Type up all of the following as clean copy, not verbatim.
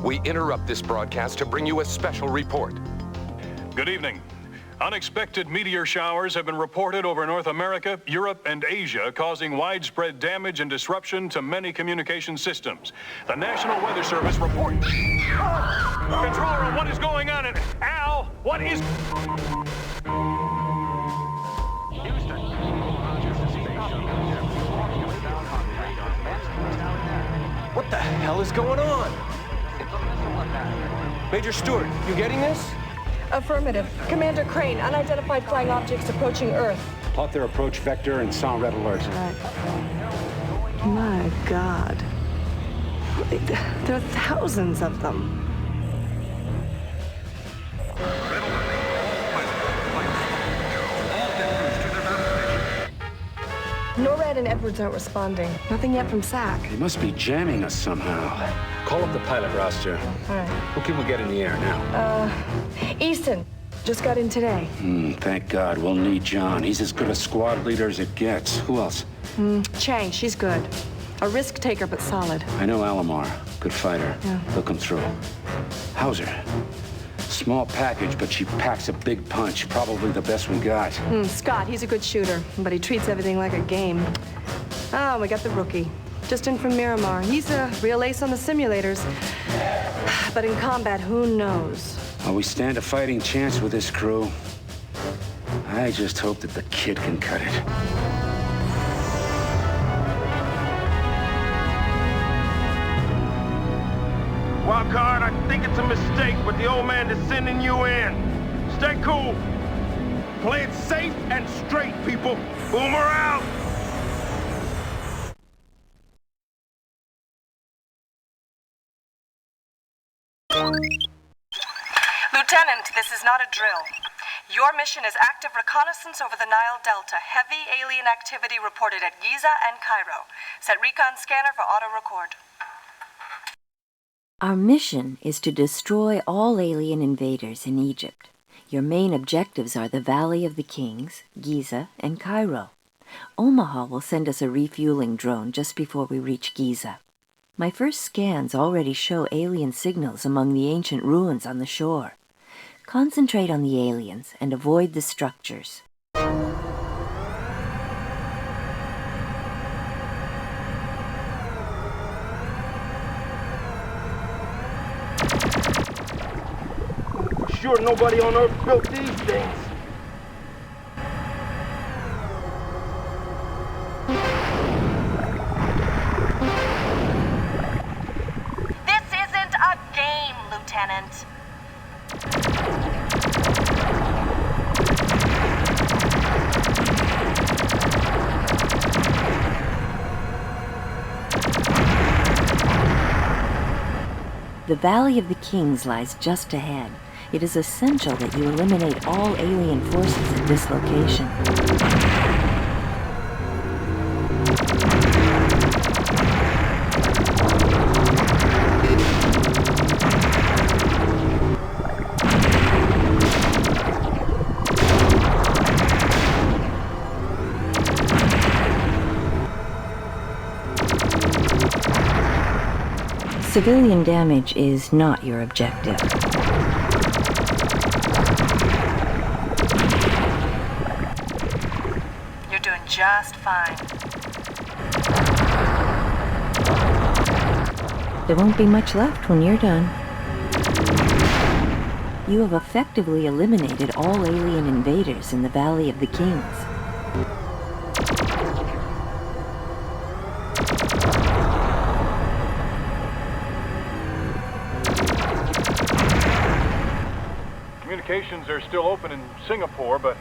We interrupt this broadcast to bring you a special report. Good evening. Unexpected meteor showers have been reported over North America, Europe, and Asia, causing widespread damage and disruption to many communication systems. The National Weather Service reports... Controller room, what is going on? Al, what is... What the hell is going on? Major Stewart, you getting this? Affirmative. Commander Crane, unidentified flying objects approaching Earth. Plot their approach vector and sound red alert. My God. There are thousands of them. NORAD and Edwards aren't responding. Nothing yet from SAC. They must be jamming us somehow. Call up the pilot roster. All right. Who can we get in the air now? Easton. Just got in today. Thank God. We'll need John. He's as good a squad leader as it gets. Who else? Chang, she's good. A risk taker, but solid. I know Alamar. Good fighter. Yeah. He'll come through. Hauser. Small package, but she packs a big punch. Probably the best we got. Scott, he's a good shooter, but he treats everything like a game. Oh, we got the rookie. Just in from Miramar. He's a real ace on the simulators. But in combat, who knows? Well, we stand a fighting chance with this crew. I just hope that the kid can cut it. Wildcard, I think it's a mistake, but the old man is sending you in. Stay cool. Play it safe and straight, people. Boomer out. Lieutenant, this is not a drill. Your mission is active reconnaissance over the Nile Delta. Heavy alien activity reported at Giza and Cairo. Set recon scanner for auto record. Our mission is to destroy all alien invaders in Egypt. Your main objectives are the Valley of the Kings, Giza, and Cairo. Omaha will send us a refueling drone just before we reach Giza. My first scans already show alien signals among the ancient ruins on the shore. Concentrate on the aliens and avoid the structures. Sure nobody on Earth built these things. This isn't a game, Lieutenant. The Valley of the Kings lies just ahead. It is essential that you eliminate all alien forces at this location. Civilian damage is not your objective. You're doing just fine. There won't be much left when you're done. You have effectively eliminated all alien invaders in the Valley of the Kings. Communications are still open in Singapore, but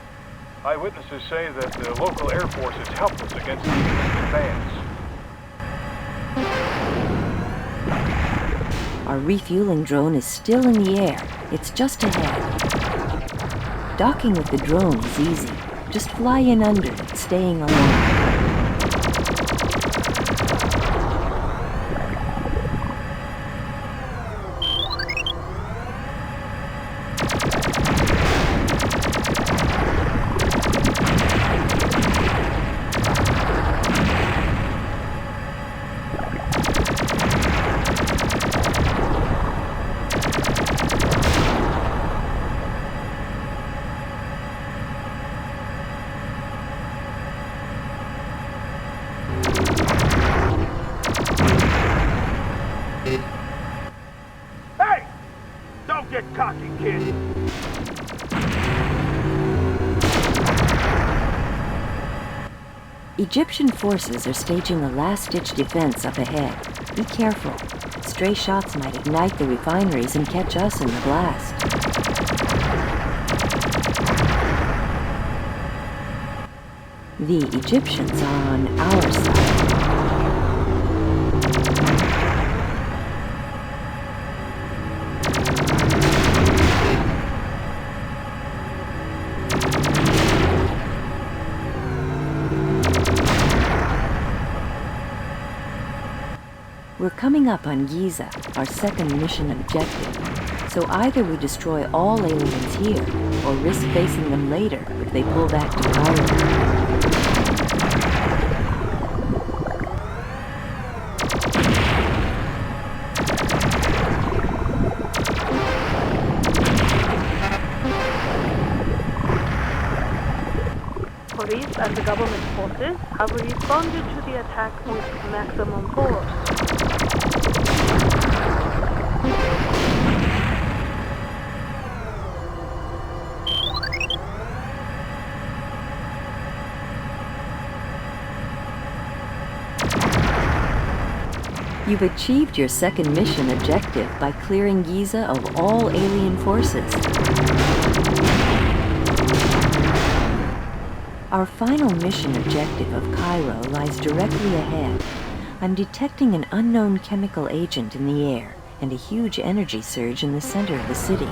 eyewitnesses say that the local Air Force is helpless against the advance. Our refueling drone is still in the air. It's just ahead. Docking with the drone is easy. Just fly in under it, staying alive. Egyptian forces are staging a last-ditch defense up ahead. Be careful. Stray shots might ignite the refineries and catch us in the blast. The Egyptians are on our side. We're coming up on Giza, our second mission objective. So either we destroy all aliens here, or risk facing them later if they pull back to Cairo. Police and the government forces have responded to the attack with maximum force. You've achieved your second mission objective by clearing Giza of all alien forces. Our final mission objective of Cairo lies directly ahead. I'm detecting an unknown chemical agent in the air and a huge energy surge in the center of the city.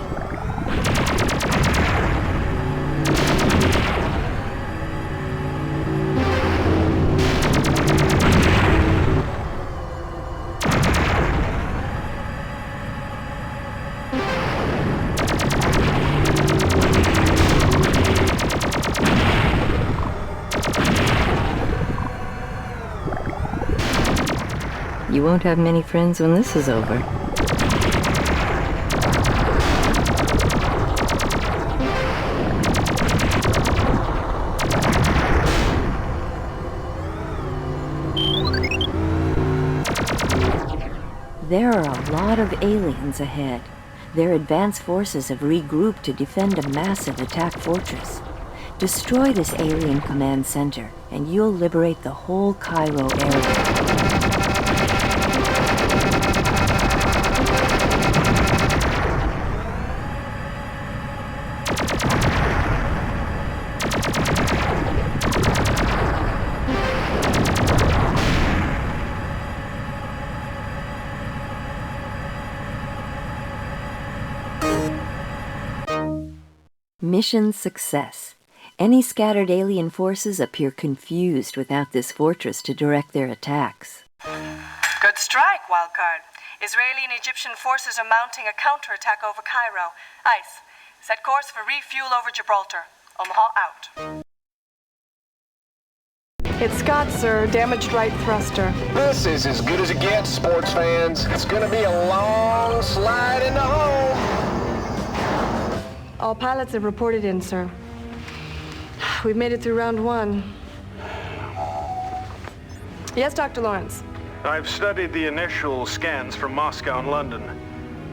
You won't have many friends when this is over. There are a lot of aliens ahead. Their advanced forces have regrouped to defend a massive attack fortress. Destroy this alien command center, and you'll liberate the whole Cairo area. Mission success. Any scattered alien forces appear confused without this fortress to direct their attacks. Good strike, Wildcard. Israeli and Egyptian forces are mounting a counterattack over Cairo. I.C.E. Set course for refuel over Gibraltar. Omaha out. It's Scott, sir. Damaged right thruster. This is as good as it gets, sports fans. It's gonna be a long slide into home. All pilots have reported in, sir. We've made it through round one. Yes, Dr. Lawrence. I've studied the initial scans from Moscow and London.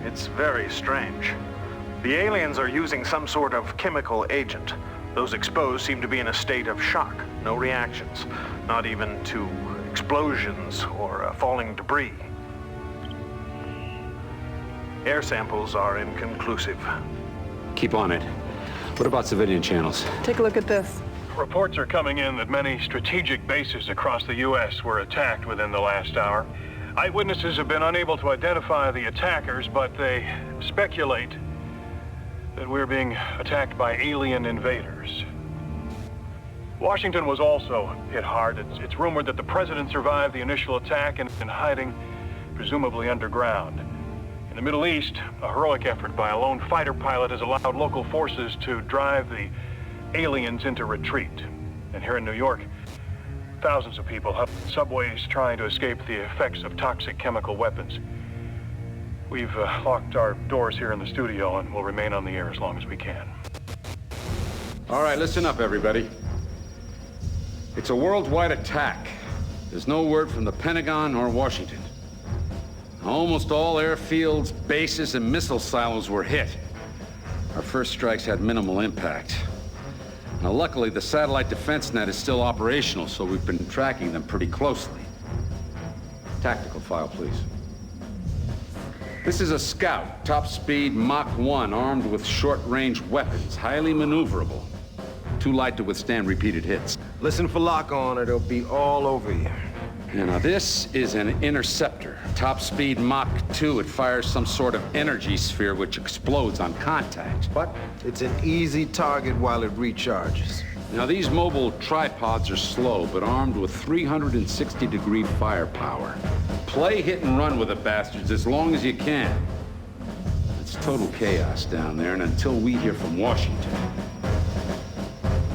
It's very strange. The aliens are using some sort of chemical agent. Those exposed seem to be in a state of shock. No reactions. Not even to explosions or falling debris. Air samples are inconclusive. Keep on it. What about civilian channels? Take a look at this. Reports are coming in that many strategic bases across the U.S. were attacked within the last hour. Eyewitnesses have been unable to identify the attackers, but they speculate that we're being attacked by alien invaders. Washington was also hit hard. It's rumored that the president survived the initial attack and is in hiding, presumably underground. In the Middle East, a heroic effort by a lone fighter pilot has allowed local forces to drive the aliens into retreat. And here in New York, thousands of people have subways trying to escape the effects of toxic chemical weapons. We've locked our doors here in the studio and will remain on the air as long as we can. All right, listen up, everybody. It's a worldwide attack. There's no word from the Pentagon or Washington. Almost all airfields, bases, and missile silos were hit. Our first strikes had minimal impact. Now, luckily, the satellite defense net is still operational, so we've been tracking them pretty closely. Tactical file, please. This is a Scout, top speed Mach 1, armed with short-range weapons, highly maneuverable. Too light to withstand repeated hits. Listen for lock on, or it'll be all over you. Yeah, now this is an interceptor. Top speed Mach 2, it fires some sort of energy sphere which explodes on contact. But it's an easy target while it recharges. Now these mobile tripods are slow, but armed with 360-degree firepower. Play hit and run with the bastards as long as you can. It's total chaos down there, and until we hear from Washington,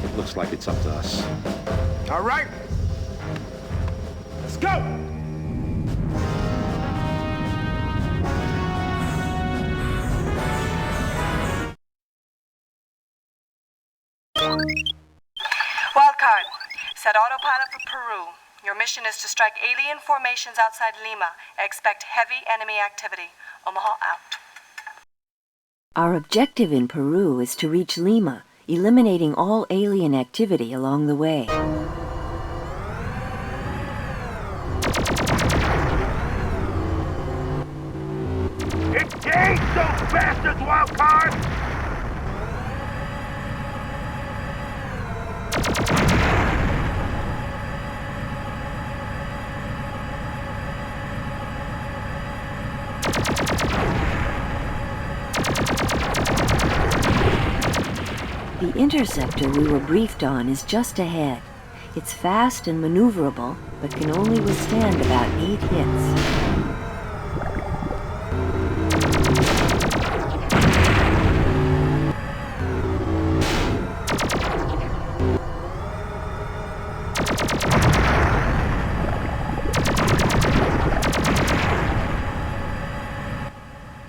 it looks like it's up to us. All right. Let's go! Wildcard, set autopilot for Peru. Your mission is to strike alien formations outside Lima. Expect heavy enemy activity. Omaha out. Our objective in Peru is to reach Lima, eliminating all alien activity along the way. Engage those bastards, Wildcard! The interceptor we were briefed on is just ahead. It's fast and maneuverable, but can only withstand about 8 hits.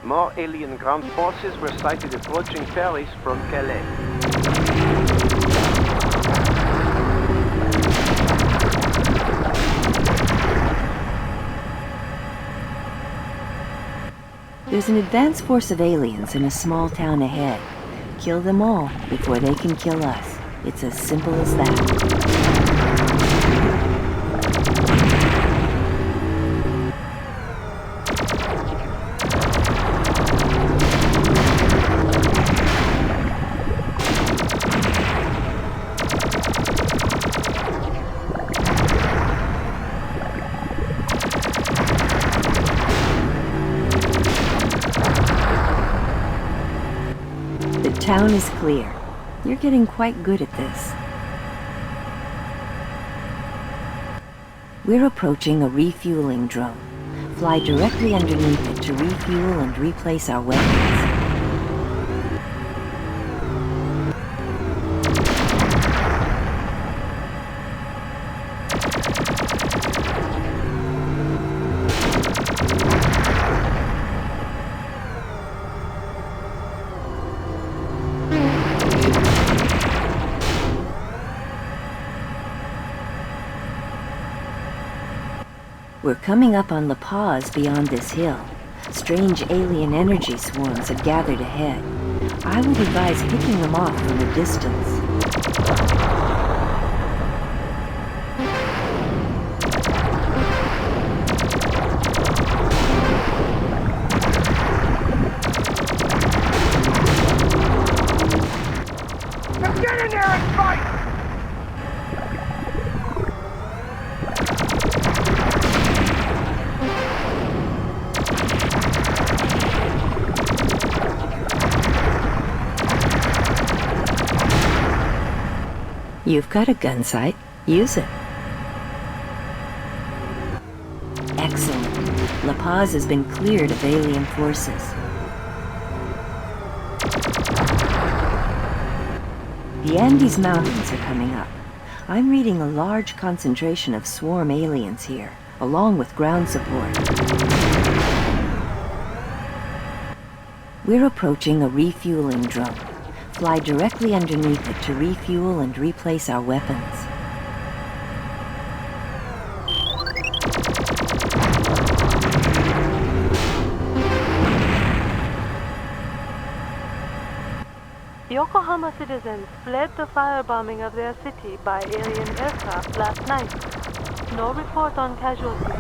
More alien ground forces were sighted approaching ferries from Calais. There's an advance force of aliens in a small town ahead. Kill them all before they can kill us. It's as simple as that. The town is clear. You're getting quite good at this. We're approaching a refueling drone. Fly directly underneath it to refuel and replace our weapons. We're coming up on La Paz beyond this hill. Strange alien energy swarms have gathered ahead. I would advise picking them off from a distance. Now get in there and fight! You've got a gun sight. Use it. Excellent. La Paz has been cleared of alien forces. The Andes Mountains are coming up. I'm reading a large concentration of swarm aliens here, along with ground support. We're approaching a refueling drone. Fly directly underneath it to refuel and replace our weapons. Yokohama citizens fled the firebombing of their city by alien aircraft last night. No report on casualties.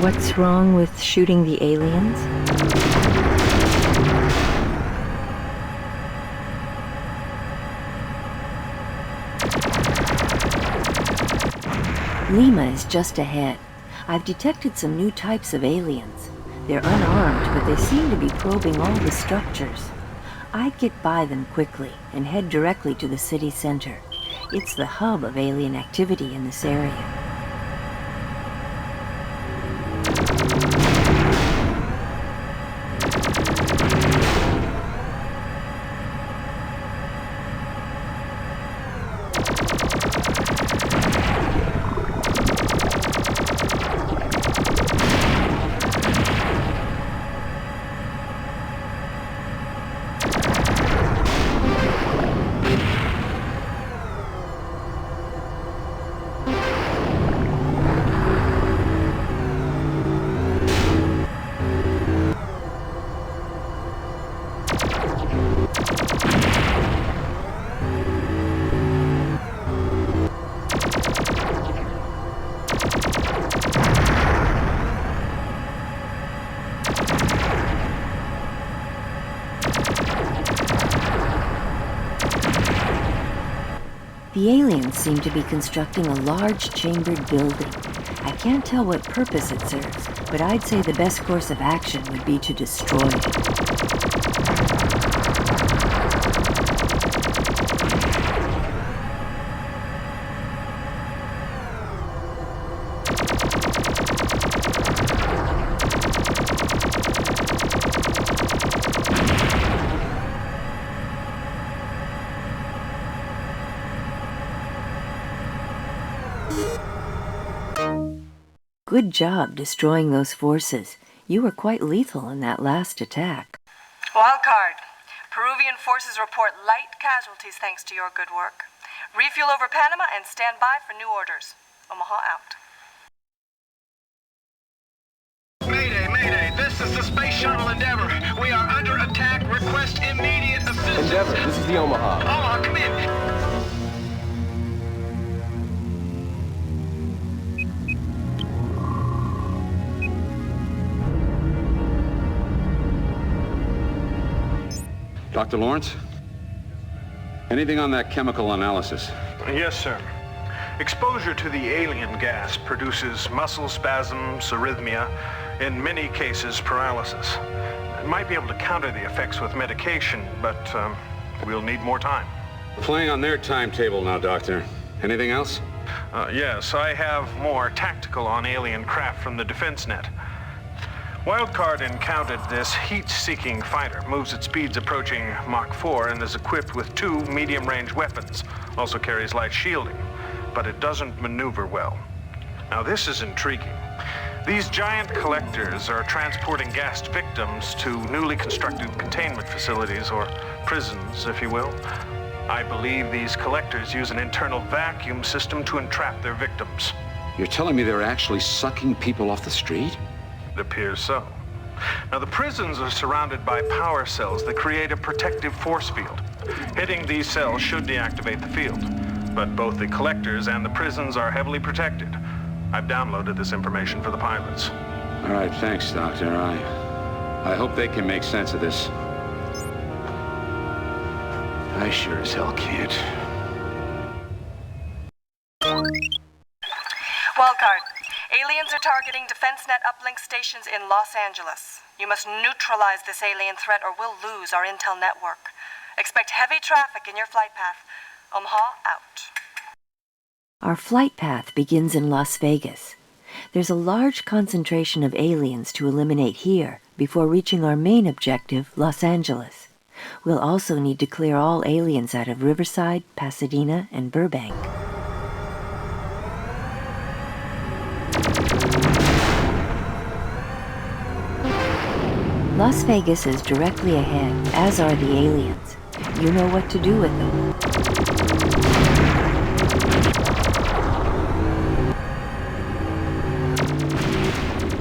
What's wrong with shooting the aliens? Lima is just ahead. I've detected some new types of aliens. They're unarmed, but they seem to be probing all the structures. I'd get by them quickly and head directly to the city center. It's the hub of alien activity in this area. The aliens seem to be constructing a large chambered building. I can't tell what purpose it serves, but I'd say the best course of action would be to destroy it. Good job destroying those forces. You were quite lethal in that last attack. Wildcard. Peruvian forces report light casualties thanks to your good work. Refuel over Panama and stand by for new orders. Omaha out. Mayday, Mayday, this is the Space Shuttle Endeavor. We are under attack. Request immediate assistance. Endeavor, this is the Omaha. Omaha, come in. Dr. Lawrence? Anything on that chemical analysis? Yes, sir. Exposure to the alien gas produces muscle spasms, arrhythmia, in many cases paralysis. It might be able to counter the effects with medication, but we'll need more time. Playing on their timetable now, Doctor. Anything else? Yes, I have more tactical on alien craft from the defense net. Wildcard encountered this heat-seeking fighter, moves at speeds approaching Mach 4 and is equipped with 2 medium-range weapons, also carries light shielding, but it doesn't maneuver well. Now this is intriguing. These giant collectors are transporting gassed victims to newly constructed containment facilities, or prisons, if you will. I believe these collectors use an internal vacuum system to entrap their victims. You're telling me they're actually sucking people off the street? It appears so. Now, the prisons are surrounded by power cells that create a protective force field. Hitting these cells should deactivate the field, but both the collectors and the prisons are heavily protected. I've downloaded this information for the pilots. All right, thanks, Doctor. I hope they can make sense of this. I sure as hell can't. Wildcard. targeting DefenseNet uplink stations in Los Angeles. You must neutralize this alien threat or we'll lose our intel network. Expect heavy traffic in your flight path. Omaha, out. Our flight path begins in Las Vegas. There's a large concentration of aliens to eliminate here before reaching our main objective, Los Angeles. We'll also need to clear all aliens out of Riverside, Pasadena, and Burbank. Las Vegas is directly ahead, as are the aliens. You know what to do with them.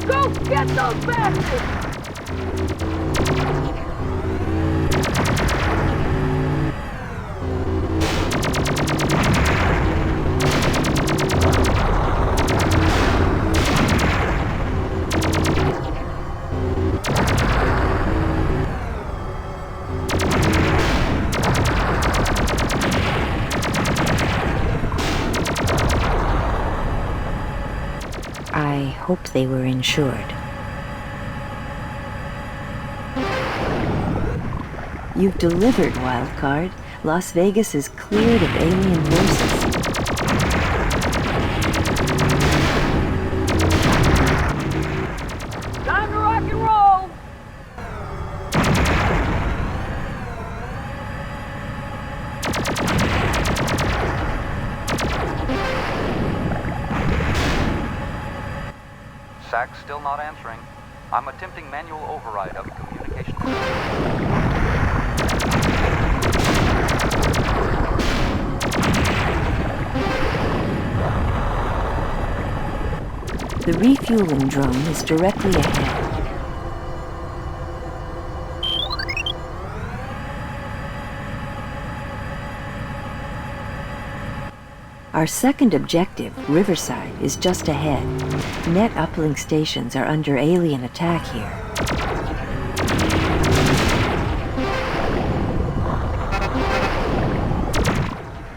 Go get those bastards! I hope they were insured. You've delivered, Wildcard. Las Vegas is cleared of alien forces. Time to rock and roll! SAC's still not answering. I'm attempting manual override of communication. The refueling drone is directly ahead. Our second objective, Riverside, is just ahead. Net uplink stations are under alien attack here.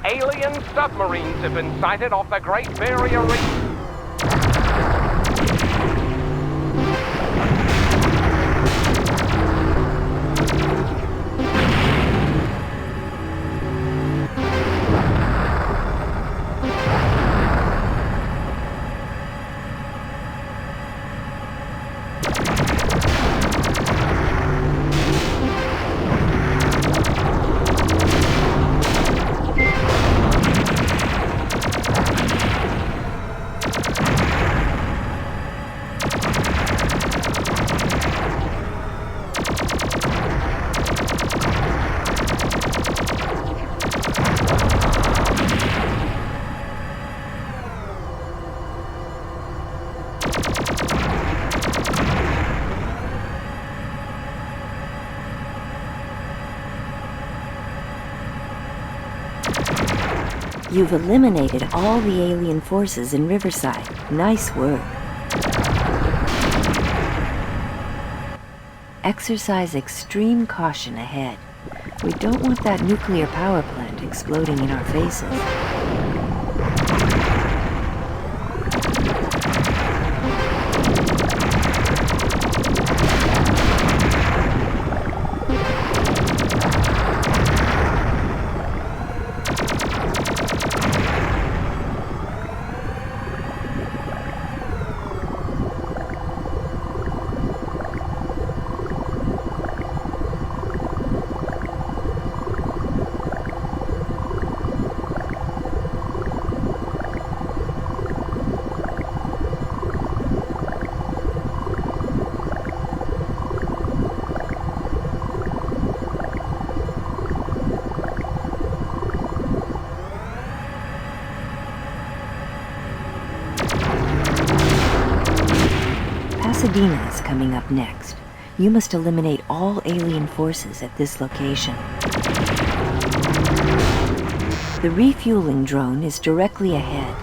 Alien submarines have been sighted off the Great Barrier Reef. You've eliminated all the alien forces in Riverside. Nice work. Exercise extreme caution ahead. We don't want that nuclear power plant exploding in our faces. Pasadena is coming up next. You must eliminate all alien forces at this location. The refueling drone is directly ahead.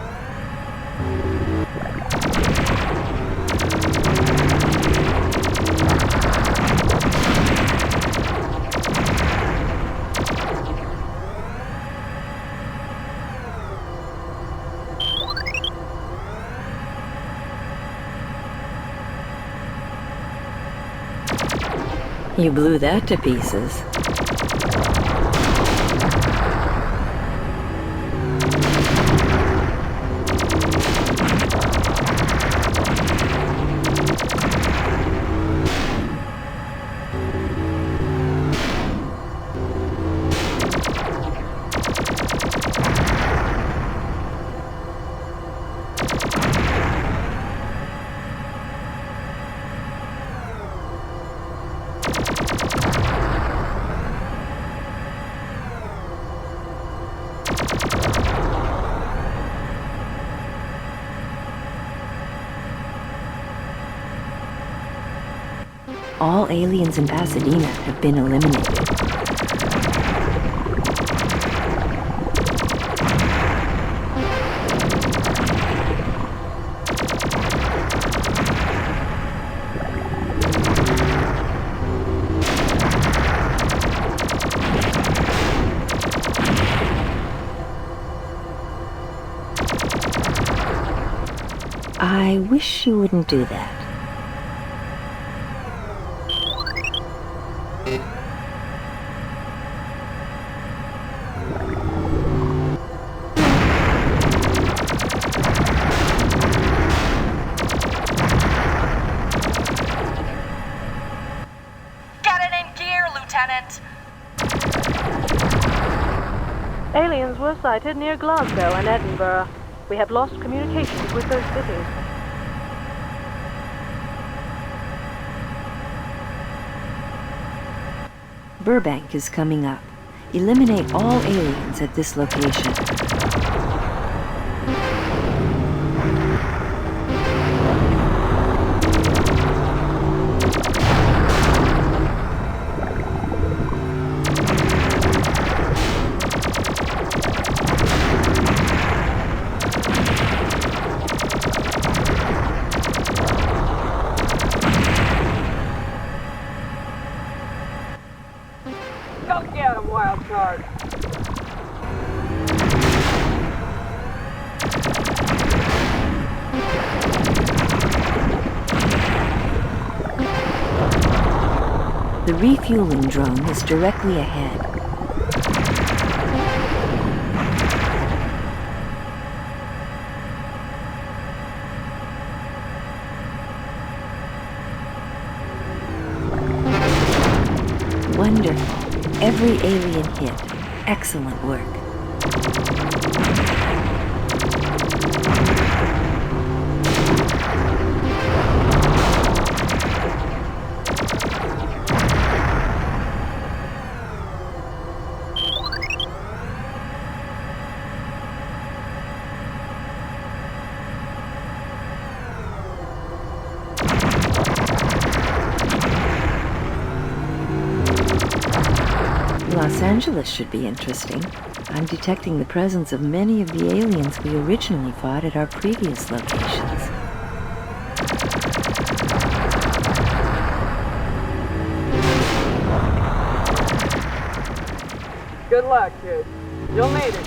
You blew that to pieces. All aliens in Pasadena have been eliminated. I wish you wouldn't do that. Aliens were sighted near Glasgow and Edinburgh. We have lost communications with those cities. Burbank is coming up. Eliminate all aliens at this location. Go get him, Wildcard! The refueling drone is directly ahead. Wonderful. Every alien hit. Excellent work. Los Angeles should be interesting. I'm detecting the presence of many of the aliens we originally fought at our previous locations. Good luck, kid. You'll need it.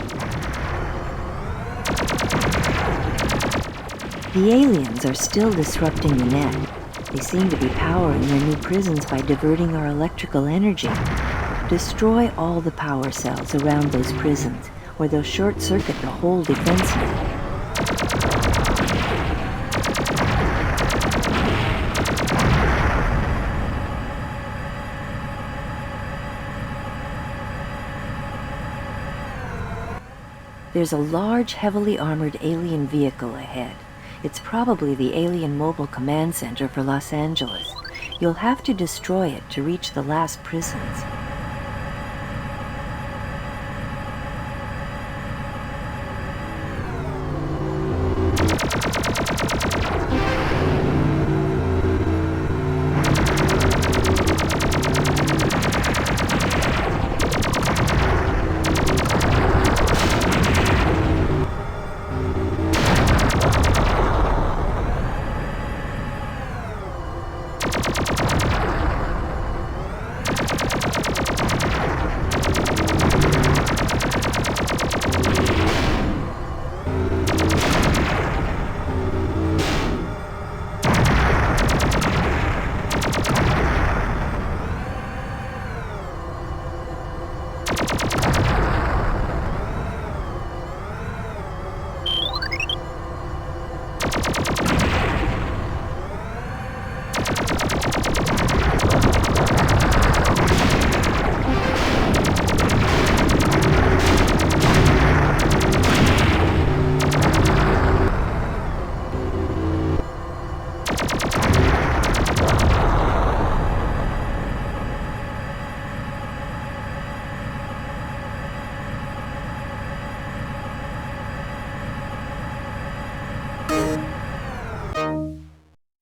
The aliens are still disrupting the net. They seem to be powering their new prisons by diverting our electrical energy. Destroy all the power cells around those prisons, or they'll short-circuit the whole defense net. There's a large, heavily armored alien vehicle ahead. It's probably the Alien Mobile Command Center for Los Angeles. You'll have to destroy it to reach the last prisons.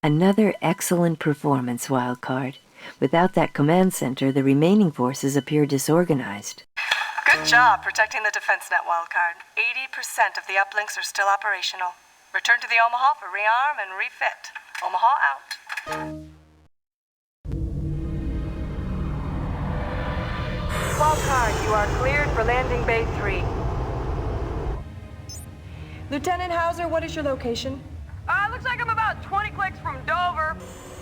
Another excellent performance, Wildcard. Without that command center, the remaining forces appear disorganized. Good job protecting the defense net, Wildcard. 80% of the uplinks are still operational. Return to the Omaha for rearm and refit. Omaha out. Wildcard, you are cleared for landing bay 3. Lieutenant Hauser, what is your location? Looks like I'm about 20 clicks from Dover.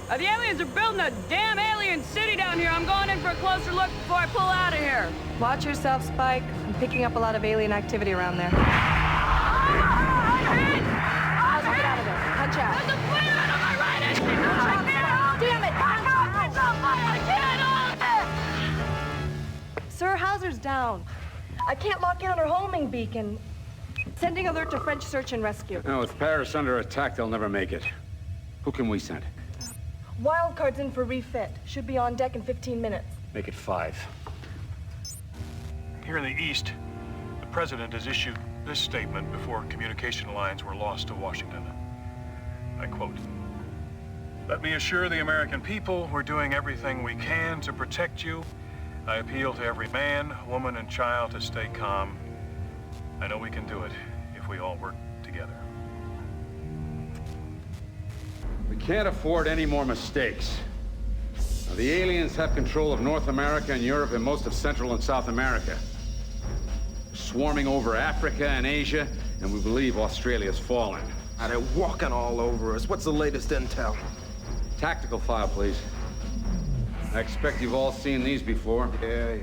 The aliens are building a damn alien city down here. I'm going in for a closer look before I pull out of here. Watch yourself, Spike. I'm picking up a lot of alien activity around there. I'm hit! Hauser, get out of there. Punch out. There's a flare out on my right engine! I can't hold it! Damn it! It's on fire! I can't hold it! Sir, Hauser's down. I can't lock in on her homing beacon. Sending alert to French search and rescue. No, with Paris under attack, they'll never make it. Who can we send? Wildcard's in for refit. Should be on deck in 15 minutes. Make it 5. Here in the East, the President has issued this statement before communication lines were lost to Washington. I quote, "Let me assure the American people we're doing everything we can to protect you. I appeal to every man, woman, and child to stay calm. I know we can do it if we all work together." We can't afford any more mistakes. Now, the aliens have control of North America and Europe and most of Central and South America. Swarming over Africa and Asia, and we believe Australia's fallen. They're walking all over us. What's the latest intel? Tactical file, please. I expect you've all seen these before. Yeah.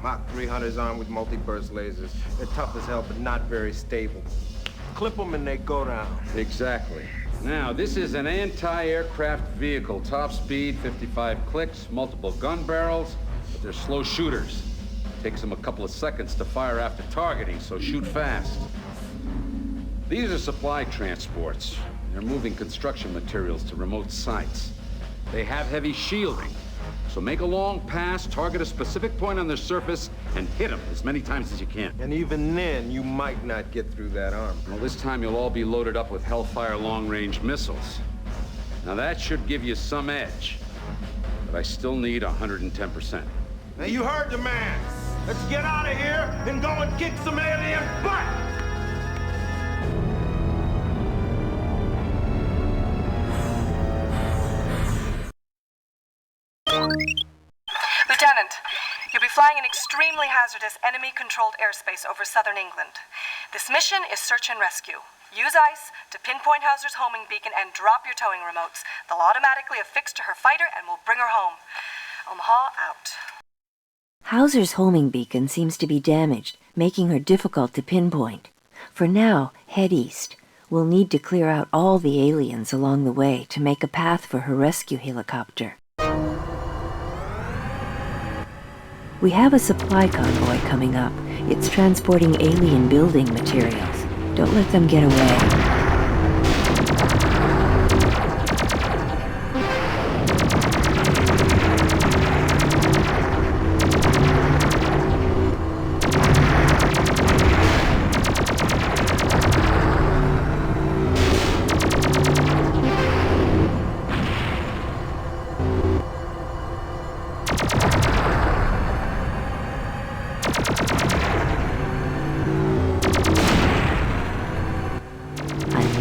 Mach 300s armed with multi-burst lasers. They're tough as hell, but not very stable. Clip them and they go down. Exactly. Now, this is an anti-aircraft vehicle. Top speed, 55 clicks, multiple gun barrels, but they're slow shooters. Takes them a couple of seconds to fire after targeting, so shoot fast. These are supply transports. They're moving construction materials to remote sites. They have heavy shielding. So make a long pass, target a specific point on their surface, and hit them as many times as you can. And even then, you might not get through that armor. Well, this time you'll all be loaded up with Hellfire long-range missiles. Now that should give you some edge, but I still need 110%. Now you heard the man. Let's get out of here and go and kick some alien butt! Lieutenant, you'll be flying in extremely hazardous enemy-controlled airspace over southern England. This mission is search and rescue. Use ICE to pinpoint Hauser's homing beacon and drop your towing remotes. They'll automatically affix to her fighter and we'll bring her home. Omaha out. Hauser's homing beacon seems to be damaged, making her difficult to pinpoint. For now, head east. We'll need to clear out all the aliens along the way to make a path for her rescue helicopter. We have a supply convoy coming up. It's transporting alien building materials. Don't let them get away.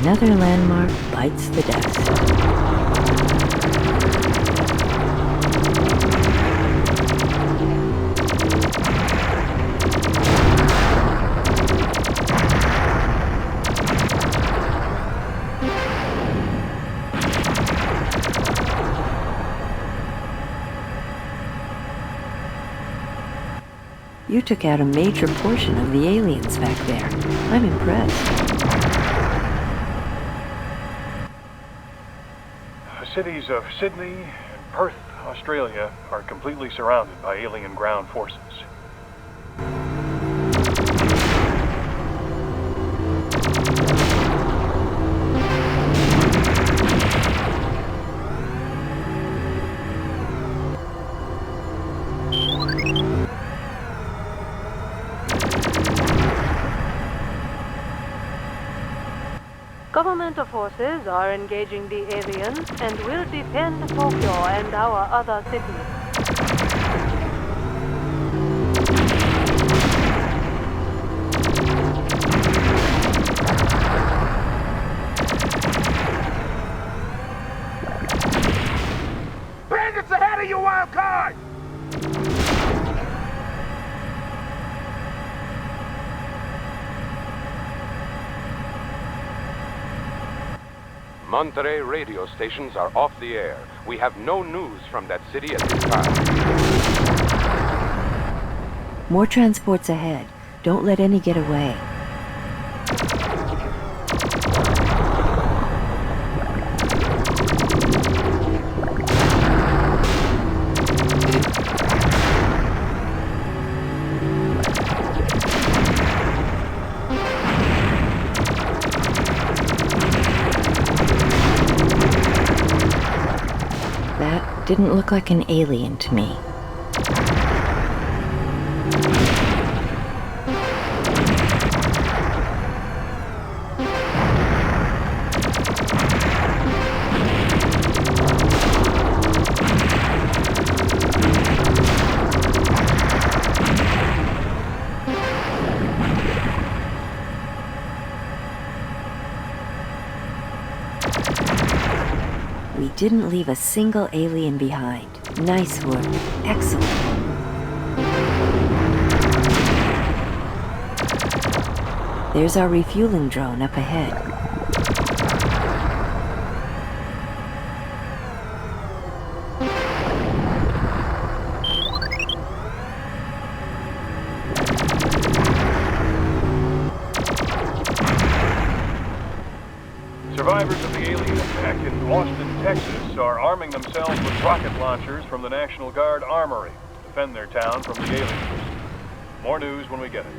Another landmark bites the dust. You took out a major portion of the aliens back there. I'm impressed. The cities of Sydney and Perth, Australia, are completely surrounded by alien ground forces. Government forces are engaging the aliens and will defend Tokyo and our other cities. Bandits ahead of you, Wildcard! Monterey radio stations are off the air. We have no news from that city at this time. More transports ahead. Don't let any get away. Didn't look like an alien to me. We didn't leave a single alien behind. Nice work. Excellent. There's our refueling drone up ahead. Survivors of the alien attack in Austin, Texas are arming themselves with rocket launchers from the National Guard Armory to defend their town from the aliens. More news when we get it.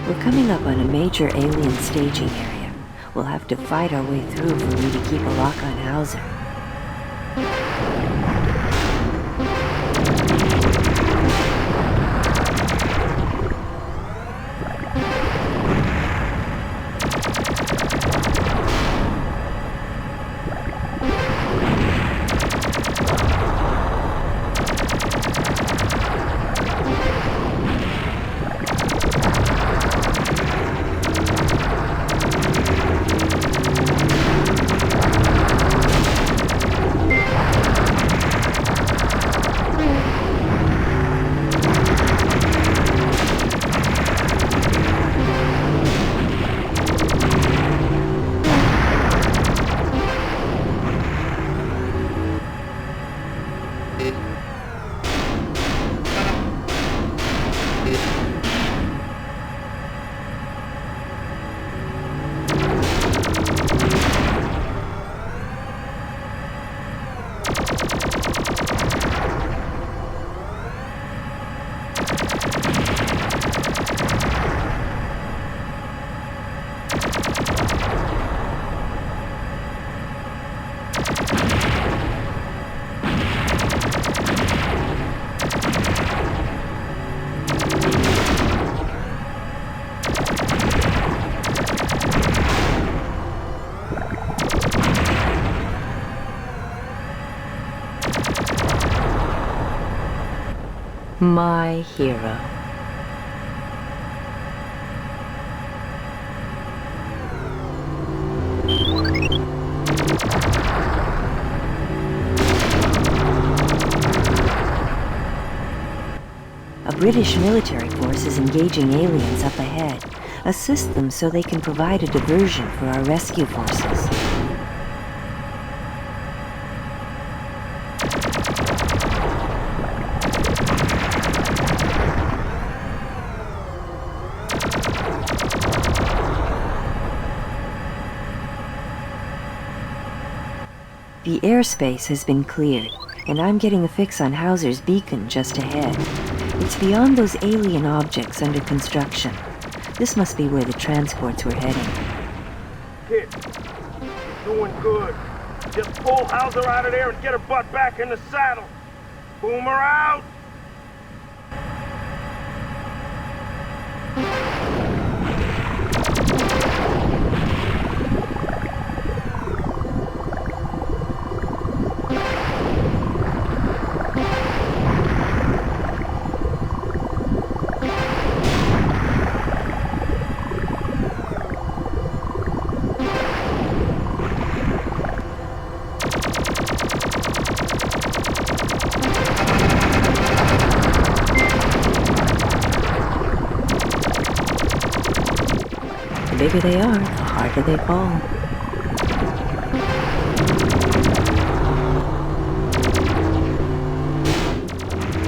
We're coming up on a major alien staging area. We'll have to fight our way through for me to keep a lock on Hauser. My hero. A British military force is engaging aliens up ahead. Assist them so they can provide a diversion for our rescue forces. The airspace has been cleared, and I'm getting a fix on Hauser's beacon just ahead. It's beyond those alien objects under construction. This must be where the transports were heading. Kid, you're doing good. Just pull Hauser out of there and get her butt back in the saddle. Boomer out! The bigger they are, the harder they fall.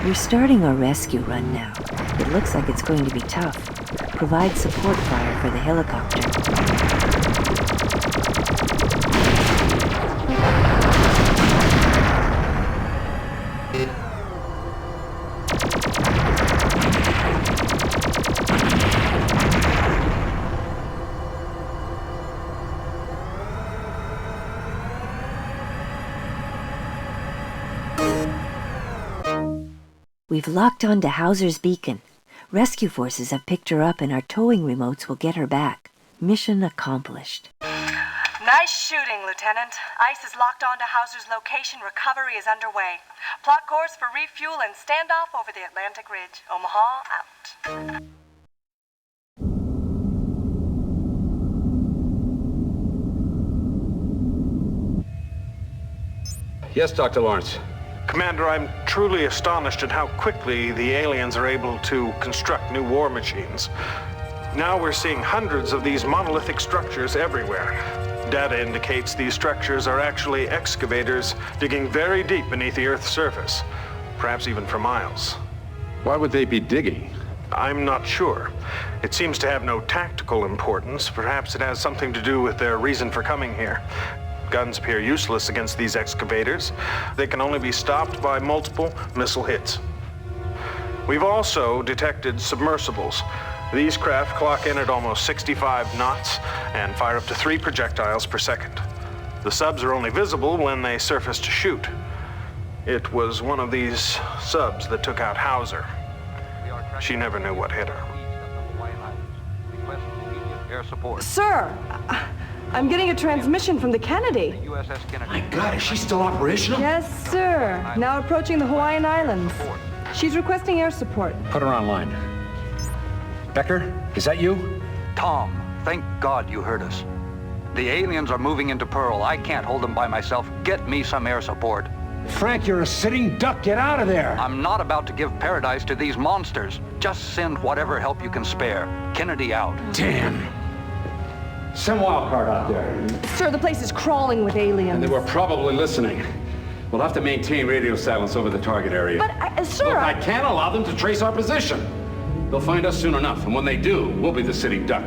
We're starting our rescue run now. It looks like it's going to be tough. Provide support fire for the helicopter. We've locked onto Hauser's beacon. Rescue forces have picked her up and our towing remotes will get her back. Mission accomplished. Nice shooting, Lieutenant. ICE is locked onto Hauser's location. Recovery is underway. Plot course for refuel and standoff over the Atlantic Ridge. Omaha out. Yes, Dr. Lawrence. Commander, I'm truly astonished at how quickly the aliens are able to construct new war machines. Now we're seeing hundreds of these monolithic structures everywhere. Data indicates these structures are actually excavators digging very deep beneath the Earth's surface, perhaps even for miles. Why would they be digging? I'm not sure. It seems to have no tactical importance. Perhaps it has something to do with their reason for coming here. Guns appear useless against these excavators. They can only be stopped by multiple missile hits. We've also detected submersibles. These craft clock in at almost 65 knots and fire up to 3 projectiles per second. The subs are only visible when they surface to shoot. It was one of these subs that took out Hauser. She never knew what hit her. Air support. Sir, I'm getting a transmission from the Kennedy. USS Kennedy. My God, is she still operational? Yes, sir. Now approaching the Hawaiian Islands. She's requesting air support. Put her online. Becker, is that you? Tom, thank God you heard us. The aliens are moving into Pearl. I can't hold them by myself. Get me some air support. Frank, you're a sitting duck. Get out of there. I'm not about to give paradise to these monsters. Just send whatever help you can spare. Kennedy out. Damn. Send Wildcard out there. Sir, the place is crawling with aliens. And they were probably listening. We'll have to maintain radio silence over the target area. But, sir... Look, I can't allow them to trace our position. They'll find us soon enough, and when they do, we'll be the sitting duck.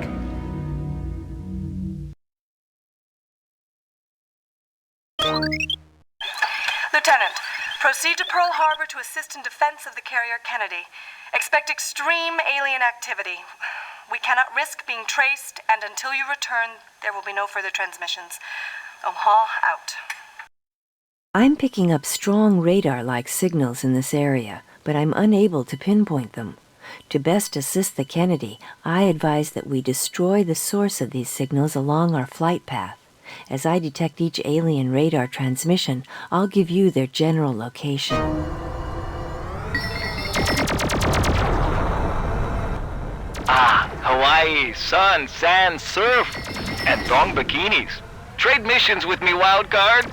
Lieutenant, proceed to Pearl Harbor to assist in defense of the carrier Kennedy. Expect extreme alien activity. We cannot risk being traced, and until you return, there will be no further transmissions. Omaha out. I'm picking up strong radar-like signals in this area, but I'm unable to pinpoint them. To best assist the Kennedy, I advise that we destroy the source of these signals along our flight path. As I detect each alien radar transmission, I'll give you their general location. Hawaii, sun, sand, surf, and thong bikinis. Trade missions with me, Wildcard.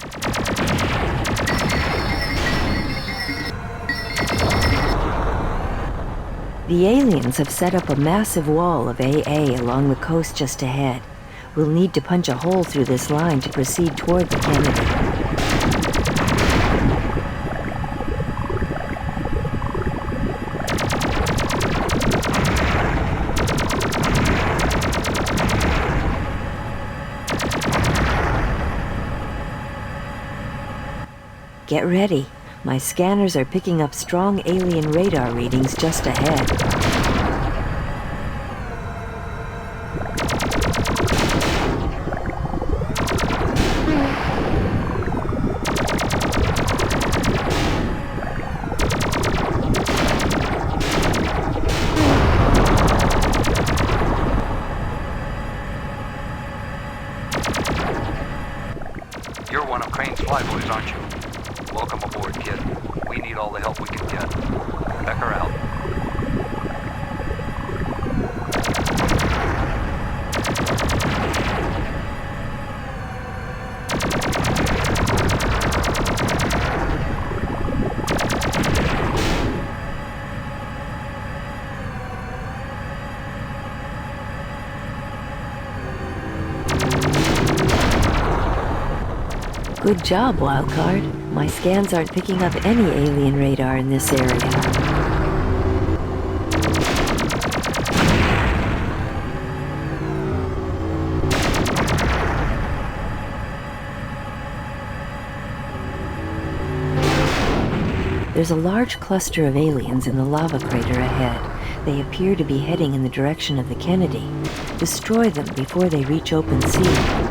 The aliens have set up a massive wall of AA along the coast just ahead. We'll need to punch a hole through this line to proceed toward the Kennedy. Get ready. My scanners are picking up strong alien radar readings just ahead. Good job, Wildcard. My scans aren't picking up any alien radar in this area. There's a large cluster of aliens in the lava crater ahead. They appear to be heading in the direction of the Kennedy. Destroy them before they reach open sea.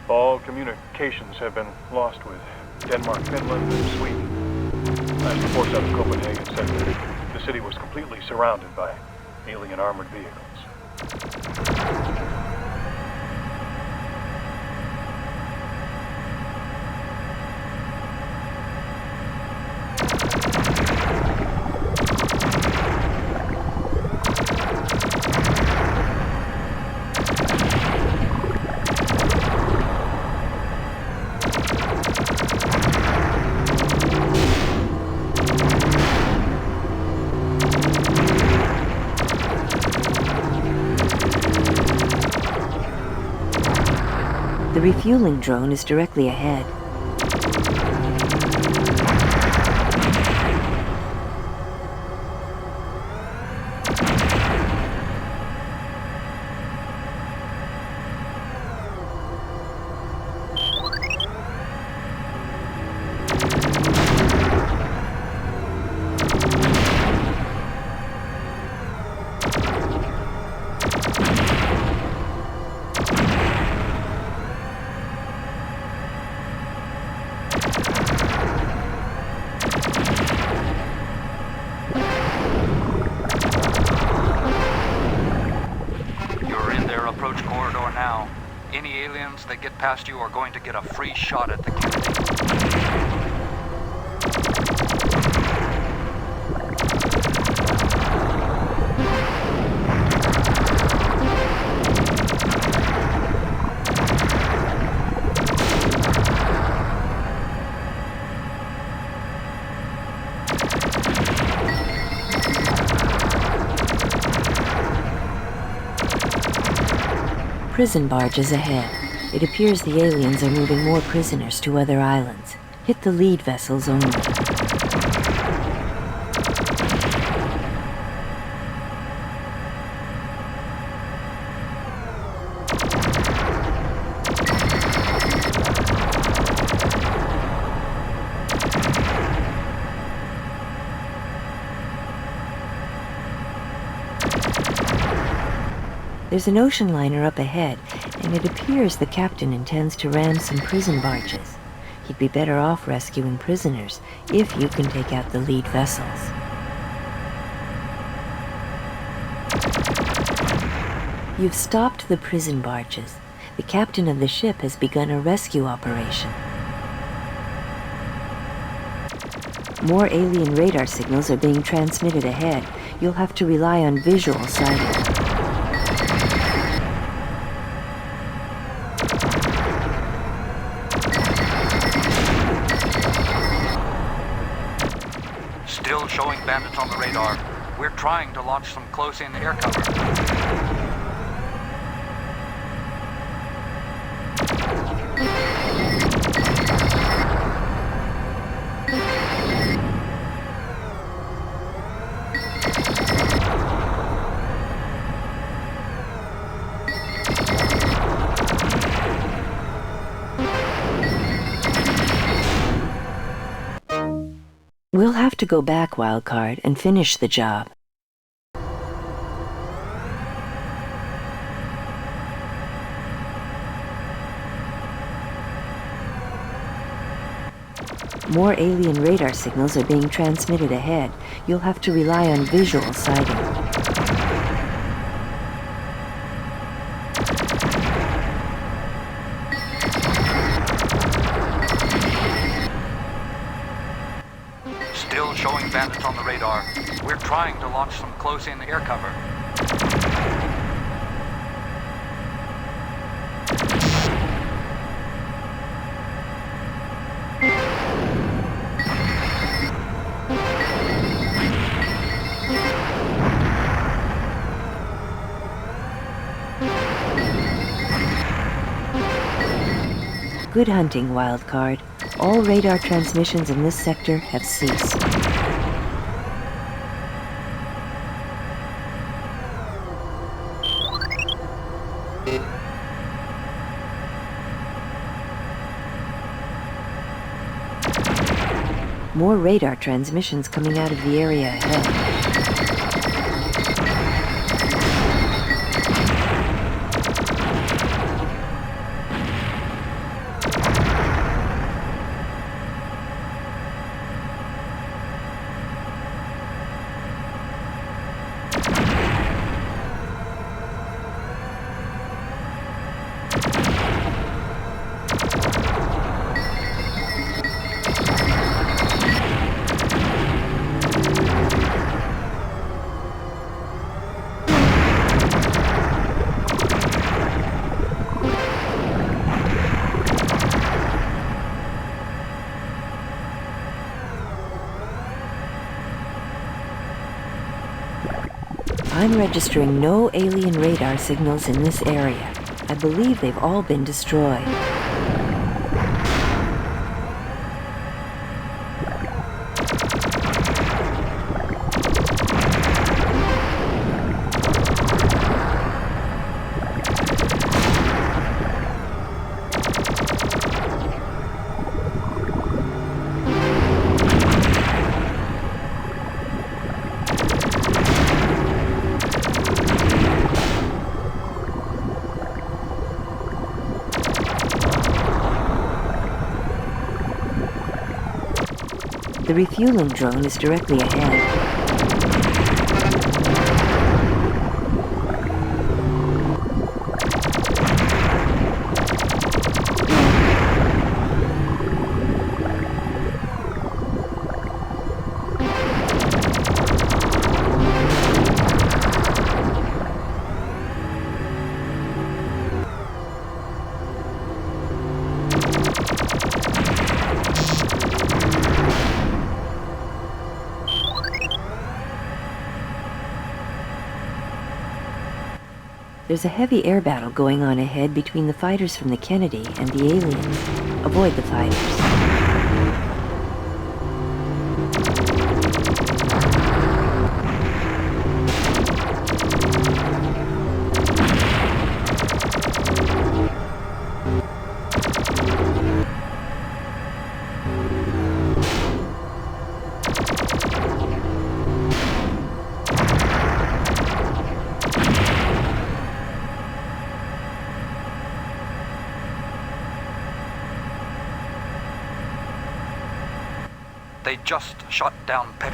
All communications have been lost with Denmark, Finland, and Sweden. Last reports out of Copenhagen said that the city was completely surrounded by alien armored vehicles. The refueling drone is directly ahead. That get past you are going to get a free shot at the Kennedy. Prison barges ahead. It appears the aliens are moving more prisoners to other islands. Hit the lead vessels only. There's an ocean liner up ahead, and it appears the captain intends to ram some prison barges. He'd be better off rescuing prisoners if you can take out the lead vessels. You've stopped the prison barges. The captain of the ship has begun a rescue operation. More alien radar signals are being transmitted ahead. You'll have to rely on visual sighting. Showing bandits on the radar. We're trying to launch some close-in air cover. We'll have to go back, Wildcard, and finish the job. More alien radar signals are being transmitted ahead. You'll have to rely on visual sighting. Still showing bandits on the radar. We're trying to launch some close-in air cover. Good hunting, Wildcard. All radar transmissions in this sector have ceased. More radar transmissions coming out of the area ahead. I'm registering no alien radar signals in this area. I believe they've all been destroyed. The refueling drone is directly ahead. There's a heavy air battle going on ahead between the fighters from the Kennedy and the aliens. Avoid the fighters. They just shot down Peru.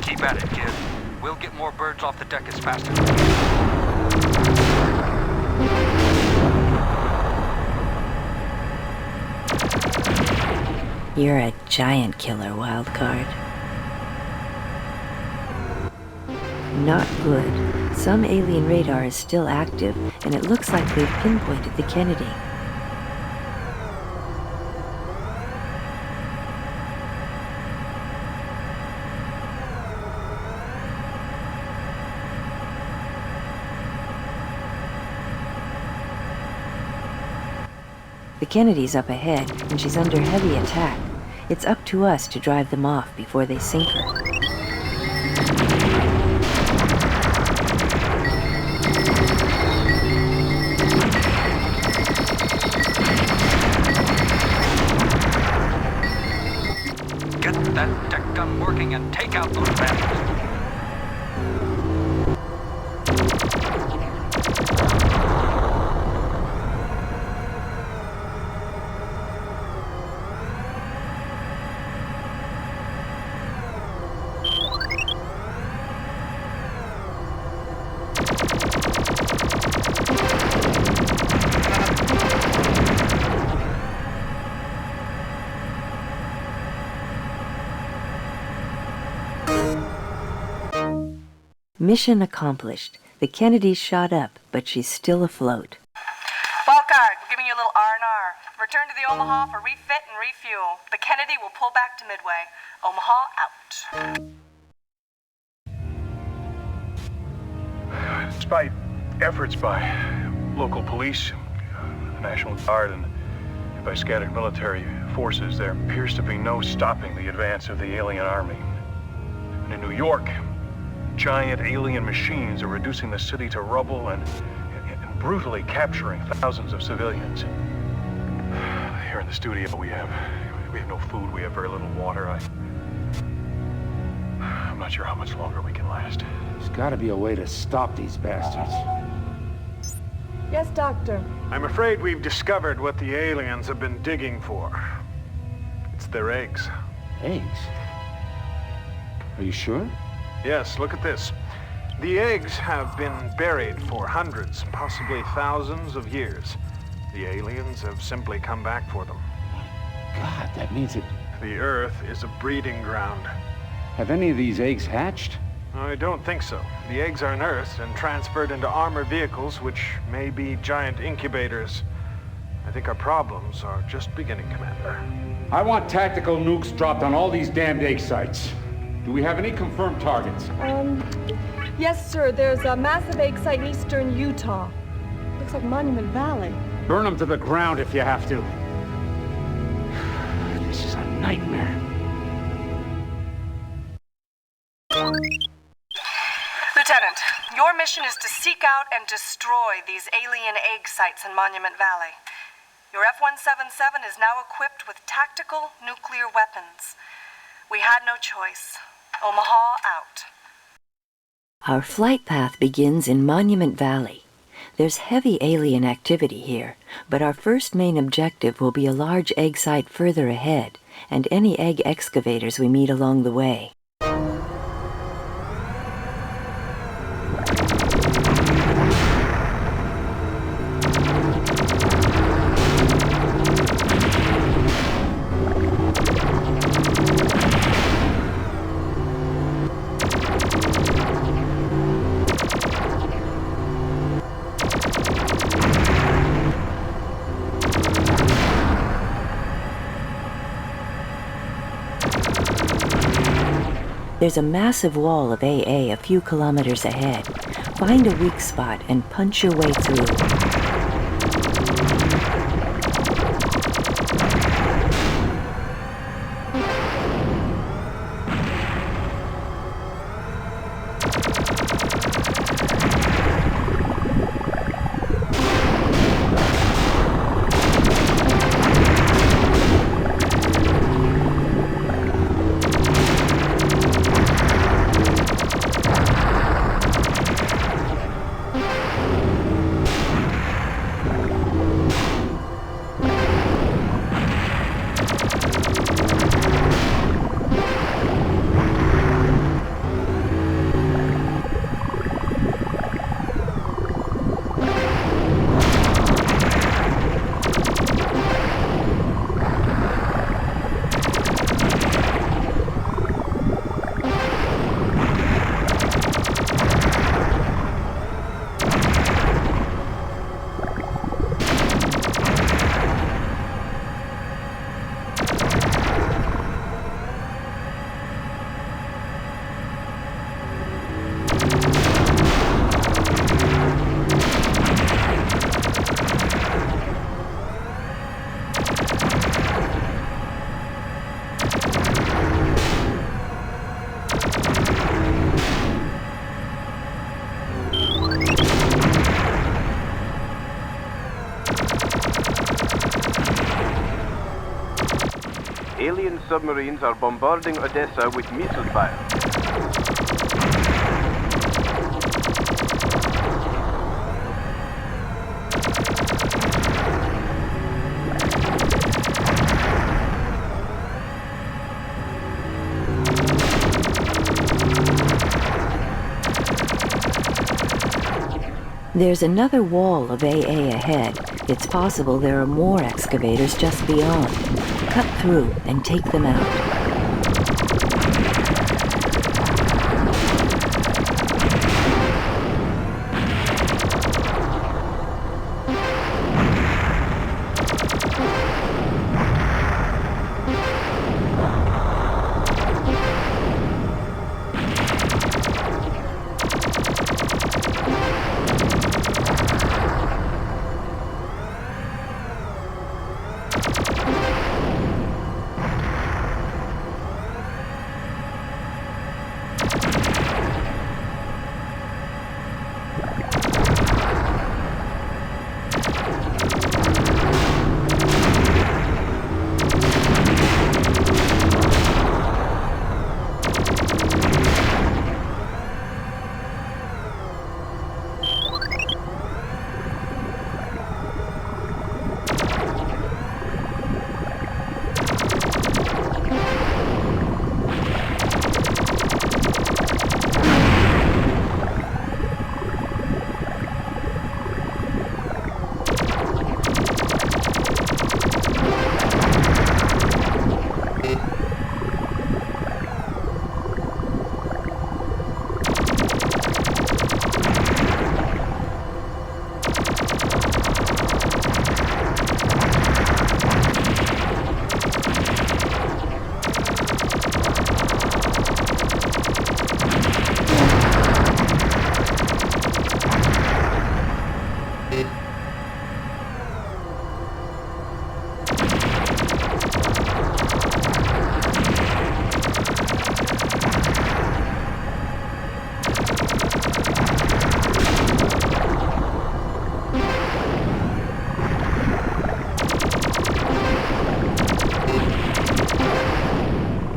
Keep at it, kid. We'll get more birds off the deck as fast as we can. You're a giant killer, Wildcard. Not good. Some alien radar is still active, and it looks like they've pinpointed the Kennedy. The Kennedy's up ahead, and she's under heavy attack. It's up to us to drive them off before they sink her. thing and take out those bastards. Mission accomplished. The Kennedy's shot up, but she's still afloat. Wildcard, we're giving you a little R&R. Return to the Omaha for refit and refuel. The Kennedy will pull back to Midway. Omaha out. Despite efforts by local police, the National Guard, and by scattered military forces, there appears to be no stopping the advance of the alien army. And in New York, giant alien machines are reducing the city to rubble and brutally capturing thousands of civilians. Here in the studio, we have no food, we have very little water. I'm not sure how much longer we can last. There's gotta be a way to stop these bastards. Yes, Doctor. I'm afraid we've discovered what the aliens have been digging for. It's their eggs. Eggs? Are you sure? Yes, look at this. The eggs have been buried for hundreds, possibly thousands of years. The aliens have simply come back for them. God, that means it... The Earth is a breeding ground. Have any of these eggs hatched? I don't think so. The eggs are unearthed and transferred into armored vehicles, which may be giant incubators. I think our problems are just beginning, Commander. I want tactical nukes dropped on all these damned egg sites. Do we have any confirmed targets? Yes, sir. There's a massive egg site in eastern Utah. Looks like Monument Valley. Burn them to the ground if you have to. This is a nightmare. Lieutenant, your mission is to seek out and destroy these alien egg sites in Monument Valley. Your F-177 is now equipped with tactical nuclear weapons. We had no choice. Omaha out. Our flight path begins in Monument Valley. There's heavy alien activity here, but our first main objective will be a large egg site further ahead, and any egg excavators we meet along the way. There's a massive wall of AA a few kilometers ahead. Find a weak spot and punch your way through. Alien submarines are bombarding Odessa with missile fire. There's another wall of AA ahead. It's possible there are more excavators just beyond. Cut through and take them out.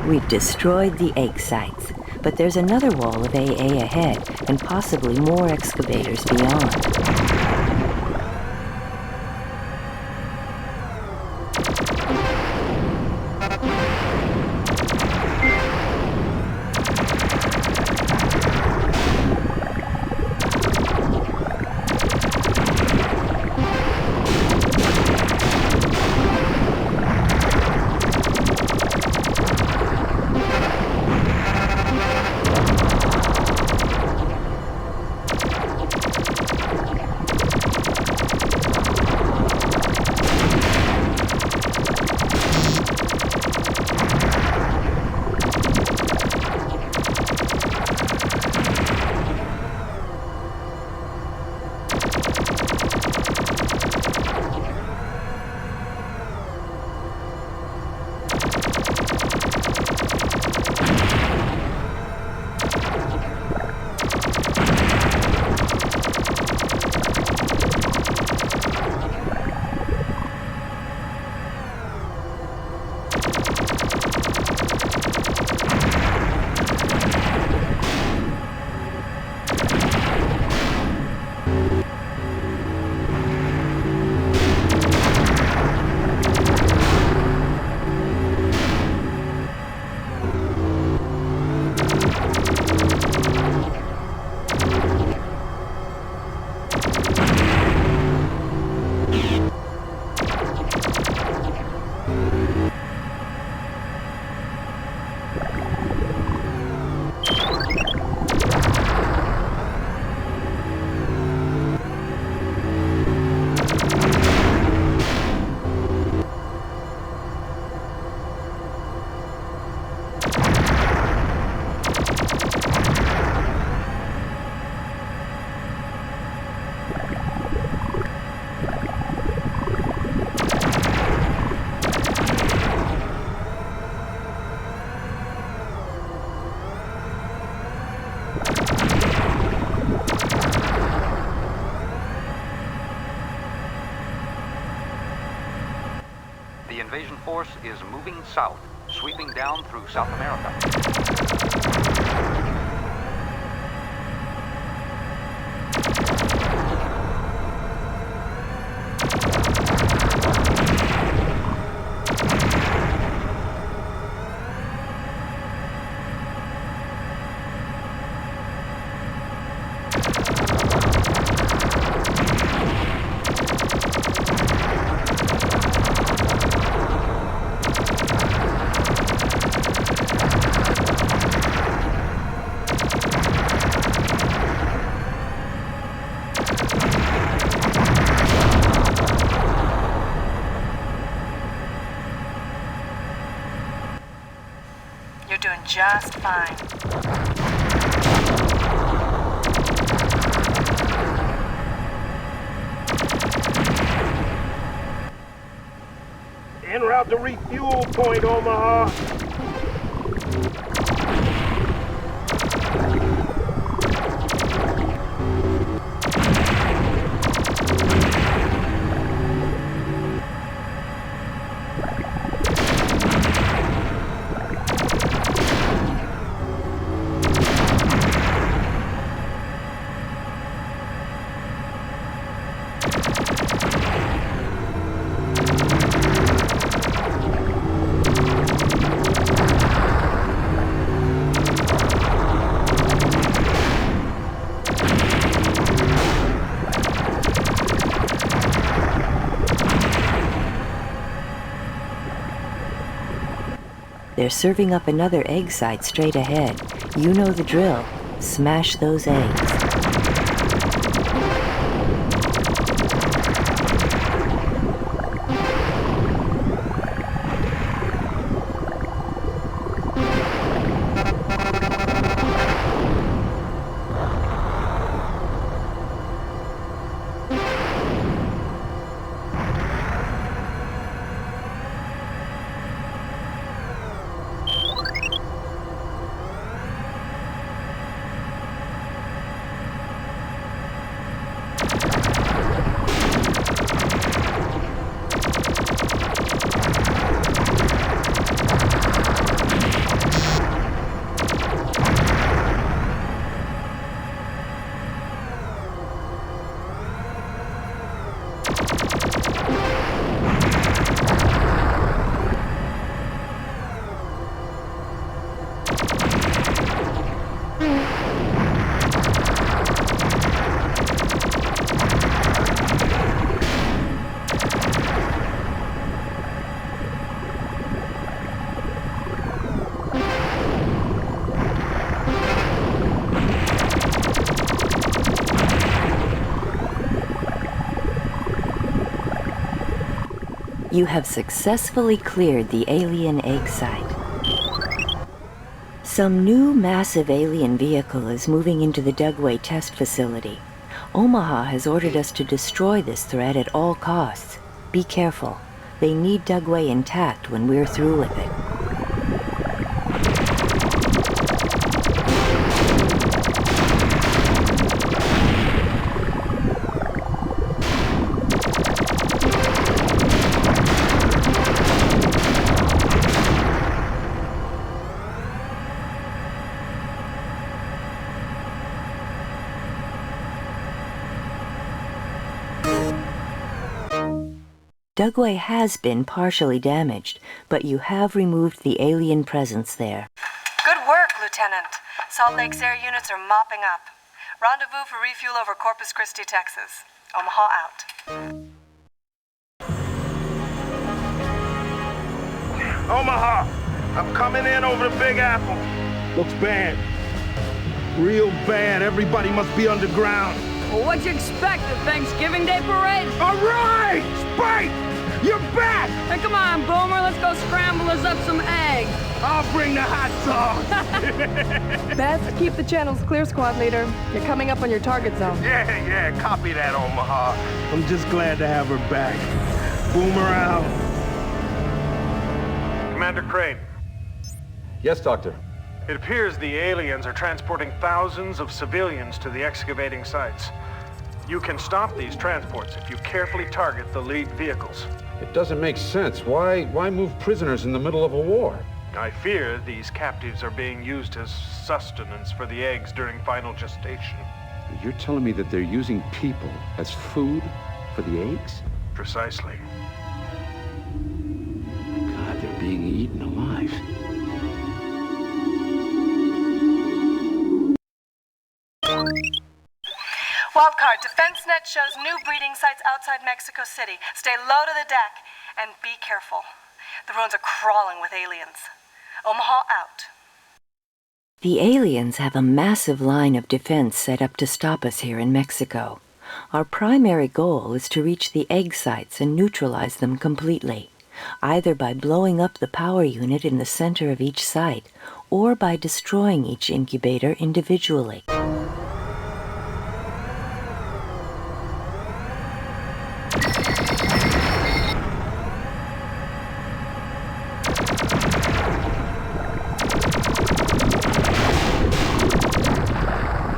We've destroyed the egg sites, but there's another wall of AA ahead, and possibly more excavators beyond. The invasion force is moving south. sweeping down through South America. Just fine. En route to refuel point, Omaha. They're serving up another egg site straight ahead. You know the drill. Smash those eggs. You have successfully cleared the alien egg site. Some new massive alien vehicle is moving into the Dugway test facility. Omaha has ordered us to destroy this threat at all costs. Be careful. They need Dugway intact when we're through with it. Dugway has been partially damaged, but you have removed the alien presence there. Good work, Lieutenant. Salt Lake's air units are mopping up. Rendezvous for refuel over Corpus Christi, Texas. Omaha out. Omaha, I'm coming in over the Big Apple. Looks bad. Real bad. Everybody must be underground. Well, what'd you expect, a Thanksgiving Day parade? All right! Spike! You're back! Hey, come on, Boomer, let's go scramble us up some eggs. I'll bring the hot sauce. Best keep the channels clear, squad leader. You're coming up on your target zone. Yeah, copy that, Omaha. I'm just glad to have her back. Boomer out. Commander Crane. Yes, Doctor. It appears the aliens are transporting thousands of civilians to the excavating sites. You can stop these transports if you carefully target the lead vehicles. It doesn't make sense. Why move prisoners in the middle of a war? I fear these captives are being used as sustenance for the eggs during final gestation. You're telling me that they're using people as food for the eggs? Precisely. God, they're being eaten alive. Wildcard, DefenseNet shows new breeding sites outside Mexico City. Stay low to the deck and be careful. The ruins are crawling with aliens. Omaha out. The aliens have a massive line of defense set up to stop us here in Mexico. Our primary goal is to reach the egg sites and neutralize them completely, either by blowing up the power unit in the center of each site or by destroying each incubator individually.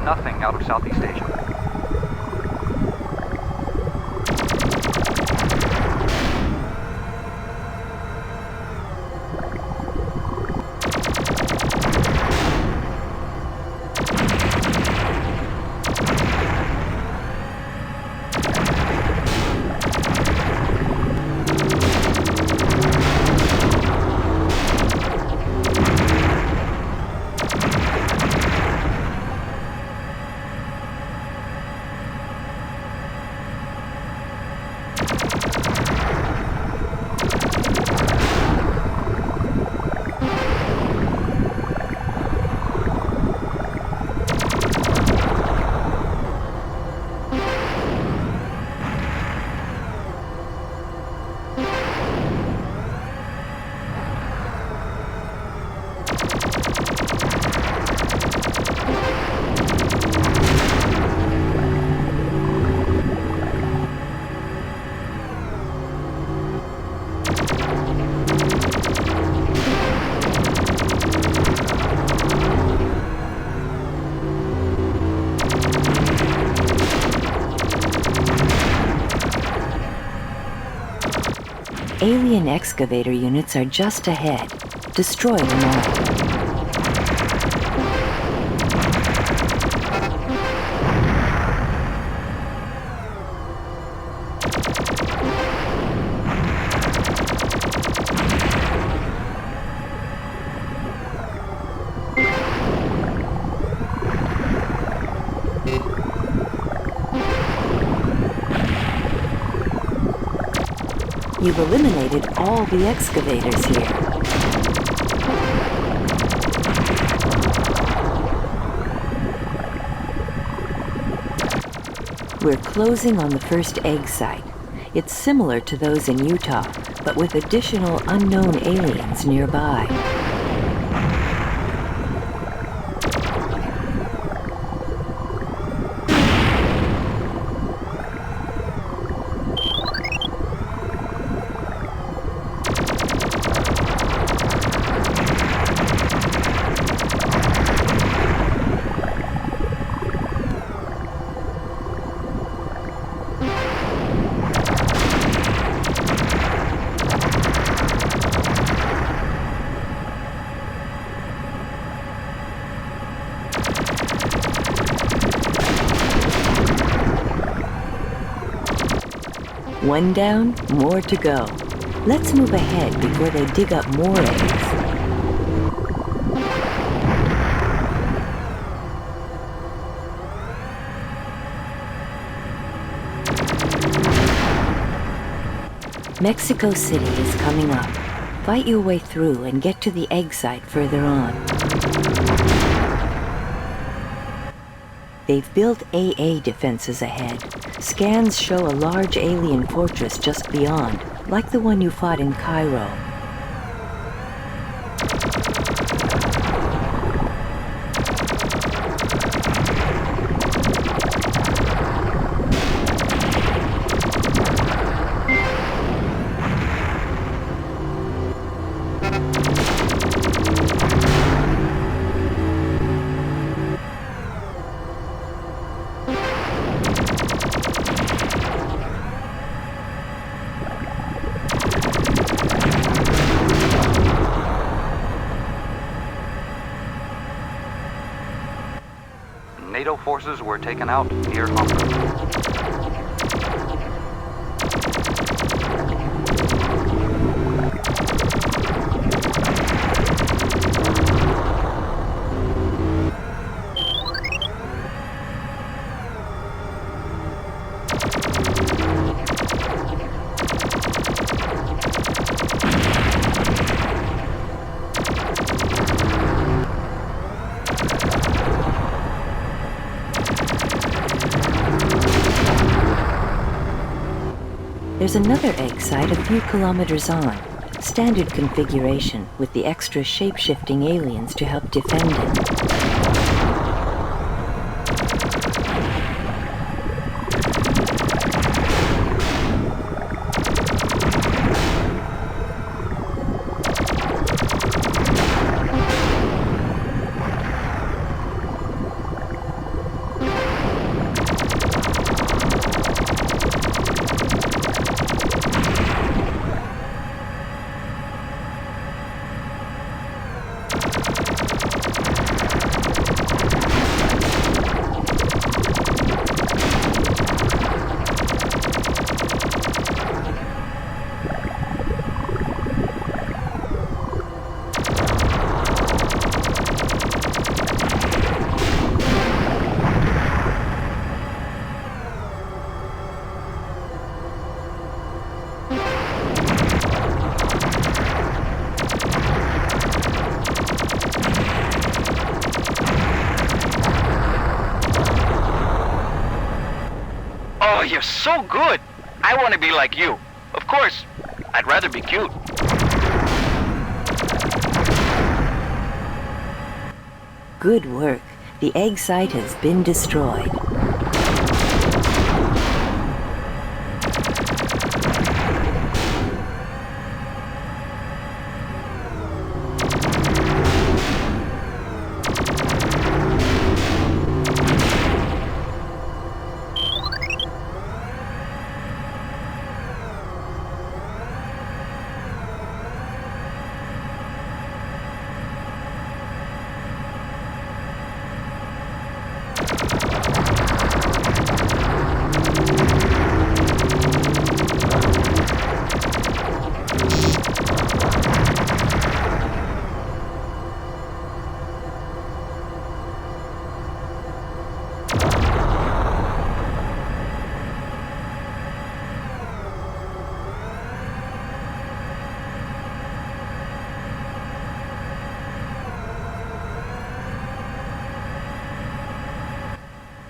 Nothing out of Southeast Asia. Alien excavator units are just ahead. Destroy them all. You've eliminated all the excavators here. We're closing on the first egg site. It's similar to those in Utah, but with additional unknown aliens nearby. One down, more to go. Let's move ahead before they dig up more eggs. Mexico City is coming up. Fight your way through and get to the egg site further on. They've built AA defenses ahead. Scans show a large alien fortress just beyond, like the one you fought in Cairo. NATO forces were taken out near Hamburg. There's another egg site a few kilometers on. Standard configuration with the extra shape-shifting aliens to help defend it. Oh, you're so good. I want to be like you. Of course, I'd rather be cute. Good work. The egg site has been destroyed.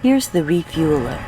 Here's the refueler.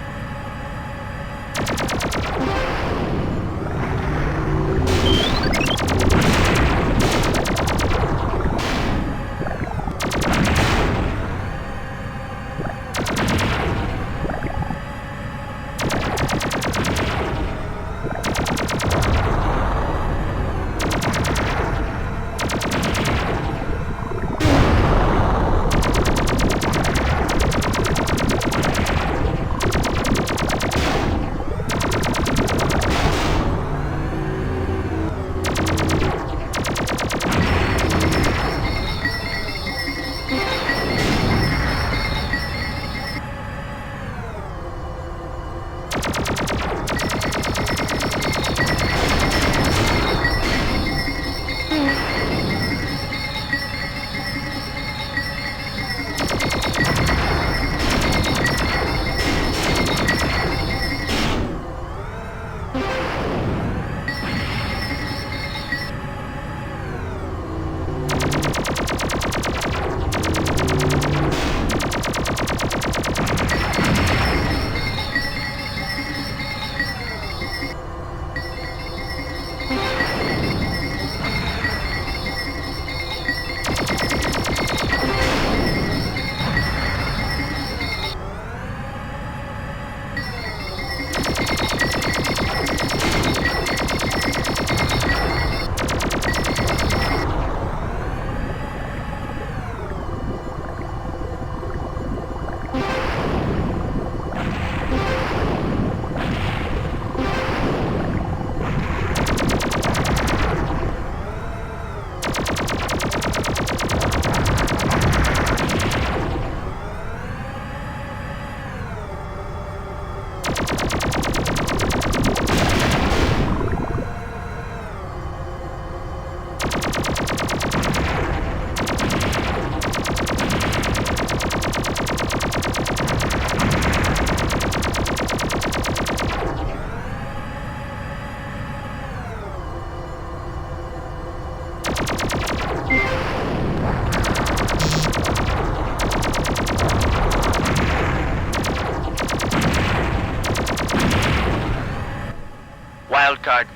Wildcard.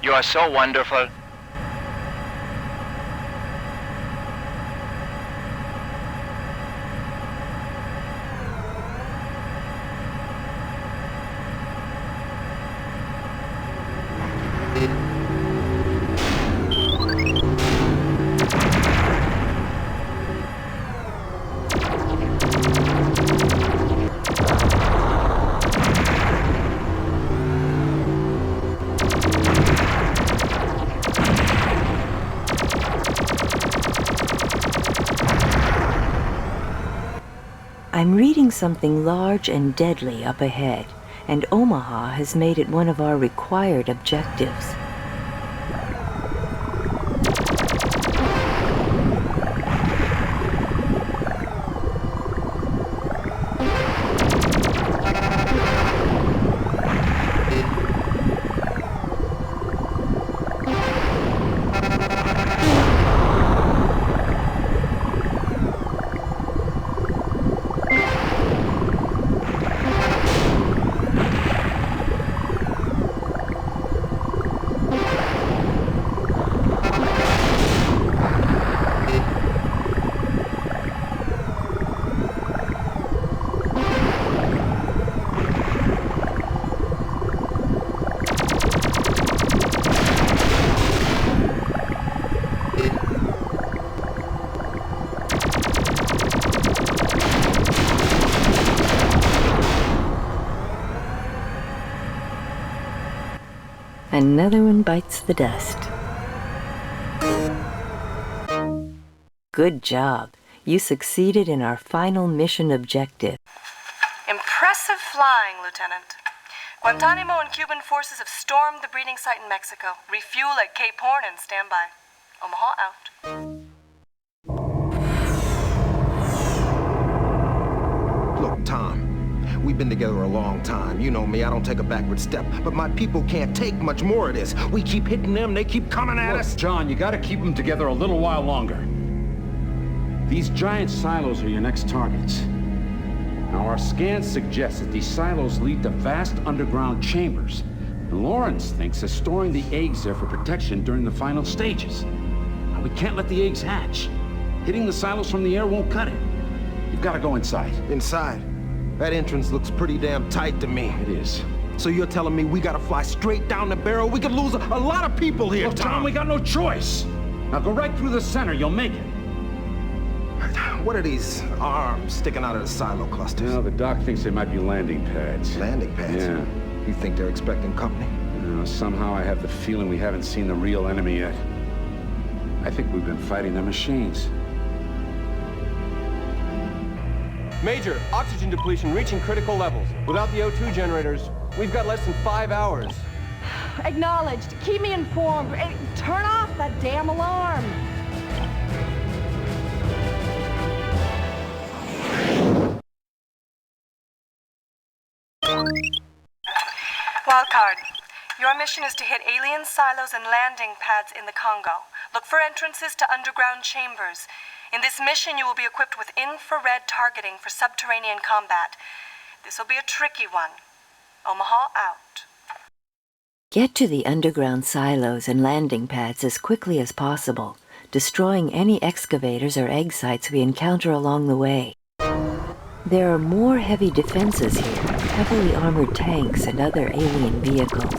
You are so wonderful. I'm reading something large and deadly up ahead, and Omaha has made it one of our required objectives. Another one bites the dust. Good job. You succeeded in our final mission objective. Impressive flying, Lieutenant. Guantanamo and Cuban forces have stormed the breeding site in Mexico. Refuel at Cape Horn and stand by. Omaha out. Look, Tom. We've been together a long time. You know me, I don't take a backward step. But my people can't take much more of this. We keep hitting them, they keep coming at us. John, you gotta keep them together a little while longer. These giant silos are your next targets. Now, our scans suggest that these silos lead to vast underground chambers. And Lawrence thinks they're storing the eggs there for protection during the final stages. Now, we can't let the eggs hatch. Hitting the silos from the air won't cut it. You've gotta go inside. Inside? That entrance looks pretty damn tight to me. It is. So you're telling me we gotta fly straight down the barrel? We could lose a lot of people here, Look, Tom, we got no choice. Now go right through the center, you'll make it. What are these arms sticking out of the silo clusters? Well, the doc thinks they might be landing pads. Landing pads? Yeah. You think they're expecting company? Somehow I have the feeling we haven't seen the real enemy yet. I think we've been fighting their machines. Major, oxygen depletion reaching critical levels. Without the O2 generators, we've got less than 5 hours. Acknowledged. Keep me informed. Hey, turn off that damn alarm. Wildcard. Your mission is to hit alien silos and landing pads in the Congo. Look for entrances to underground chambers. In this mission, you will be equipped with infrared targeting for subterranean combat. This will be a tricky one. Omaha out. Get to the underground silos and landing pads as quickly as possible, destroying any excavators or egg sites we encounter along the way. There are more heavy defenses here, heavily armored tanks and other alien vehicles.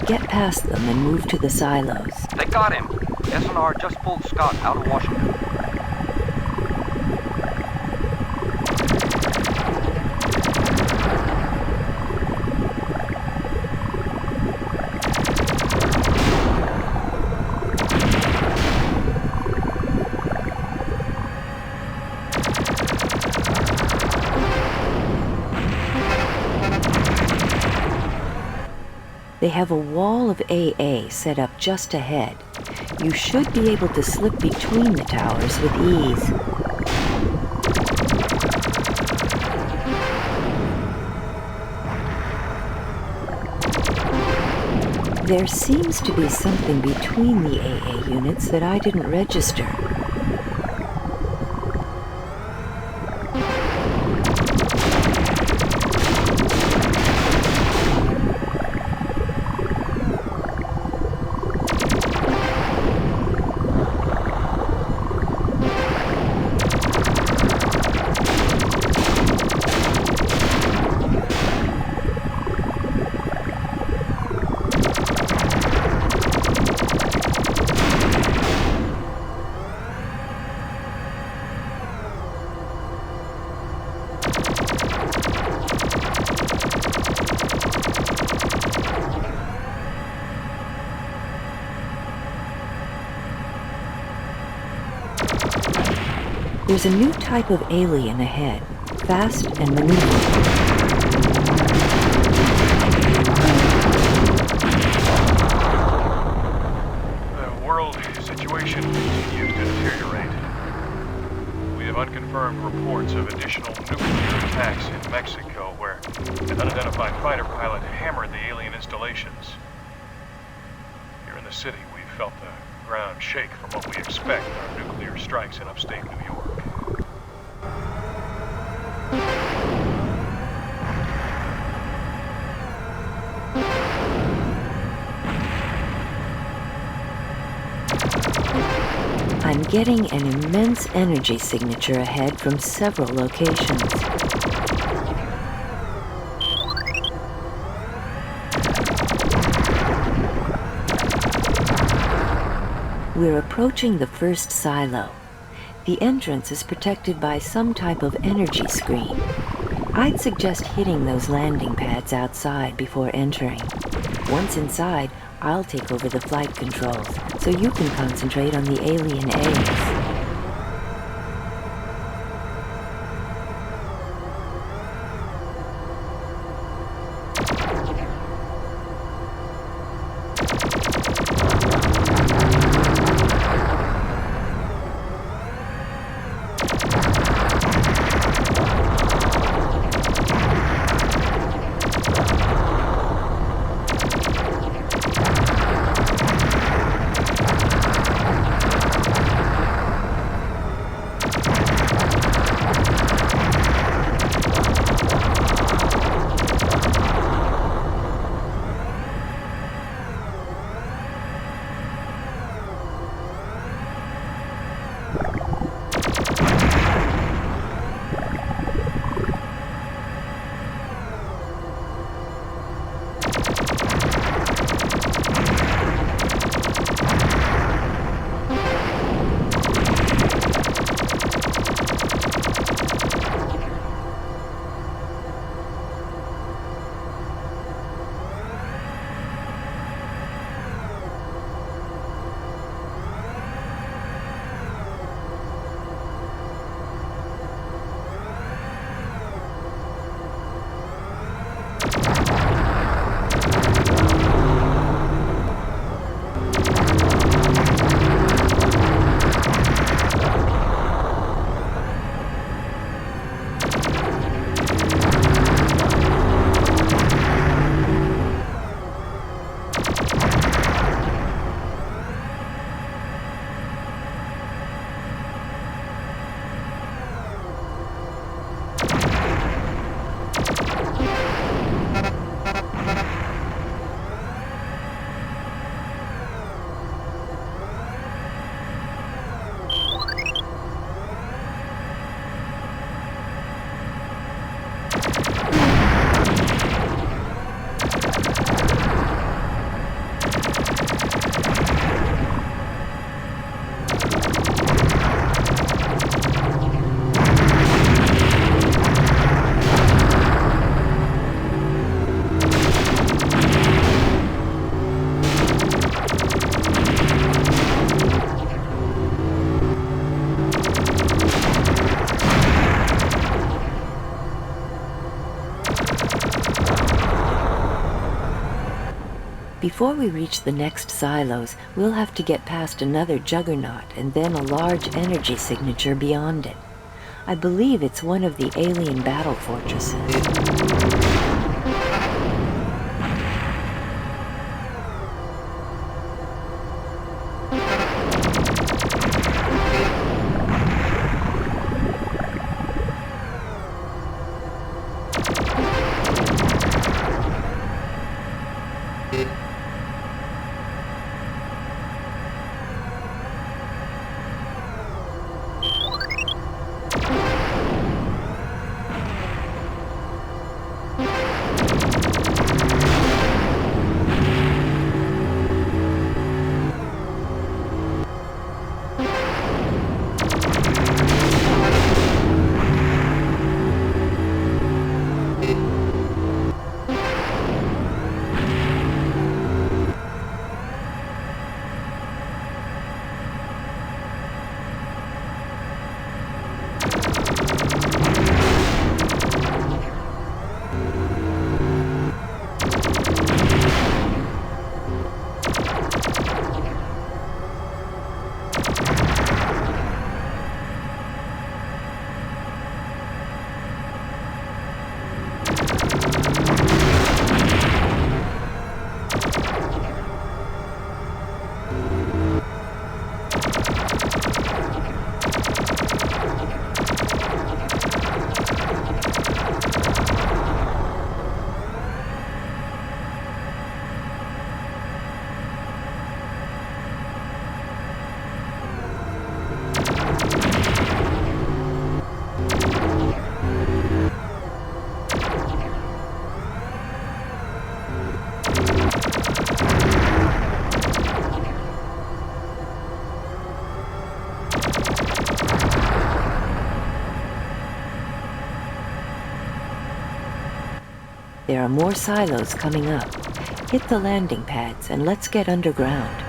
Get past them and move to the silos. They got him. SNR just pulled Scott out of Washington. They have a wall of AA set up just ahead. You should be able to slip between the towers with ease. There seems to be something between the AA units that I didn't register. There's a new type of alien ahead, fast and maneuverable. The world situation continues to deteriorate. We have unconfirmed reports of additional nuclear attacks in Mexico where an unidentified fighter pilot hammered the alien installations. Here in the city, we've felt the ground shake from what we expect are nuclear strikes in upstate New York. I'm getting an immense energy signature ahead from several locations. We're approaching the first silo. The entrance is protected by some type of energy screen. I'd suggest hitting those landing pads outside before entering. Once inside, I'll take over the flight controls, so you can concentrate on the alien eggs. Before we reach the next silos, we'll have to get past another juggernaut and then a large energy signature beyond it. I believe it's one of the alien battle fortresses. There are more silos coming up. Hit the landing pads and let's get underground.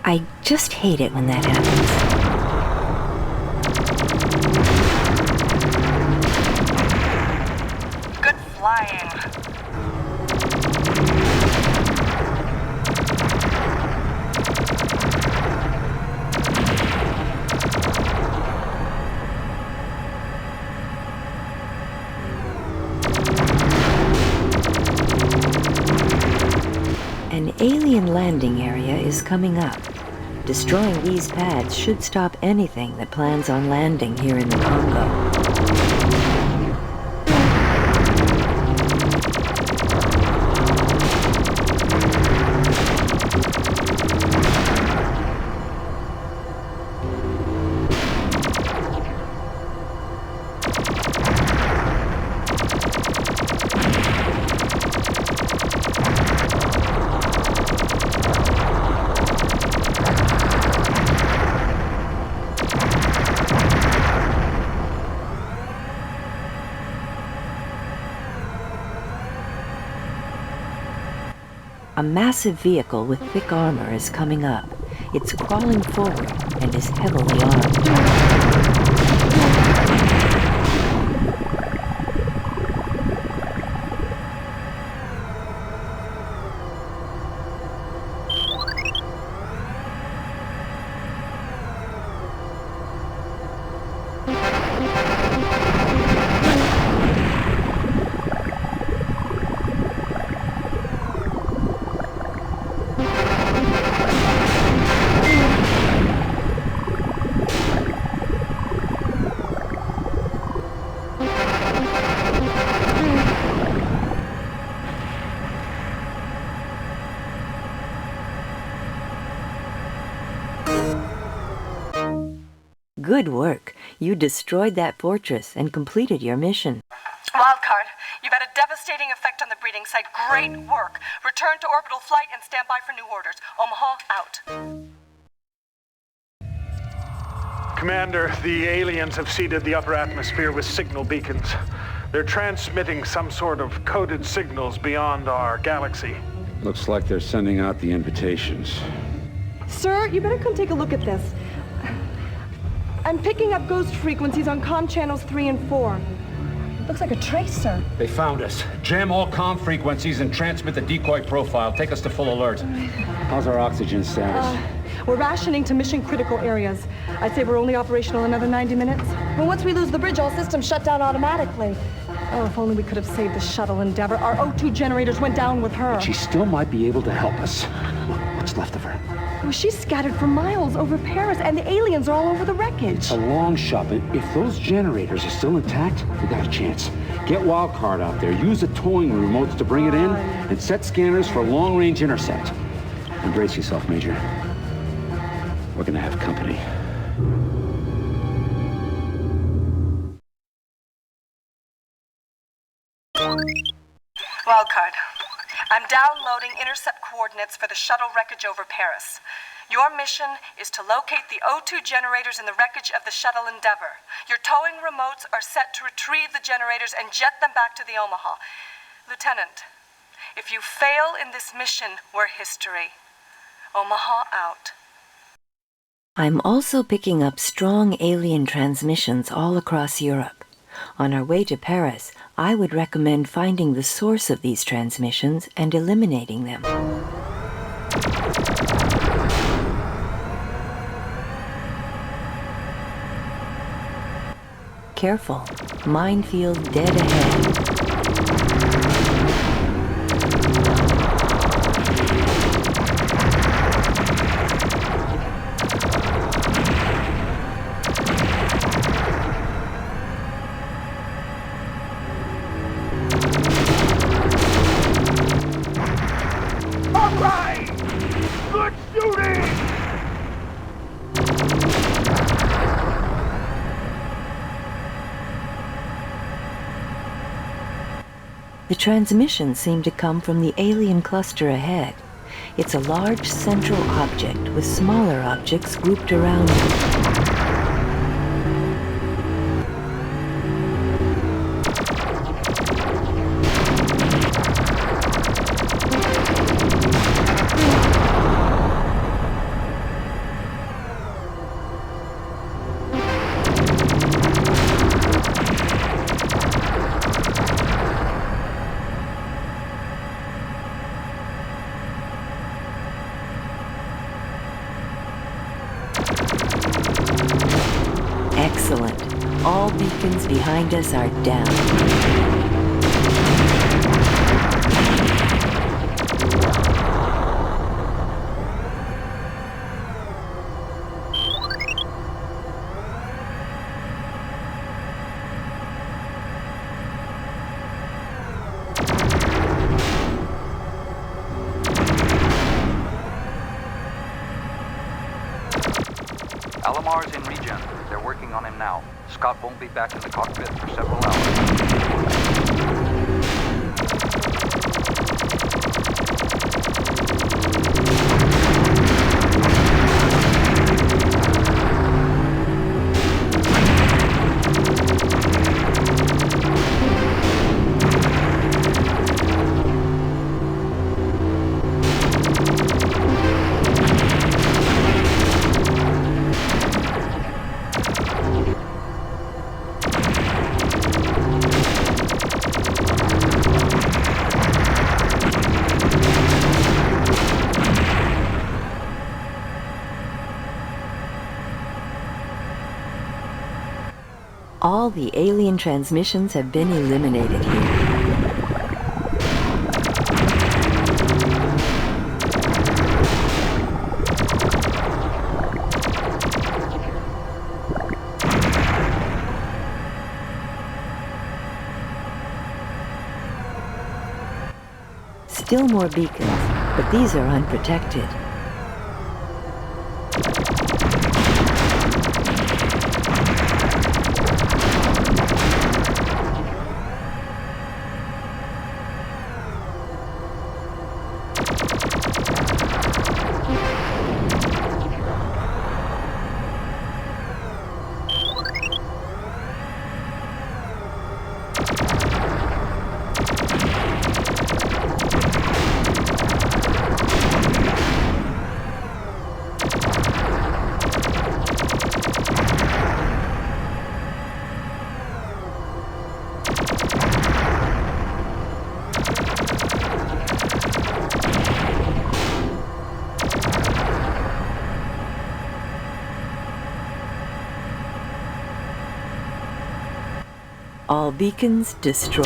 I just hate it when that happens. Good flying. An alien landing area is coming up. Destroying these pads should stop anything that plans on landing here in the Congo. A massive vehicle with thick armor is coming up. It's crawling forward and is heavily armed. Good work. You destroyed that fortress and completed your mission. Wildcard, you've had a devastating effect on the breeding site. Great work. Return to orbital flight and stand by for new orders. Omaha, out. Commander, the aliens have seeded the upper atmosphere with signal beacons. They're transmitting some sort of coded signals beyond our galaxy. Looks like they're sending out the invitations. Sir, you better come take a look at this. I'm picking up ghost frequencies on comm channels 3 and 4. Looks like a trace, sir. They found us. Jam all comm frequencies and transmit the decoy profile. Take us to full alert. How's our oxygen status? We're rationing to mission-critical areas. I'd say we're only operational another 90 minutes. Well, once we lose the bridge, all systems shut down automatically. Oh, if only we could have saved the shuttle Endeavor. Our O2 generators went down with her. But she still might be able to help us. What's left of her? Well, she's scattered for miles over Paris, and the aliens are all over the wreckage. It's a long shot, but if those generators are still intact, we got a chance. Get Wildcard out there, use the towing remotes to bring it in, and set scanners for long-range intercept. And brace yourself, Major. We're gonna have company. Wildcard. I'm downloading intercept coordinates for the shuttle wreckage over Paris. Your mission is to locate the O2 generators in the wreckage of the shuttle Endeavor. Your towing remotes are set to retrieve the generators and jet them back to the Omaha. Lieutenant, if you fail in this mission, we're history. Omaha out. I'm also picking up strong alien transmissions all across Europe. On our way to Paris, I would recommend finding the source of these transmissions and eliminating them. Careful. Minefield dead ahead. The transmissions seem to come from the alien cluster ahead. It's a large central object with smaller objects grouped around it. Excellent. All beacons behind us are down. Alamar's in regen. They're working on him now. Scott won't be back in the cockpit for several hours. All the alien transmissions have been eliminated here. Still more beacons, but these are unprotected. All beacons destroyed.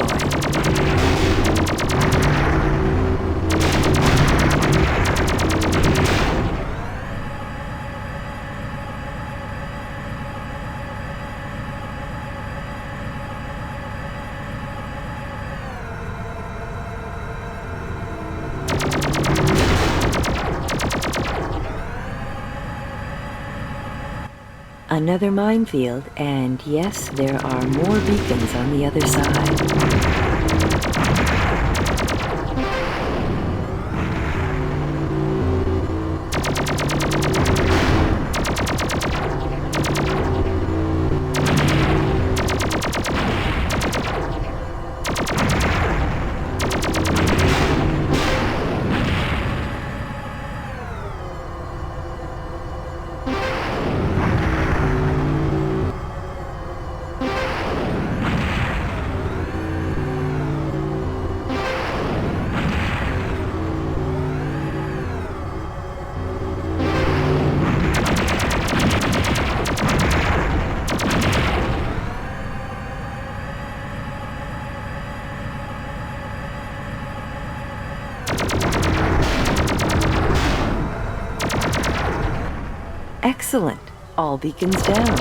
Another minefield, and yes, there are more beacons on the other side. Excellent. All beacons down.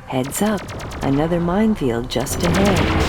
Heads up. Another minefield just ahead.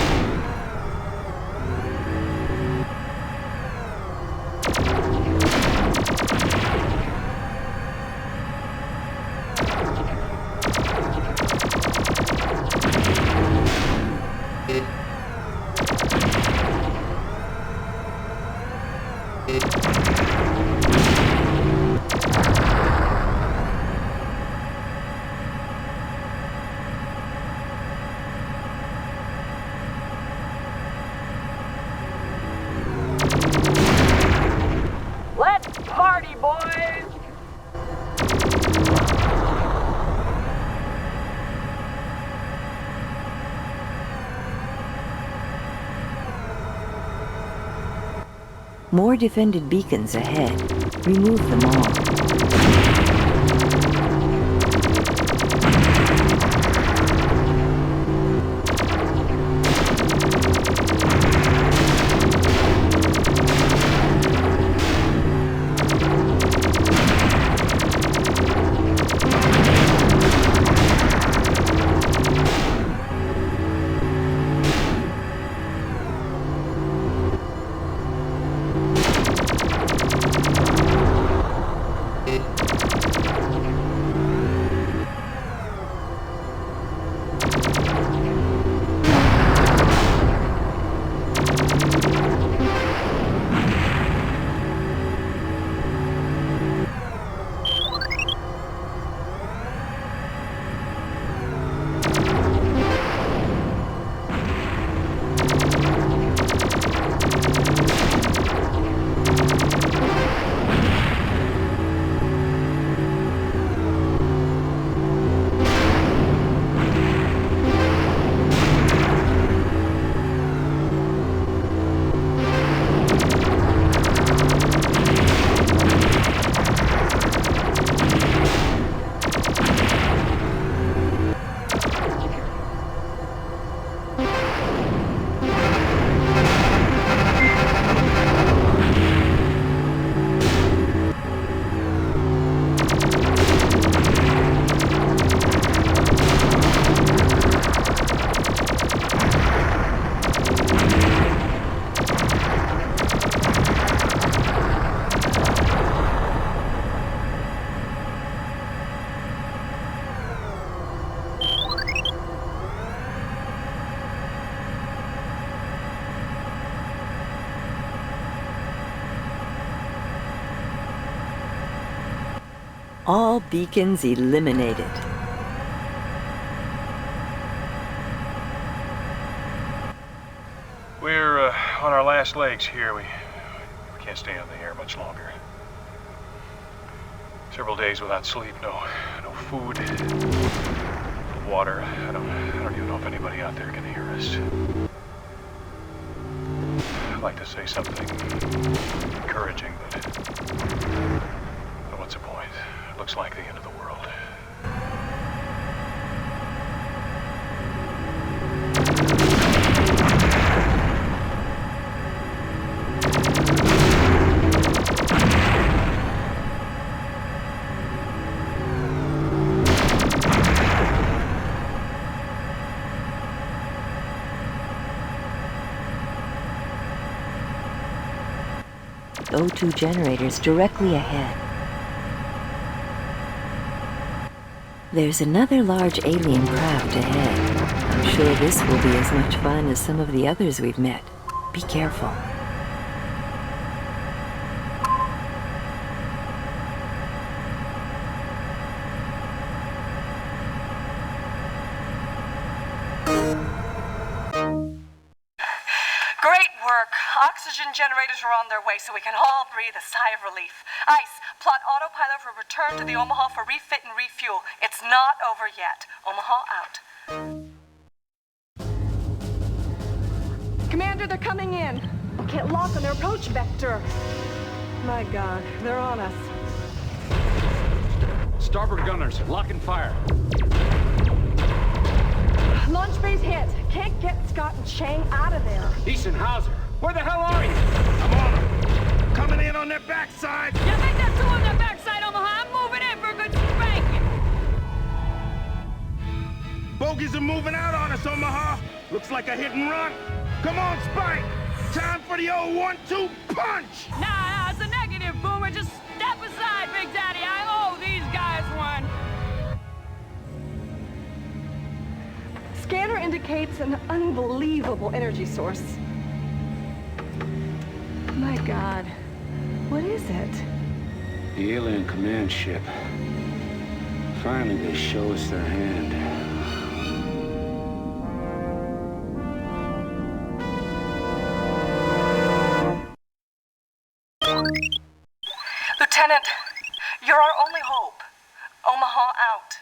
More defended beacons ahead. Remove them all. All beacons eliminated. We're on our last legs here. We can't stay on the air much longer. Several days without sleep, no food, no water. I don't even know if anybody out there can hear us. I'd like to say something encouraging, but I don't Looks like the end of the world. O2 generators directly ahead. There's another large alien craft ahead. I'm sure this will be as much fun as some of the others we've met. Be careful. Oxygen generators are on their way so we can all breathe a sigh of relief. ICE, plot autopilot for return to the Omaha for refit and refuel. It's not over yet. Omaha out. Commander, they're coming in. We can't lock on their approach vector. My God, they're on us. Starboard gunners, lock and fire. Launch bay's hit. Can't get Scott and Chang out of there. Easton, Hauser, where the hell are you? I'm on them. Coming in on their backside. Yeah, make that two on their backside, Omaha. I'm moving in for a good spanking. Bogies are moving out on us, Omaha. Looks like a hit and run. Come on, Spike. Time for the old 1-2 punch. Nah, it's a negative, Boomer. Just step aside, Big Daddy. I owe these guys one. Scanner indicates an unbelievable energy source. My God, what is it? The alien command ship. Finally, they show us their hand. Lieutenant, you're our only hope. Omaha out.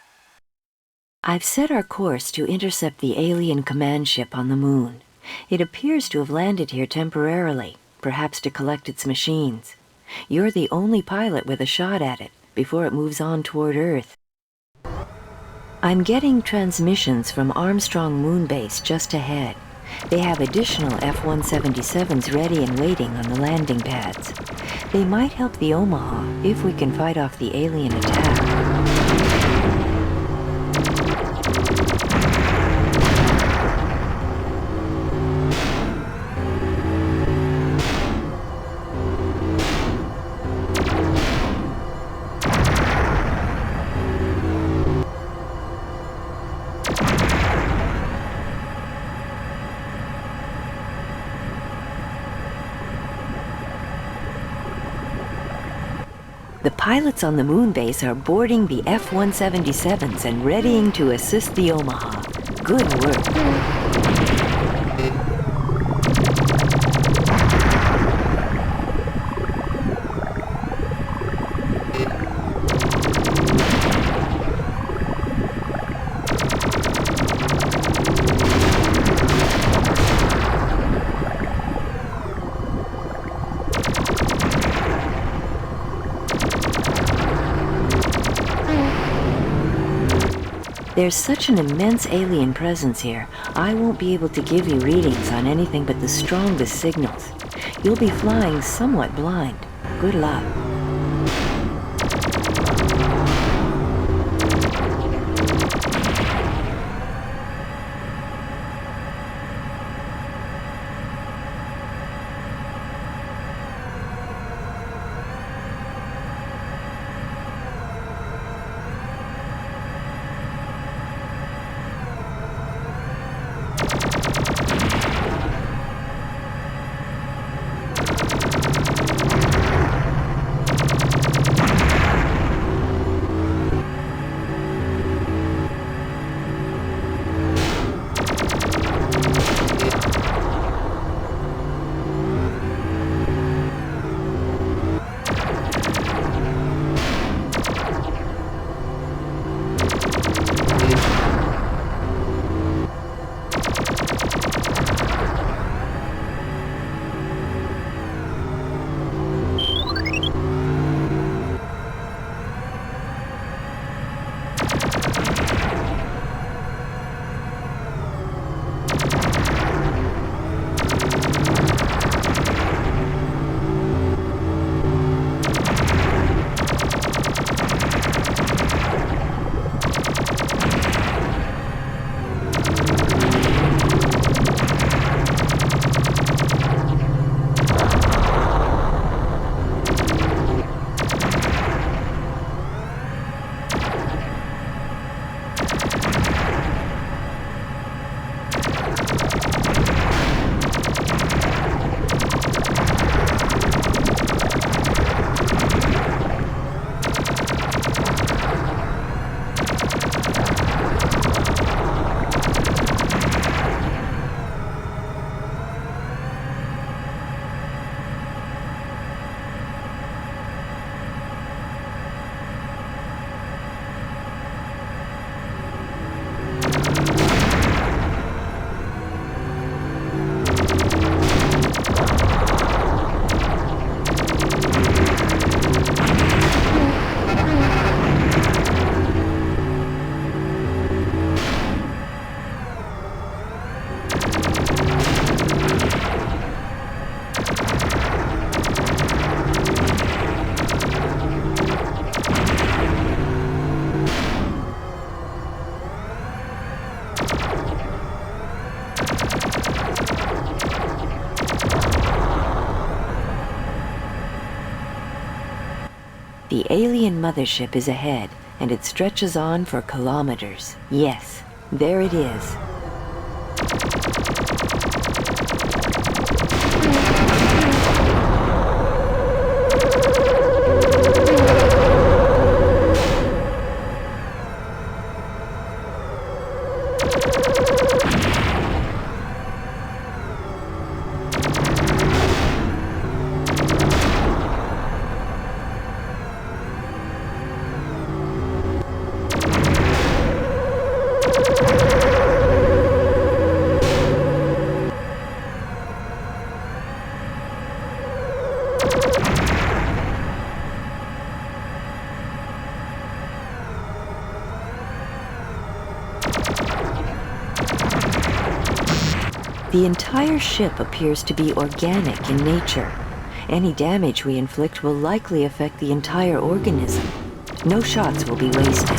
I've set our course to intercept the alien command ship on the moon. It appears to have landed here temporarily, perhaps to collect its machines. You're the only pilot with a shot at it before it moves on toward Earth. I'm getting transmissions from Armstrong Moon Base just ahead. They have additional F-177s ready and waiting on the landing pads. They might help the Omaha if we can fight off the alien attack. The pilots on the moon base are boarding the F-177s and readying to assist the Omaha. Good work. There's such an immense alien presence here, I won't be able to give you readings on anything but the strongest signals. You'll be flying somewhat blind. Good luck. The alien mothership is ahead, and it stretches on for kilometers. Yes, there it is. The entire ship appears to be organic in nature. Any damage we inflict will likely affect the entire organism. No shots will be wasted.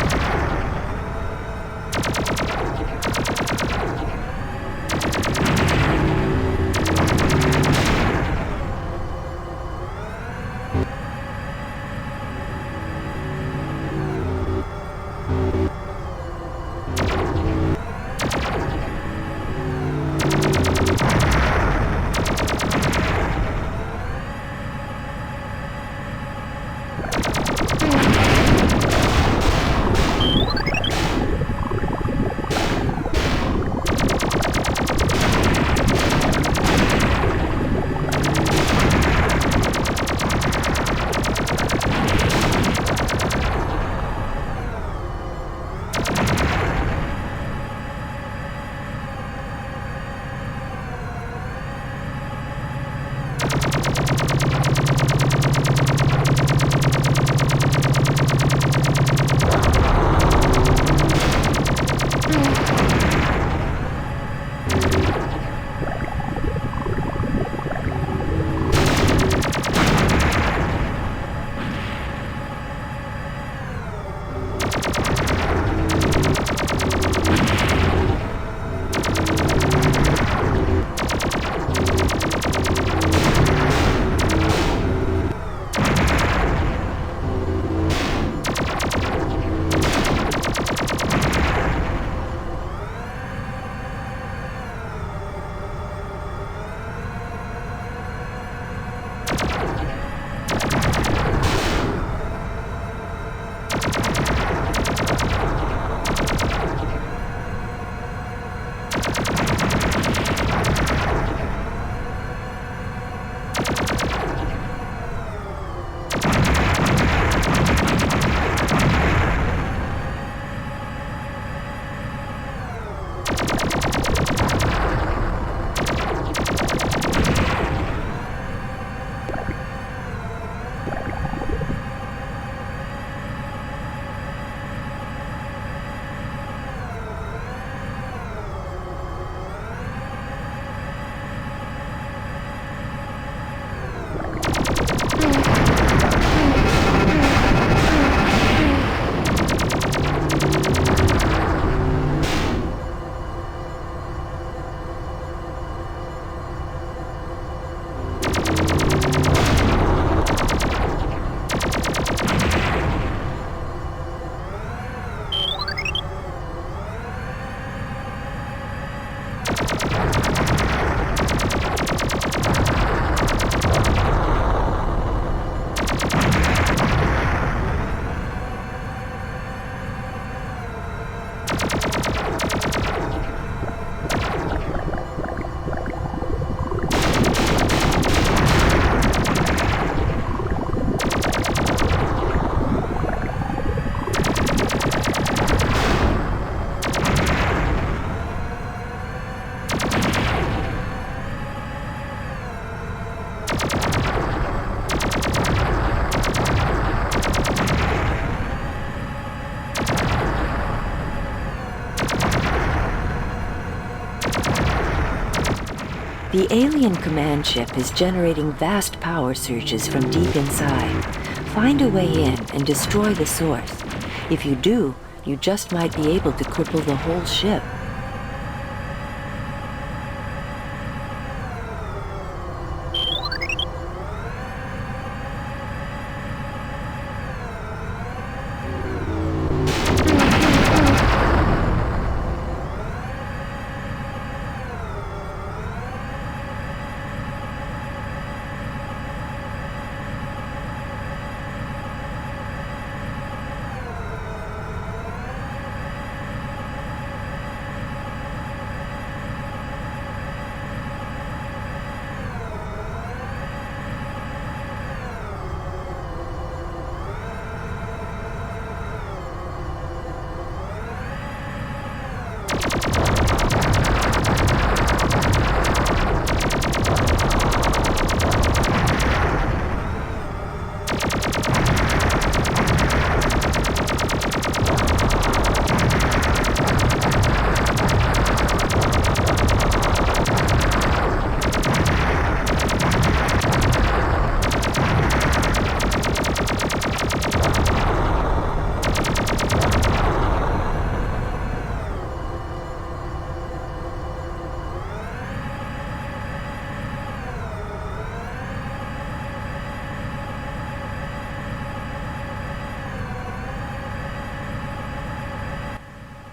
The alien command ship is generating vast power surges from deep inside. Find a way in and destroy the source. If you do, you just might be able to cripple the whole ship.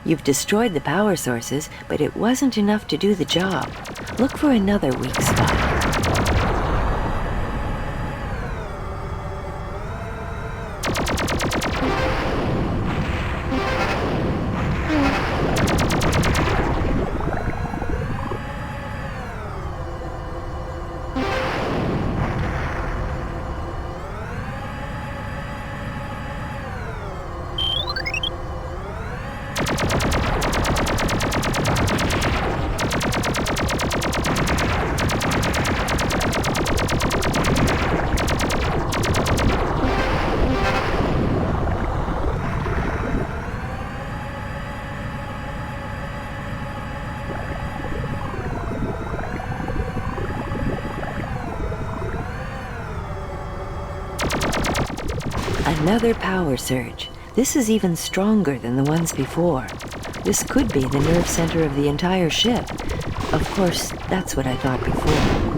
You've destroyed the power sources, but it wasn't enough to do the job. Look for another weak spot. Another power surge. This is even stronger than the ones before. This could be the nerve center of the entire ship. Of course, that's what I thought before.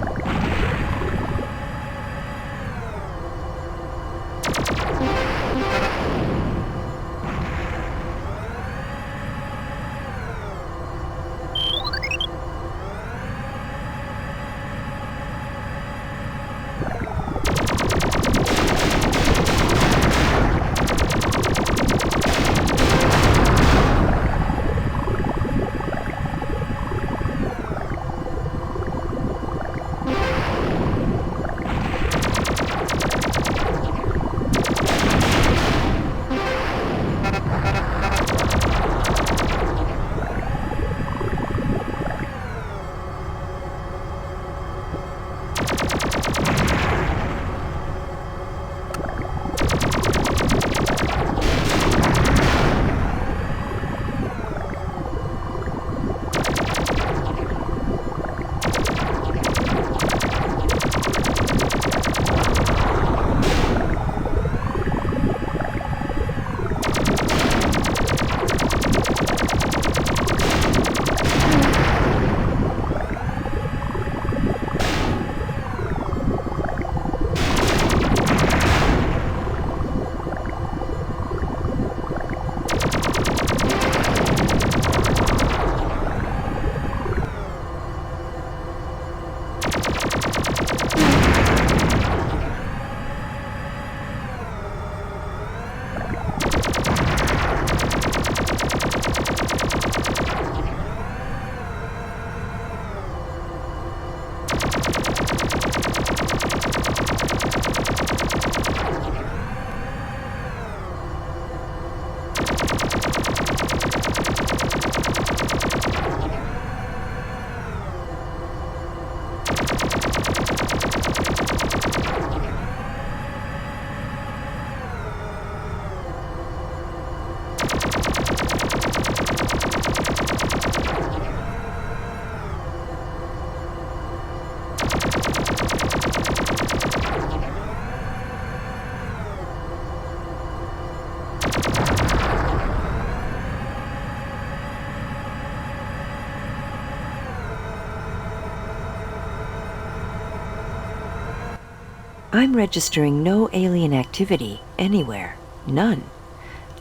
I'm registering no alien activity anywhere. None.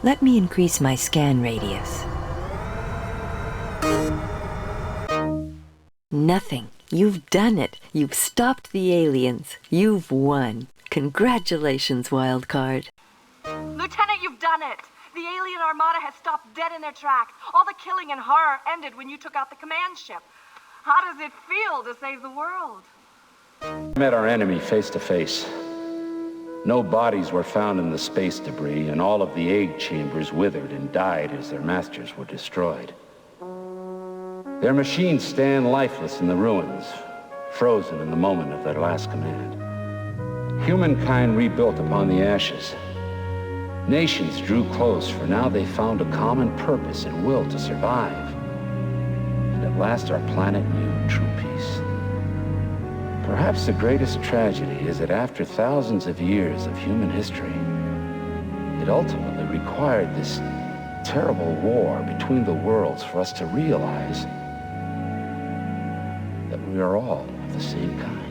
Let me increase my scan radius. Nothing. You've done it. You've stopped the aliens. You've won. Congratulations, Wildcard. Lieutenant, you've done it! The alien armada has stopped dead in their tracks. All the killing and horror ended when you took out the command ship. How does it feel to save the world? Met our enemy face to face. No bodies were found in the space debris, and all of the egg chambers withered and died as their masters were destroyed. Their machines stand lifeless in the ruins, frozen in the moment of their last command. Humankind rebuilt upon the ashes. Nations drew close, for now they found a common purpose and will to survive. And at last our planet knew true peace. Perhaps the greatest tragedy is that after thousands of years of human history, it ultimately required this terrible war between the worlds for us to realize that we are all of the same kind.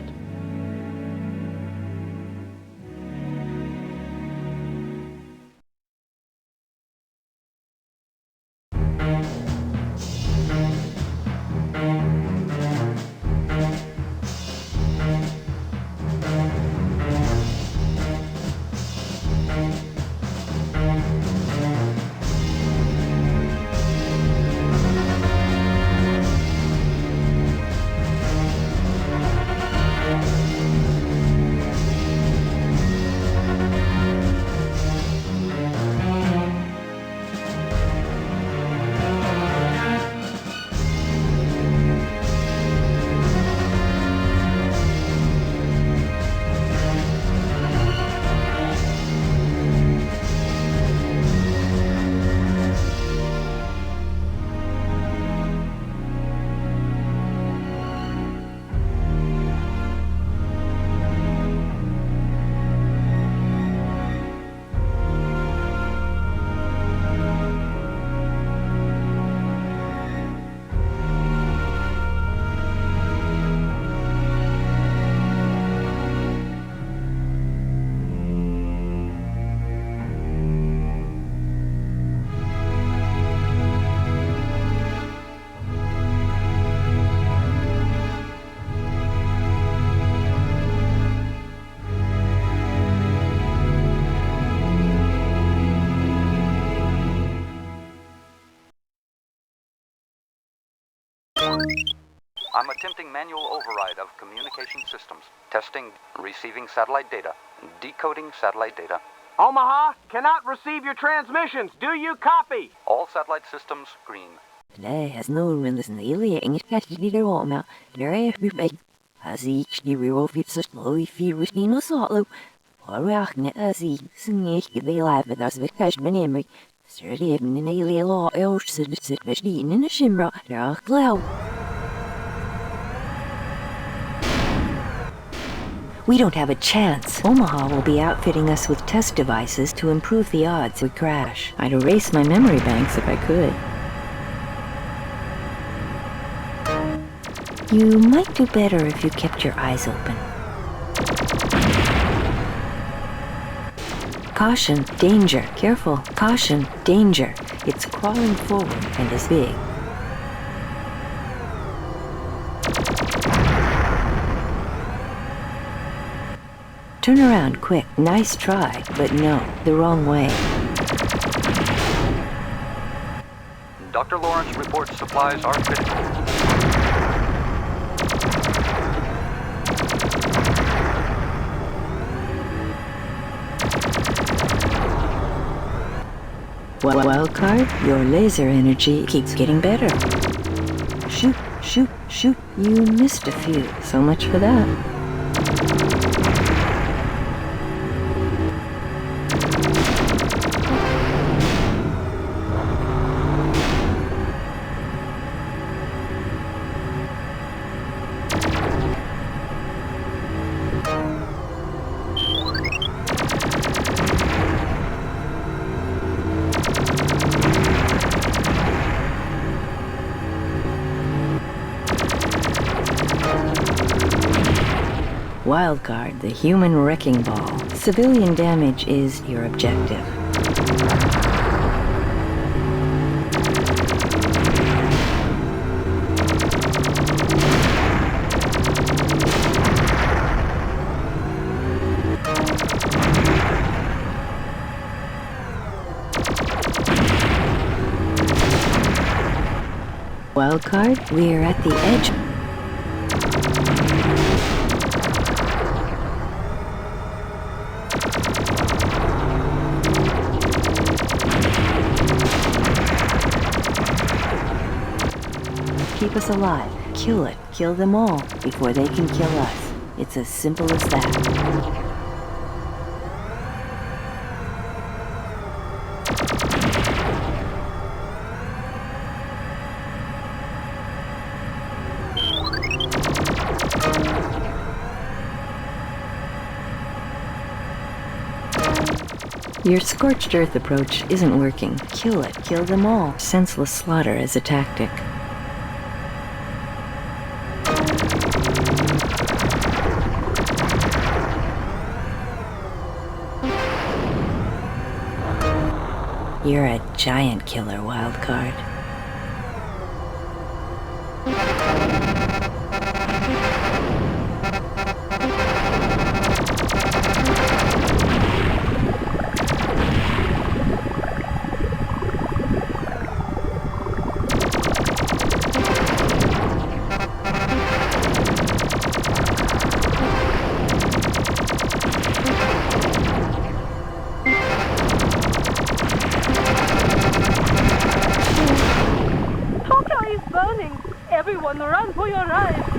I'm attempting manual override of communication systems. Testing, receiving satellite data, decoding satellite data. Omaha, cannot receive your transmissions. Do you copy? All satellite systems green. Today has no reason Ilya and either Oma. There I have as each the real fits a slow fever in a solo. Or as he sing they live with us because my name. Sturdy in an alien law else sit machine in a shimmer. There are cloud. We don't have a chance. Omaha will be outfitting us with test devices to improve the odds we crash. I'd erase my memory banks if I could. You might do better if you kept your eyes open. Caution, danger, careful, caution, danger. It's crawling forward and is big. Turn around quick. Nice try, but no, the wrong way. Dr. Lawrence reports supplies are critical. Wildcard, your laser energy keeps getting better. Shoot, shoot, shoot. You missed a few. So much for that. Wildcard, the human wrecking ball. Civilian damage is your objective. Wildcard, we're at the edge. Keep us alive. Kill it. Kill them all before they can kill us. It's as simple as that. Your scorched earth approach isn't working. Kill it. Kill them all. Senseless slaughter is a tactic. You're a giant killer, Wildcard. Everyone run for your lives!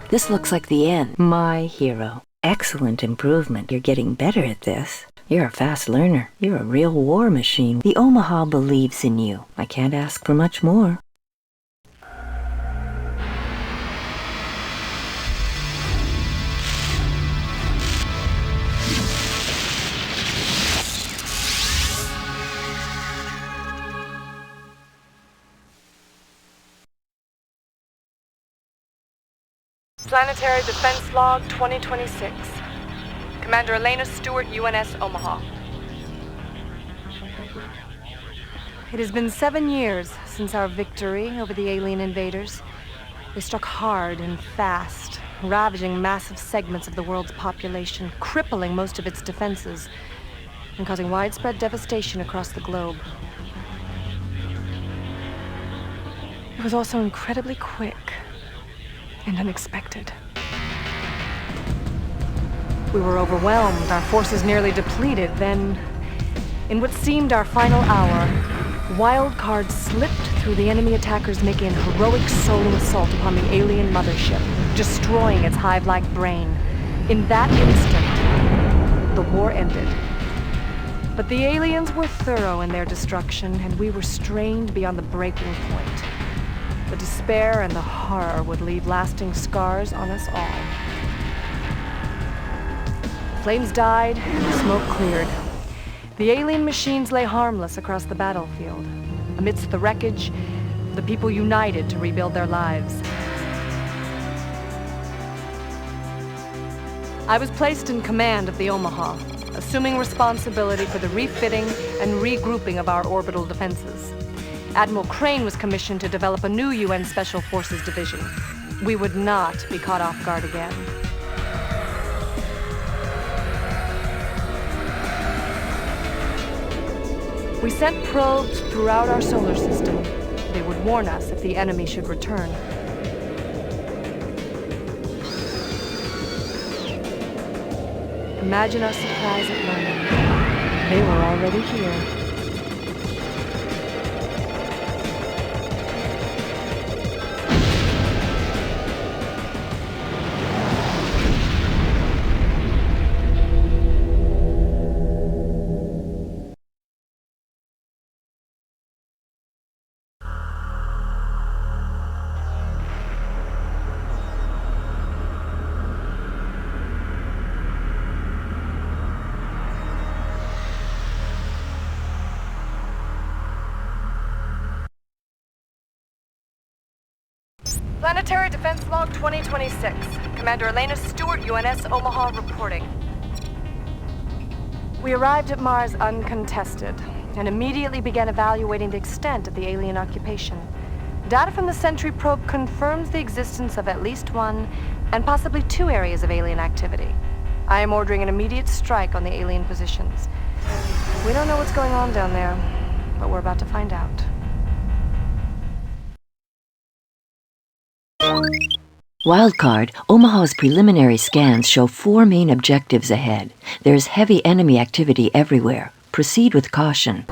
This looks like the end. My hero. Excellent improvement. You're getting better at this. You're a fast learner. You're a real war machine. The Omaha believes in you. I can't ask for much more. Planetary Defense Log 2026. Commander Elena Stewart, UNS Omaha. It has been 7 years since our victory over the alien invaders. They struck hard and fast, ravaging massive segments of the world's population, crippling most of its defenses, and causing widespread devastation across the globe. It was also incredibly quick and unexpected. We were overwhelmed, our forces nearly depleted. Then, in what seemed our final hour, Wildcard slipped through the enemy attackers, making a heroic solo assault upon the alien mothership, destroying its hive-like brain. In that instant, the war ended. But the aliens were thorough in their destruction, and we were strained beyond the breaking point. The despair and the horror would leave lasting scars on us all. Flames died, and the smoke cleared. The alien machines lay harmless across the battlefield. Amidst the wreckage, the people united to rebuild their lives. I was placed in command of the Omaha, assuming responsibility for the refitting and regrouping of our orbital defenses. Admiral Crane was commissioned to develop a new UN Special Forces division. We would not be caught off guard again. We sent probes throughout our solar system. They would warn us if the enemy should return. Imagine our surprise at learning they were already here. Planetary Defense Log 2026. Commander Elena Stewart, UNS Omaha, reporting. We arrived at Mars uncontested and immediately began evaluating the extent of the alien occupation. Data from the Sentry probe confirms the existence of at least one and possibly 2 areas of alien activity. I am ordering an immediate strike on the alien positions. We don't know what's going on down there, but we're about to find out. Wildcard, Omaha's preliminary scans show 4 main objectives ahead. There's heavy enemy activity everywhere. Proceed with caution.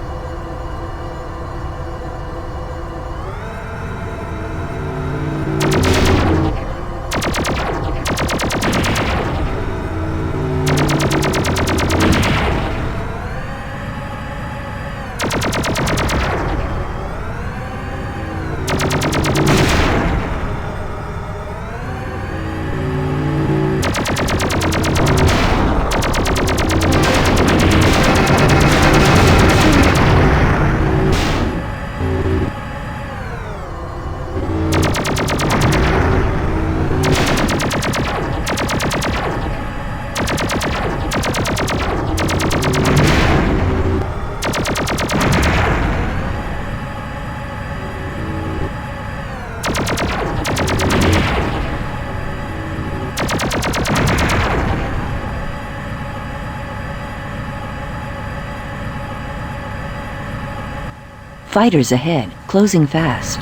Fighters ahead, closing fast.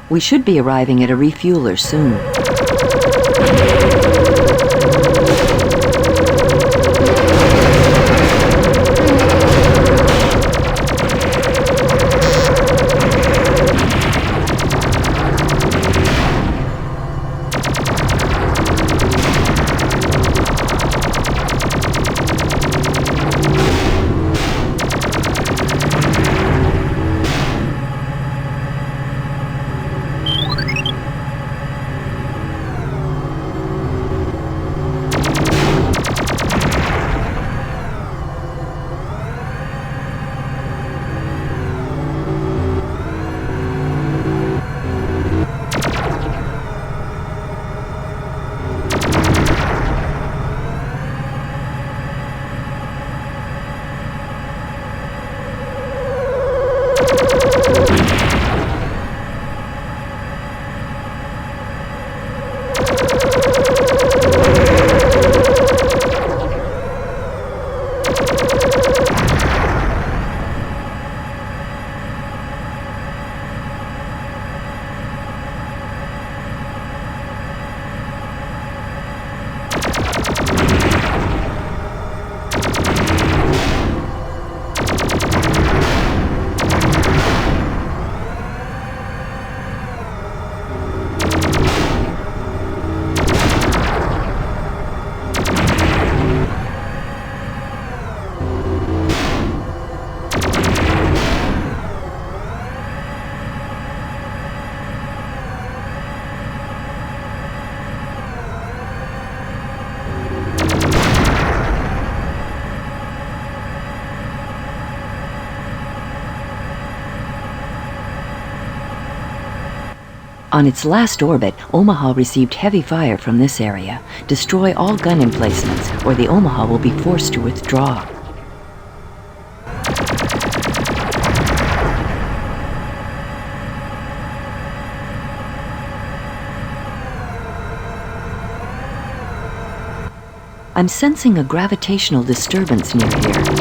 We should be arriving at a refueler soon. On its last orbit, Omaha received heavy fire from this area. Destroy all gun emplacements, or the Omaha will be forced to withdraw. I'm sensing a gravitational disturbance near here.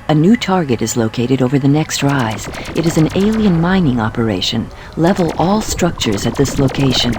A new target is located over the next rise. It is an alien mining operation. Level all structures at this location.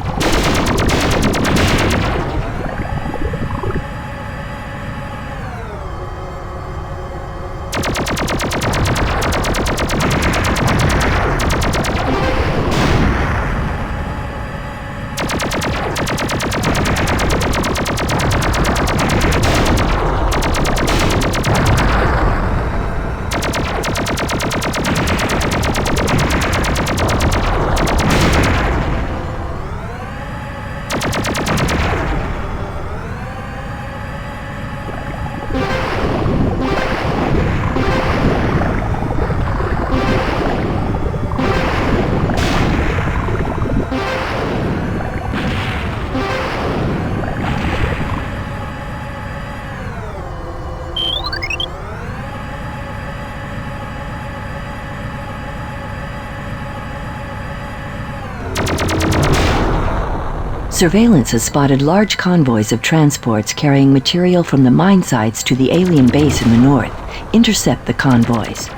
Surveillance has spotted large convoys of transports carrying material from the mine sites to the alien base in the north. Intercept the convoys.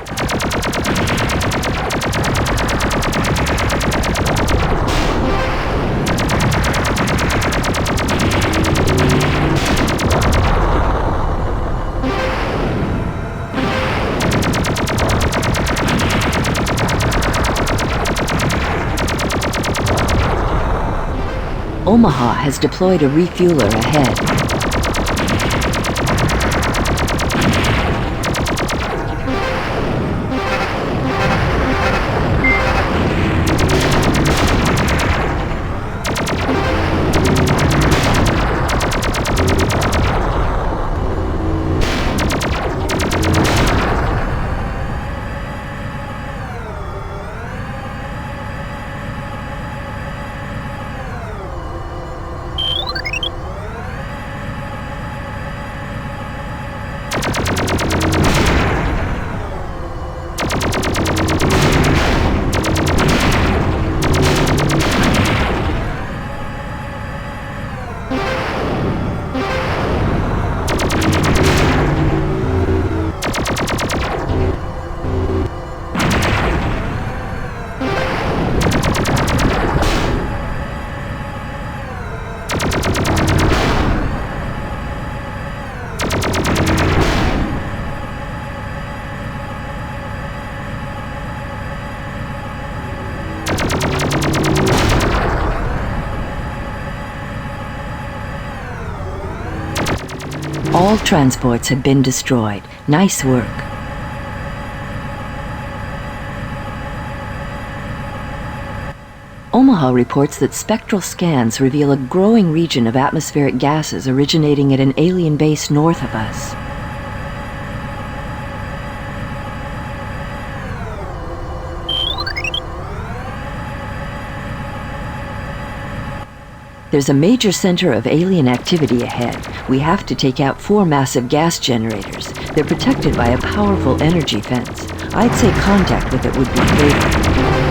Omaha has deployed a refueler ahead. All transports have been destroyed. Nice work. Omaha reports that spectral scans reveal a growing region of atmospheric gases originating at an alien base north of us. There's a major center of alien activity ahead. We have to take out 4 massive gas generators. They're protected by a powerful energy fence. I'd say contact with it would be fatal.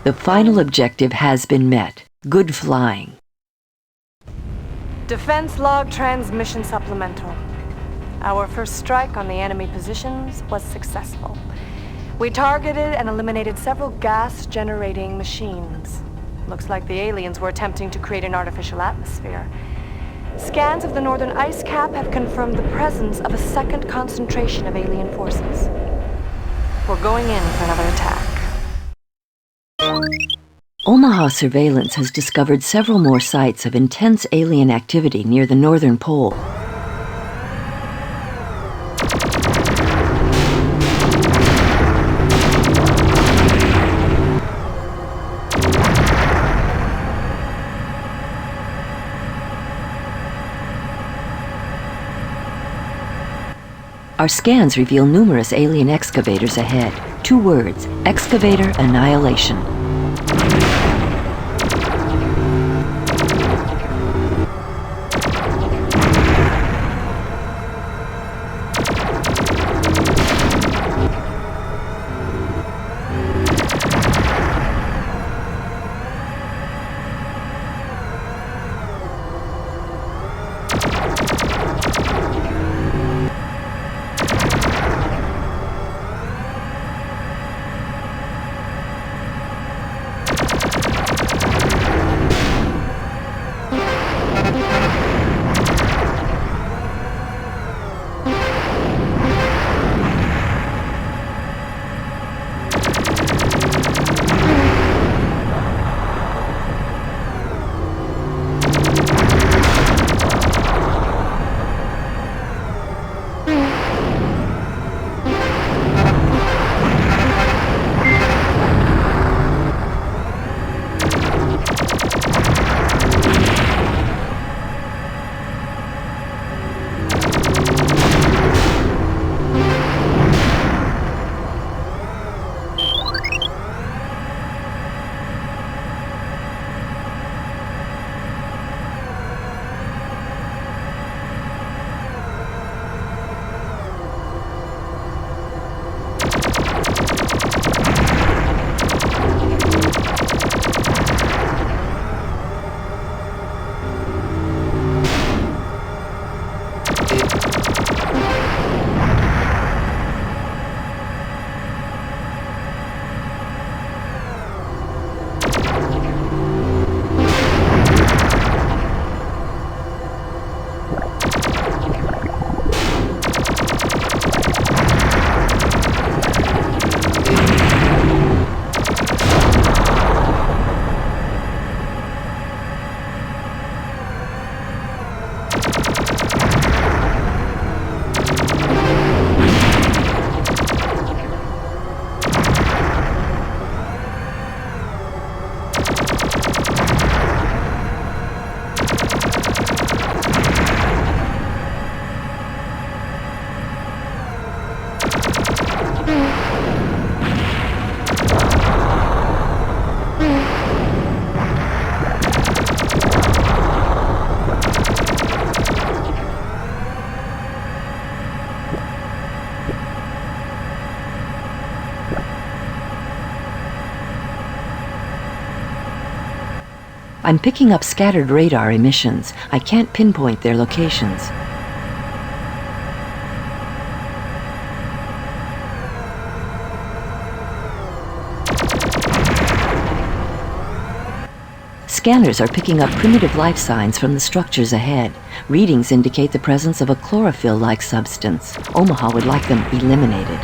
The final objective has been met. Good flying. Defense log transmission supplemental. Our first strike on the enemy positions was successful. We targeted and eliminated several gas-generating machines. Looks like the aliens were attempting to create an artificial atmosphere. Scans of the northern ice cap have confirmed the presence of a second concentration of alien forces. We're going in for another attack. Omaha surveillance has discovered several more sites of intense alien activity near the northern pole. Our scans reveal numerous alien excavators ahead. 2 words: excavator annihilation. I'm picking up scattered radar emissions. I can't pinpoint their locations. Scanners are picking up primitive life signs from the structures ahead. Readings indicate the presence of a chlorophyll-like substance. Omaha would like them eliminated.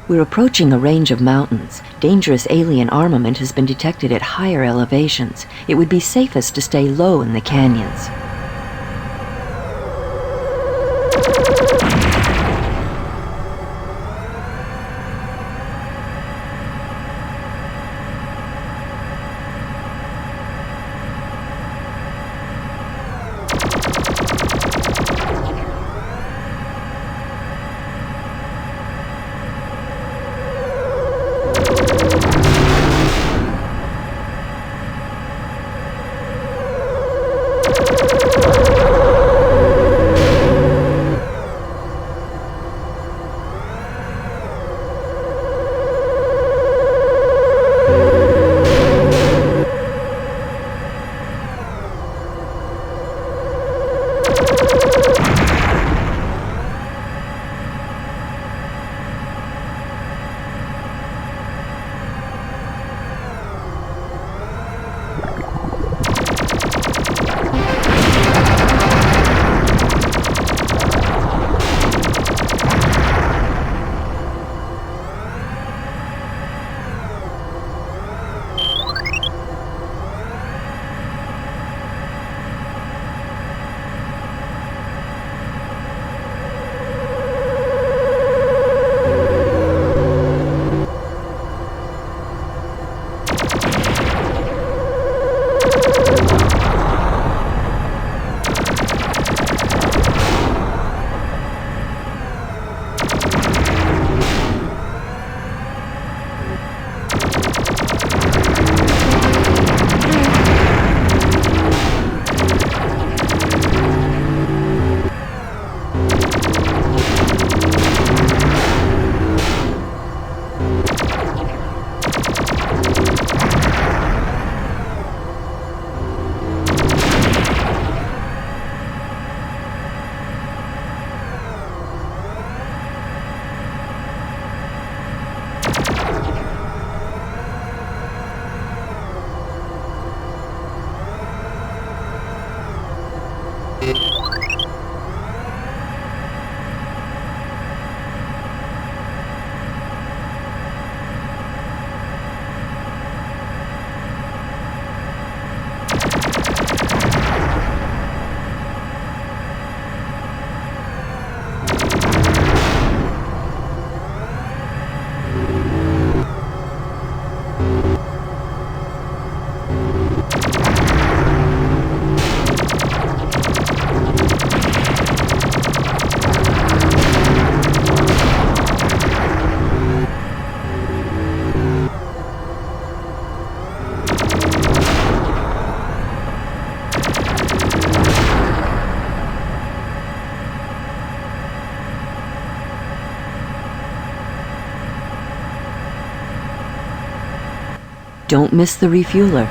We're approaching a range of mountains. Dangerous alien armament has been detected at higher elevations. It would be safest to stay low in the canyons. Don't miss the refueler.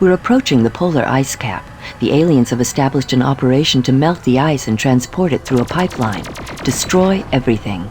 We're approaching the polar ice cap. The aliens have established an operation to melt the ice and transport it through a pipeline. Destroy everything.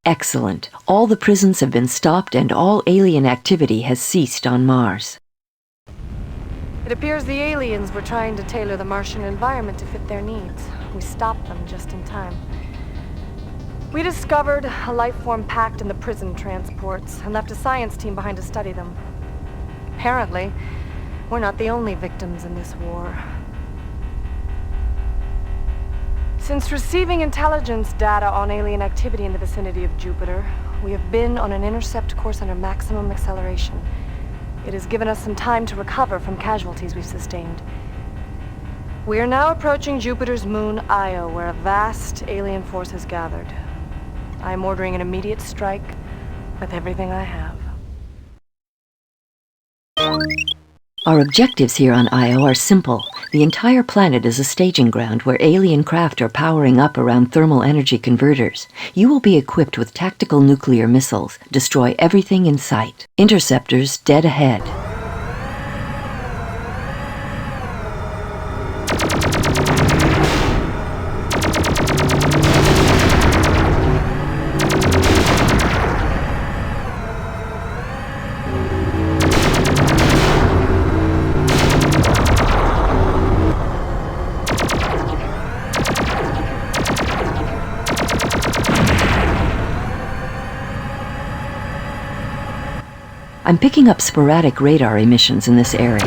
Excellent. All the prisons have been stopped and all alien activity has ceased on Mars. It appears the aliens were trying to tailor the Martian environment to fit their needs. We stopped them just in time. We discovered a life form packed in the prison transports and left a science team behind to study them. Apparently, we're not the only victims in this war. Since receiving intelligence data on alien activity in the vicinity of Jupiter, we have been on an intercept course under maximum acceleration. It has given us some time to recover from casualties we've sustained. We are now approaching Jupiter's moon, Io, where a vast alien force has gathered. I am ordering an immediate strike with everything I have. Our objectives here on Io are simple. The entire planet is a staging ground where alien craft are powering up around thermal energy converters. You will be equipped with tactical nuclear missiles. Destroy everything in sight. Interceptors dead ahead. I'm picking up sporadic radar emissions in this area.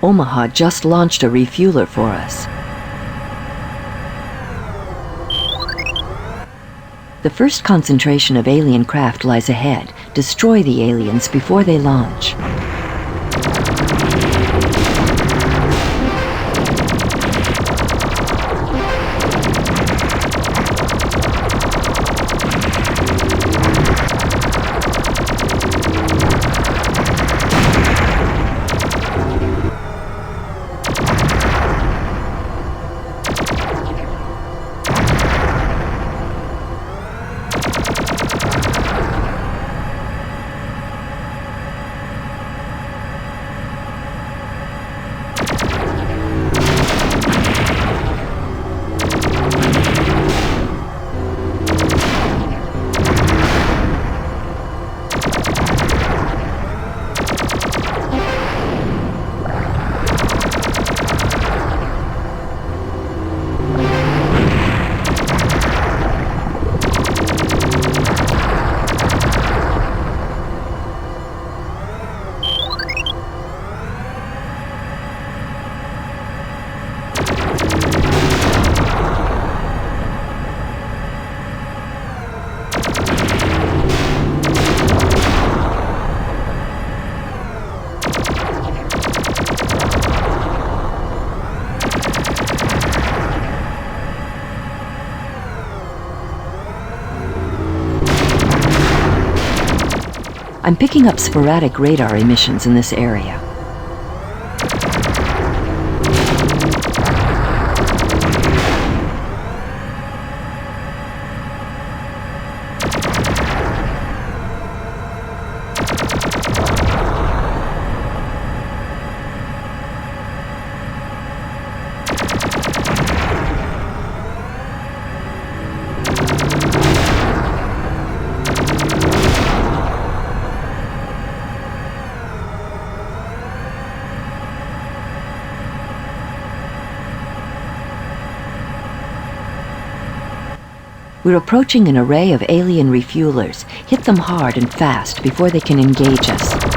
Omaha just launched a refueler for us. The first concentration of alien craft lies ahead. Destroy the aliens before they launch. I'm picking up sporadic radar emissions in this area. We're approaching an array of alien refuelers. Hit them hard and fast before they can engage us.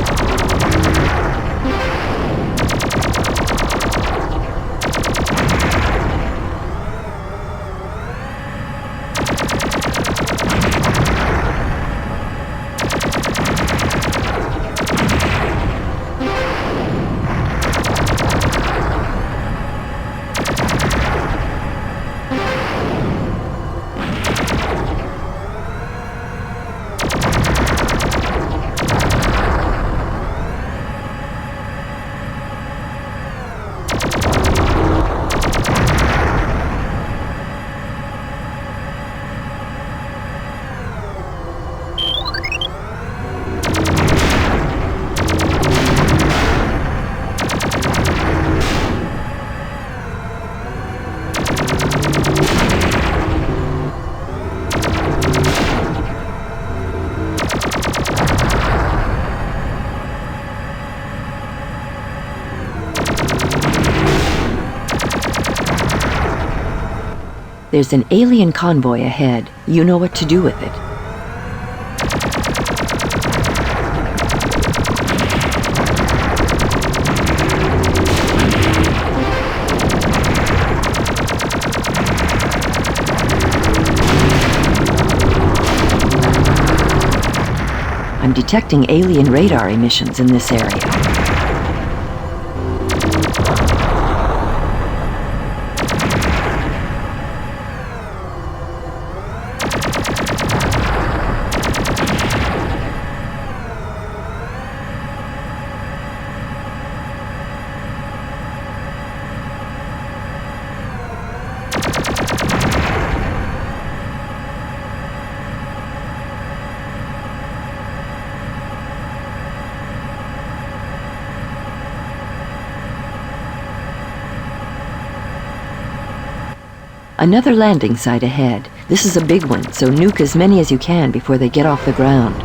There's an alien convoy ahead. You know what to do with it. I'm detecting alien radar emissions in this area. Another landing site ahead. This is a big one, so nuke as many as you can before they get off the ground.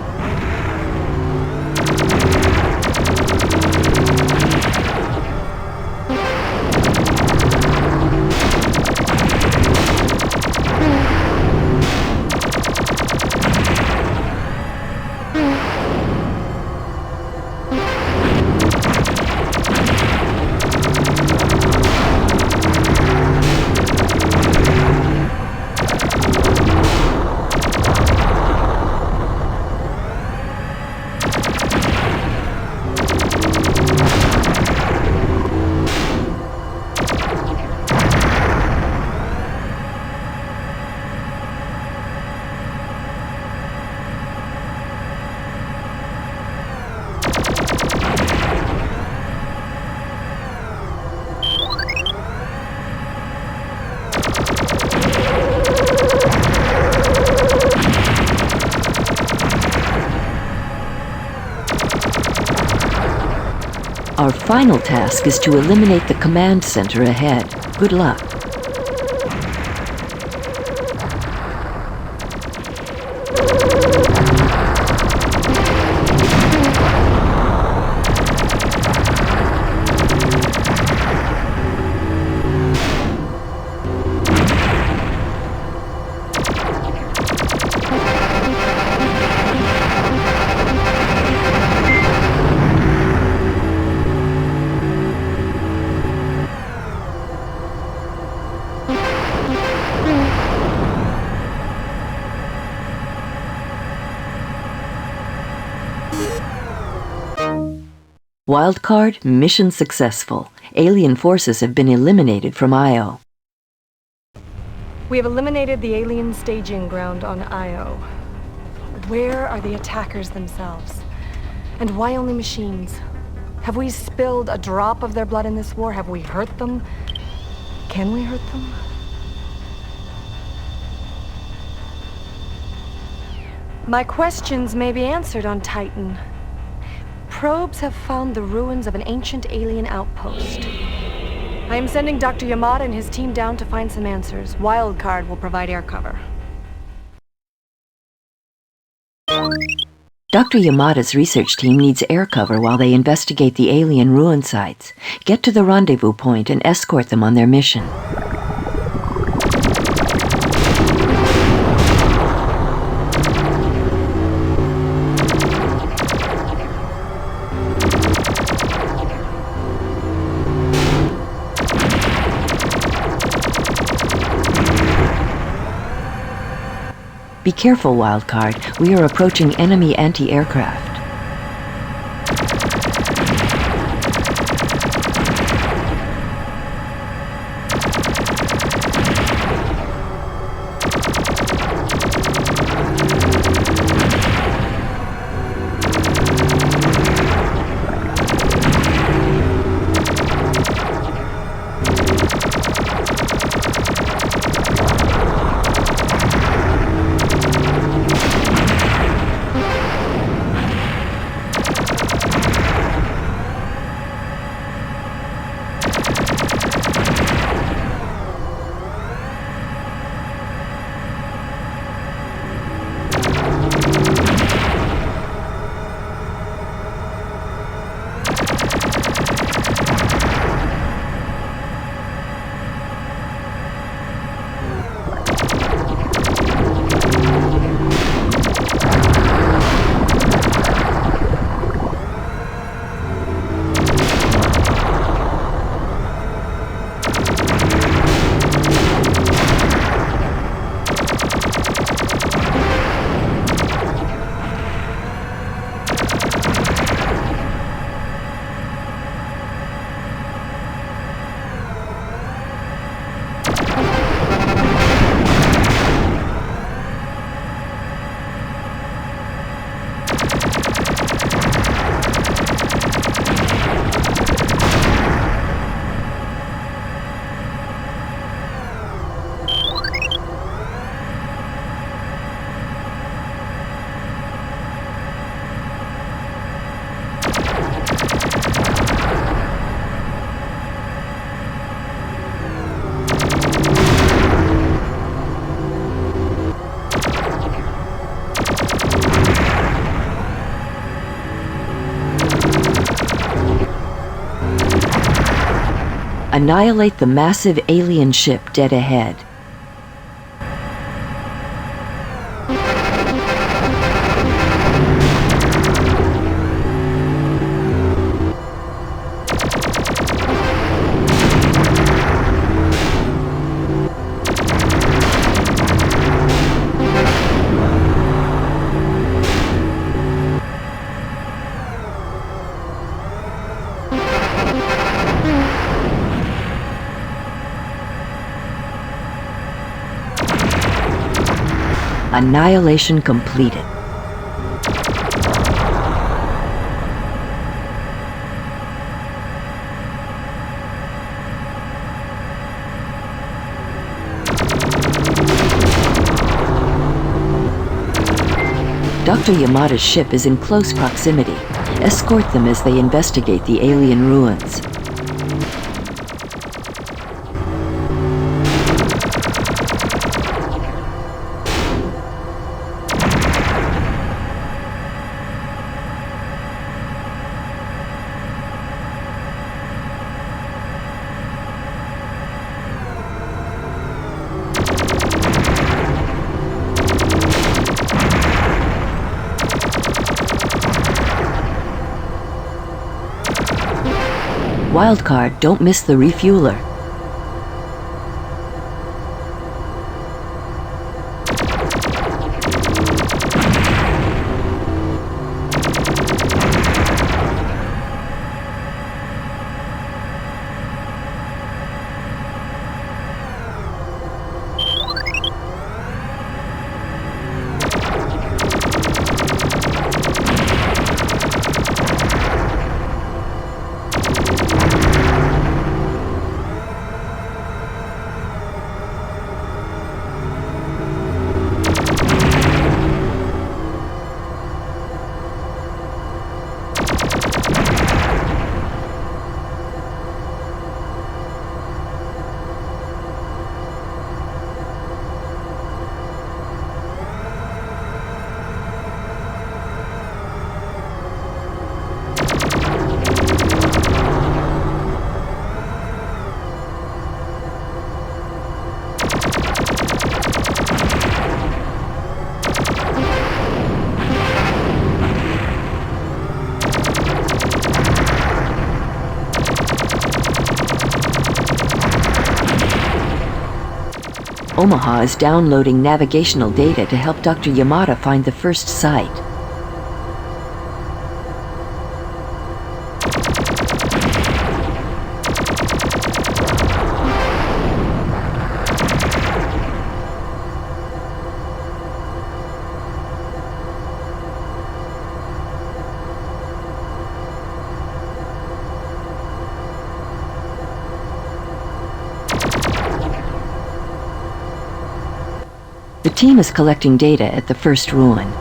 Our final task is to eliminate the command center ahead. Good luck. Wildcard, mission successful. Alien forces have been eliminated from Io. We have eliminated the alien staging ground on Io. Where are the attackers themselves? And why only machines? Have we spilled a drop of their blood in this war? Have we hurt them? Can we hurt them? My questions may be answered on Titan. Probes have found the ruins of an ancient alien outpost. I am sending Dr. Yamada and his team down to find some answers. Wildcard will provide air cover. Dr. Yamada's research team needs air cover while they investigate the alien ruin sites. Get to the rendezvous point and escort them on their mission. Be careful, Wildcard. We are approaching enemy anti-aircraft. Annihilate the massive alien ship dead ahead. Annihilation completed. Dr. Yamada's ship is in close proximity. Escort them as they investigate the alien ruins. Wildcard, don't miss the refueler. Omaha is downloading navigational data to help Dr. Yamada find the first site. The team is collecting data at the first ruin.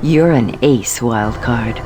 You're an ace, Wildcard.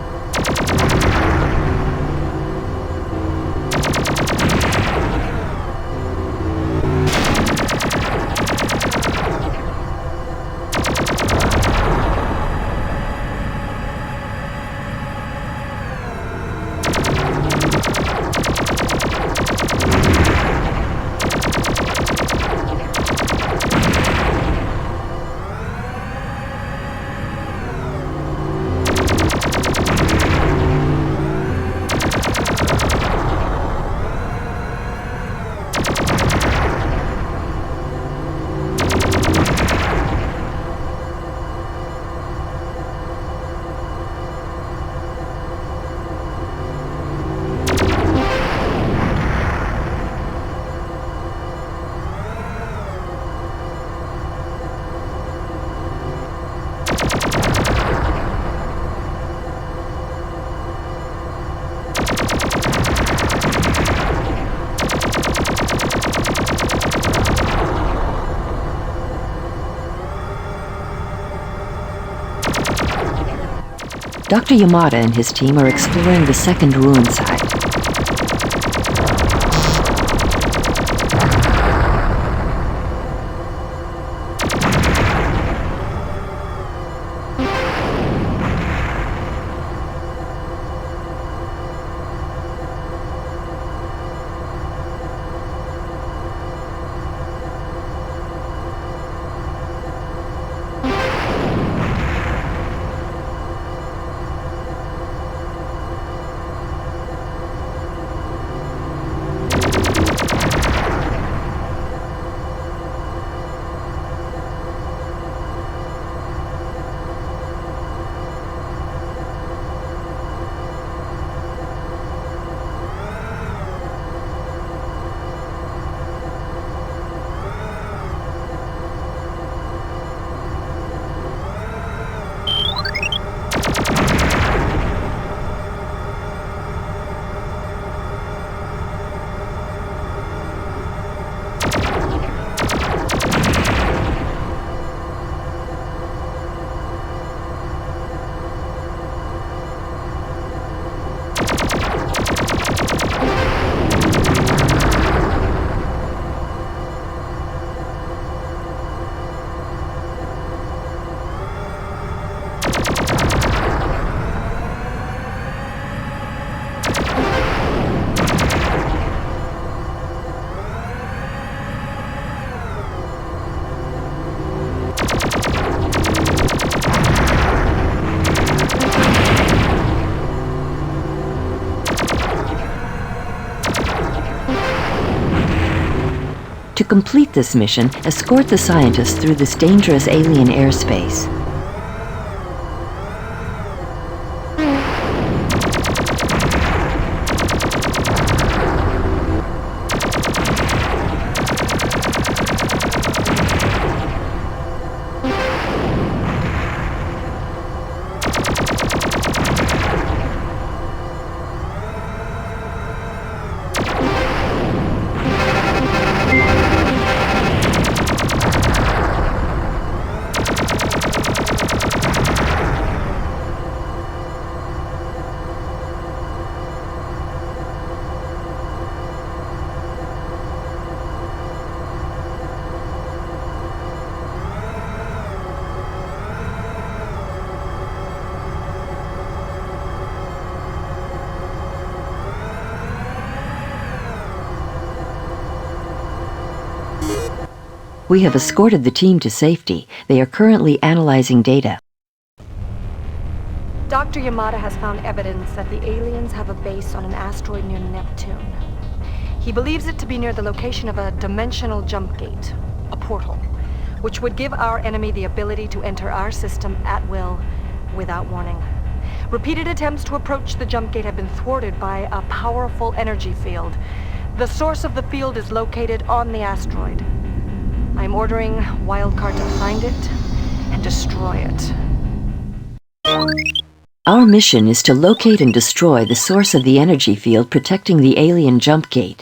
Dr. Yamada and his team are exploring the second ruin site. complete this mission, escort the scientists through this dangerous alien airspace. We have escorted the team to safety. They are currently analyzing data. Dr. Yamada has found evidence that the aliens have a base on an asteroid near Neptune. He believes it to be near the location of a dimensional Jumpgate, a portal, which would give our enemy the ability to enter our system at will, without warning. Repeated attempts to approach the Jumpgate have been thwarted by a powerful energy field. The source of the field is located on the asteroid. I'm ordering Wildcard to find it and destroy it. Our mission is to locate and destroy the source of the energy field protecting the alien Jumpgate.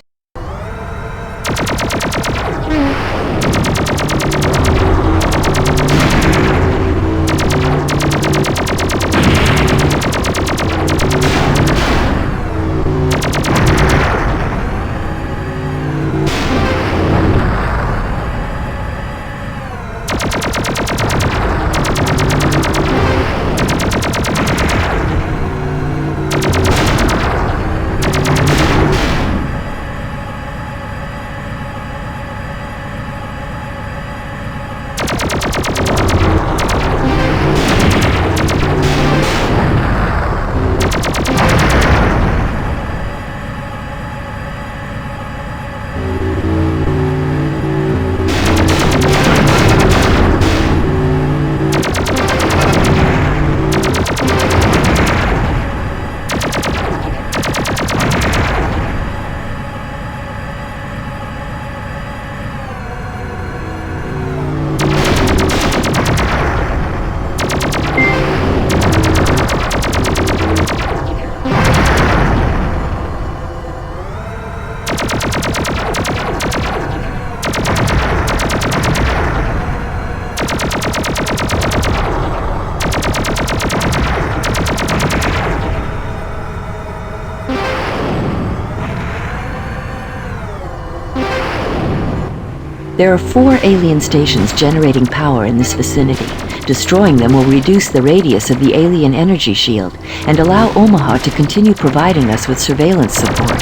There are 4 alien stations generating power in this vicinity. Destroying them will reduce the radius of the alien energy shield and allow Omaha to continue providing us with surveillance support.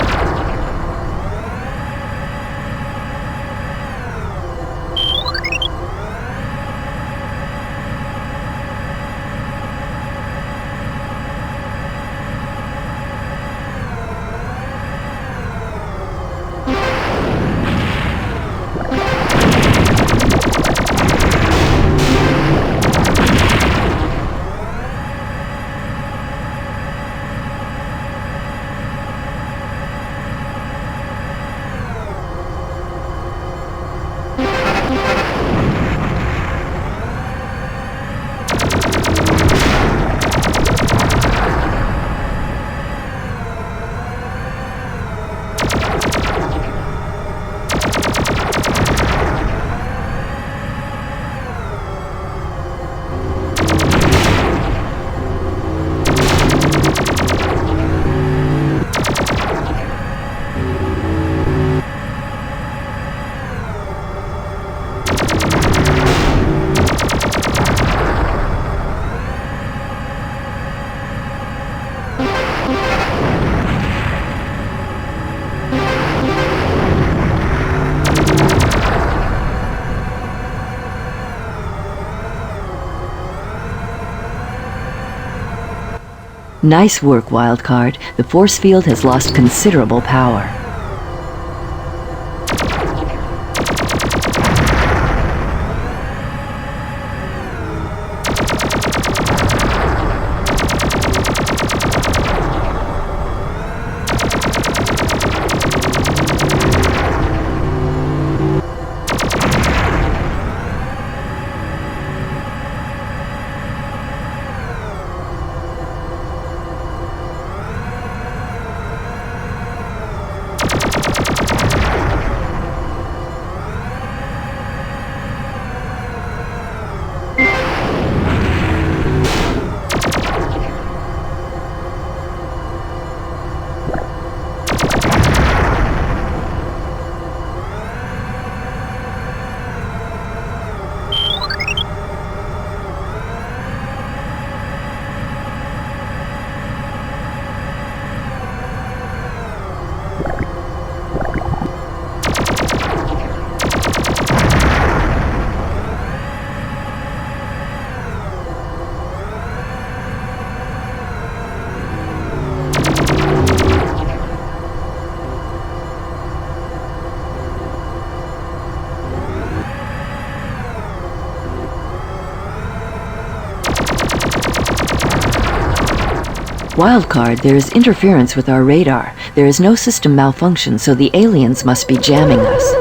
Nice work, Wildcard. The force field has lost considerable power. Wildcard, there is interference with our radar. There is no system malfunction, so the aliens must be jamming us.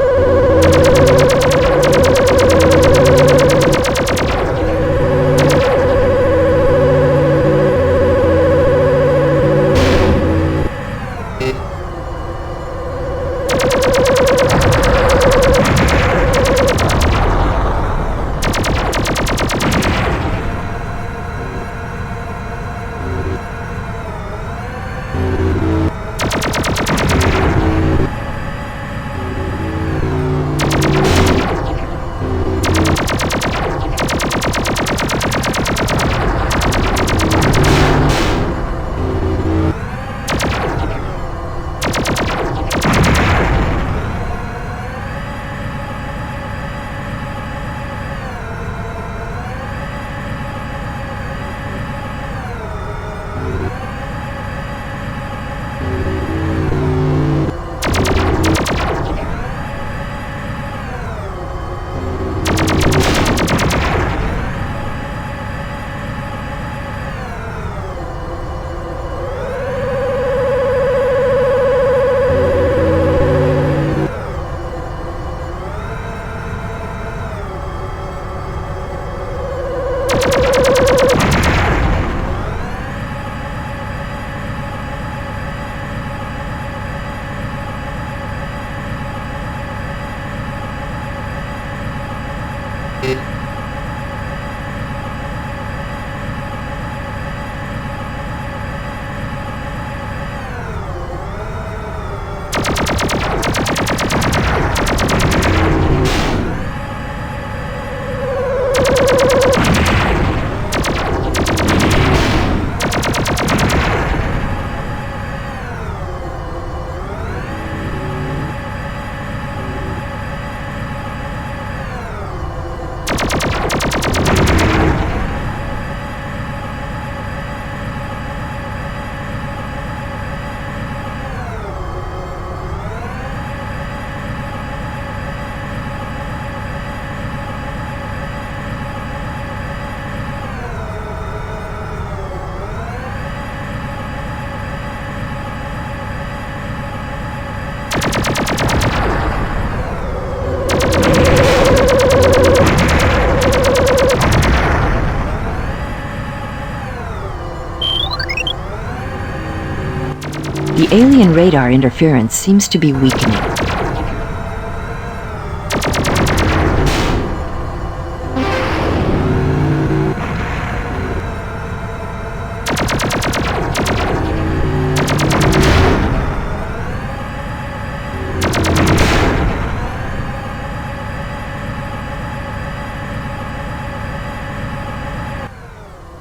The alien radar interference seems to be weakening.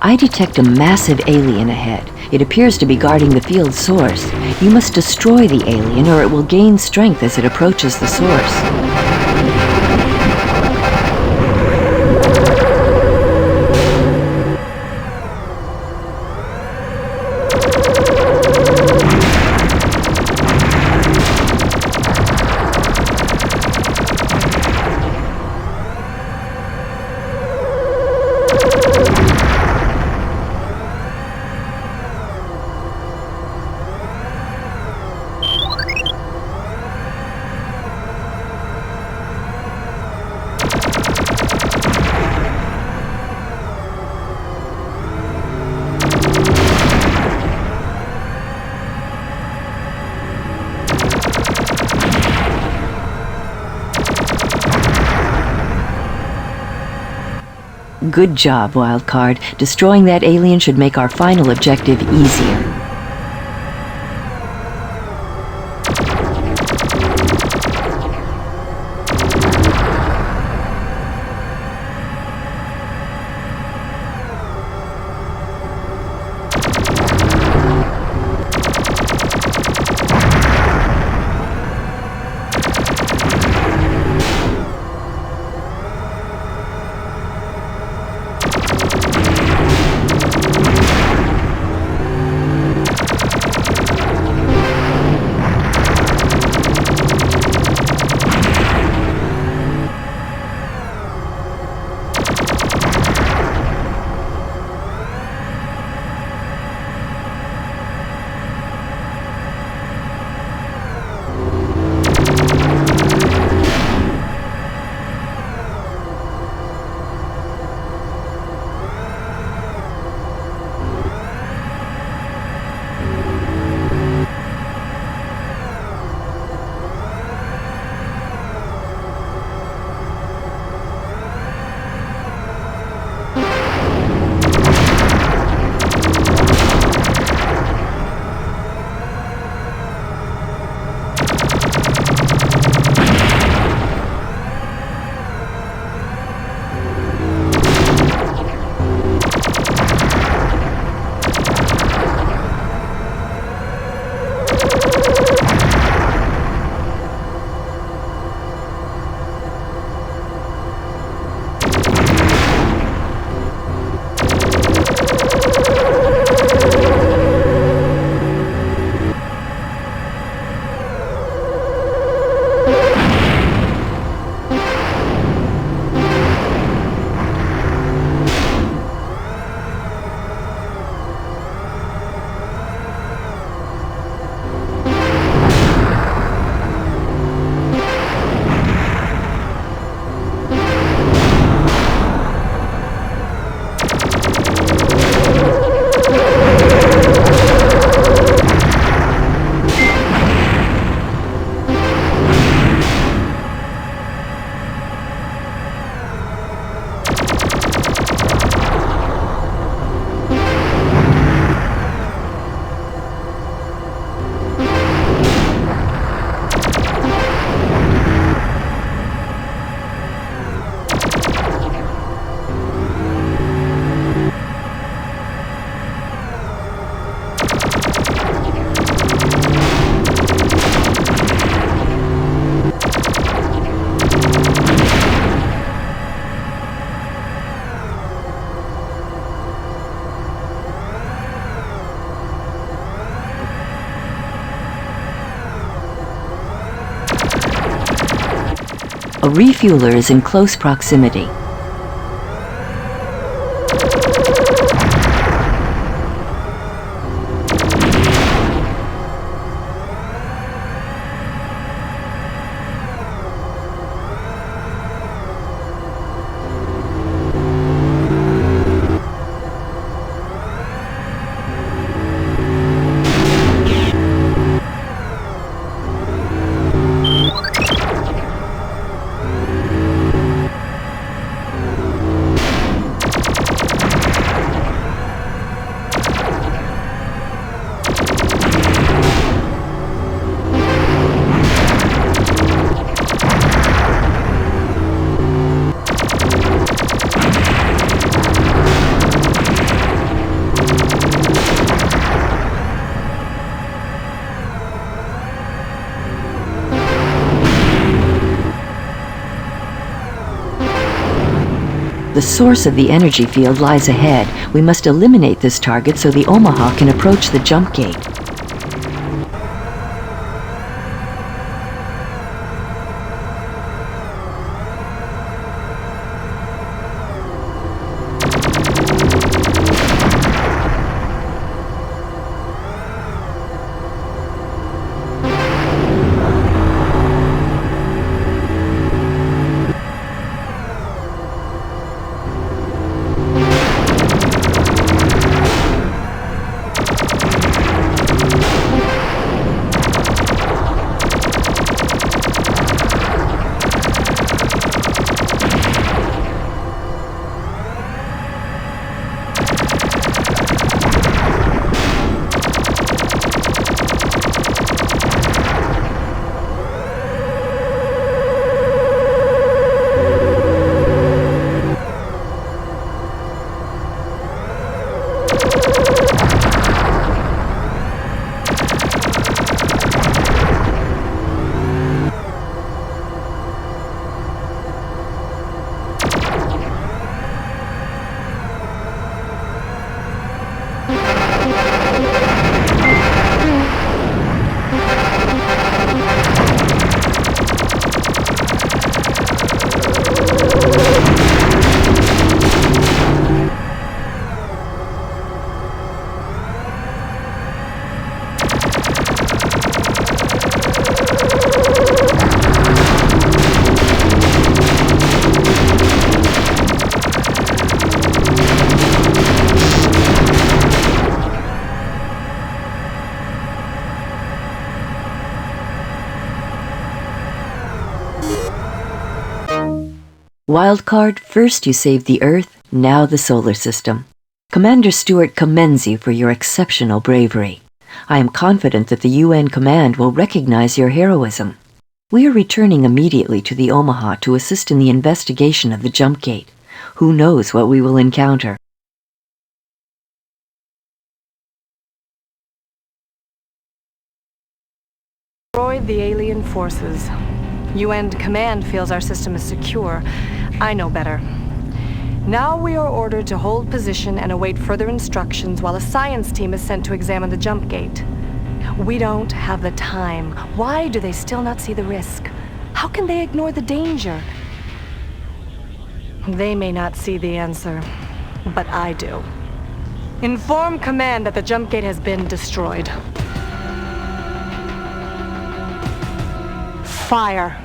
I detect a massive alien ahead. It appears to be guarding the field's source. You must destroy the alien or it will gain strength as it approaches the source. Good job, Wildcard. Destroying that alien should make our final objective easier. A refueler is in close proximity. The source of the energy field lies ahead. We must eliminate this target so the Omaha can approach the jump gate. Wildcard, first you saved the Earth, now the solar system. Commander Stewart commends you for your exceptional bravery. I am confident that the UN command will recognize your heroism. We are returning immediately to the Omaha to assist in the investigation of the jump gate. Who knows what we will encounter? Destroy the alien forces. UN command feels our system is secure. I know better. Now we are ordered to hold position and await further instructions while a science team is sent to examine the jump gate. We don't have the time. Why do they still not see the risk? How can they ignore the danger? They may not see the answer, but I do. Inform command that the jump gate has been destroyed. Fire.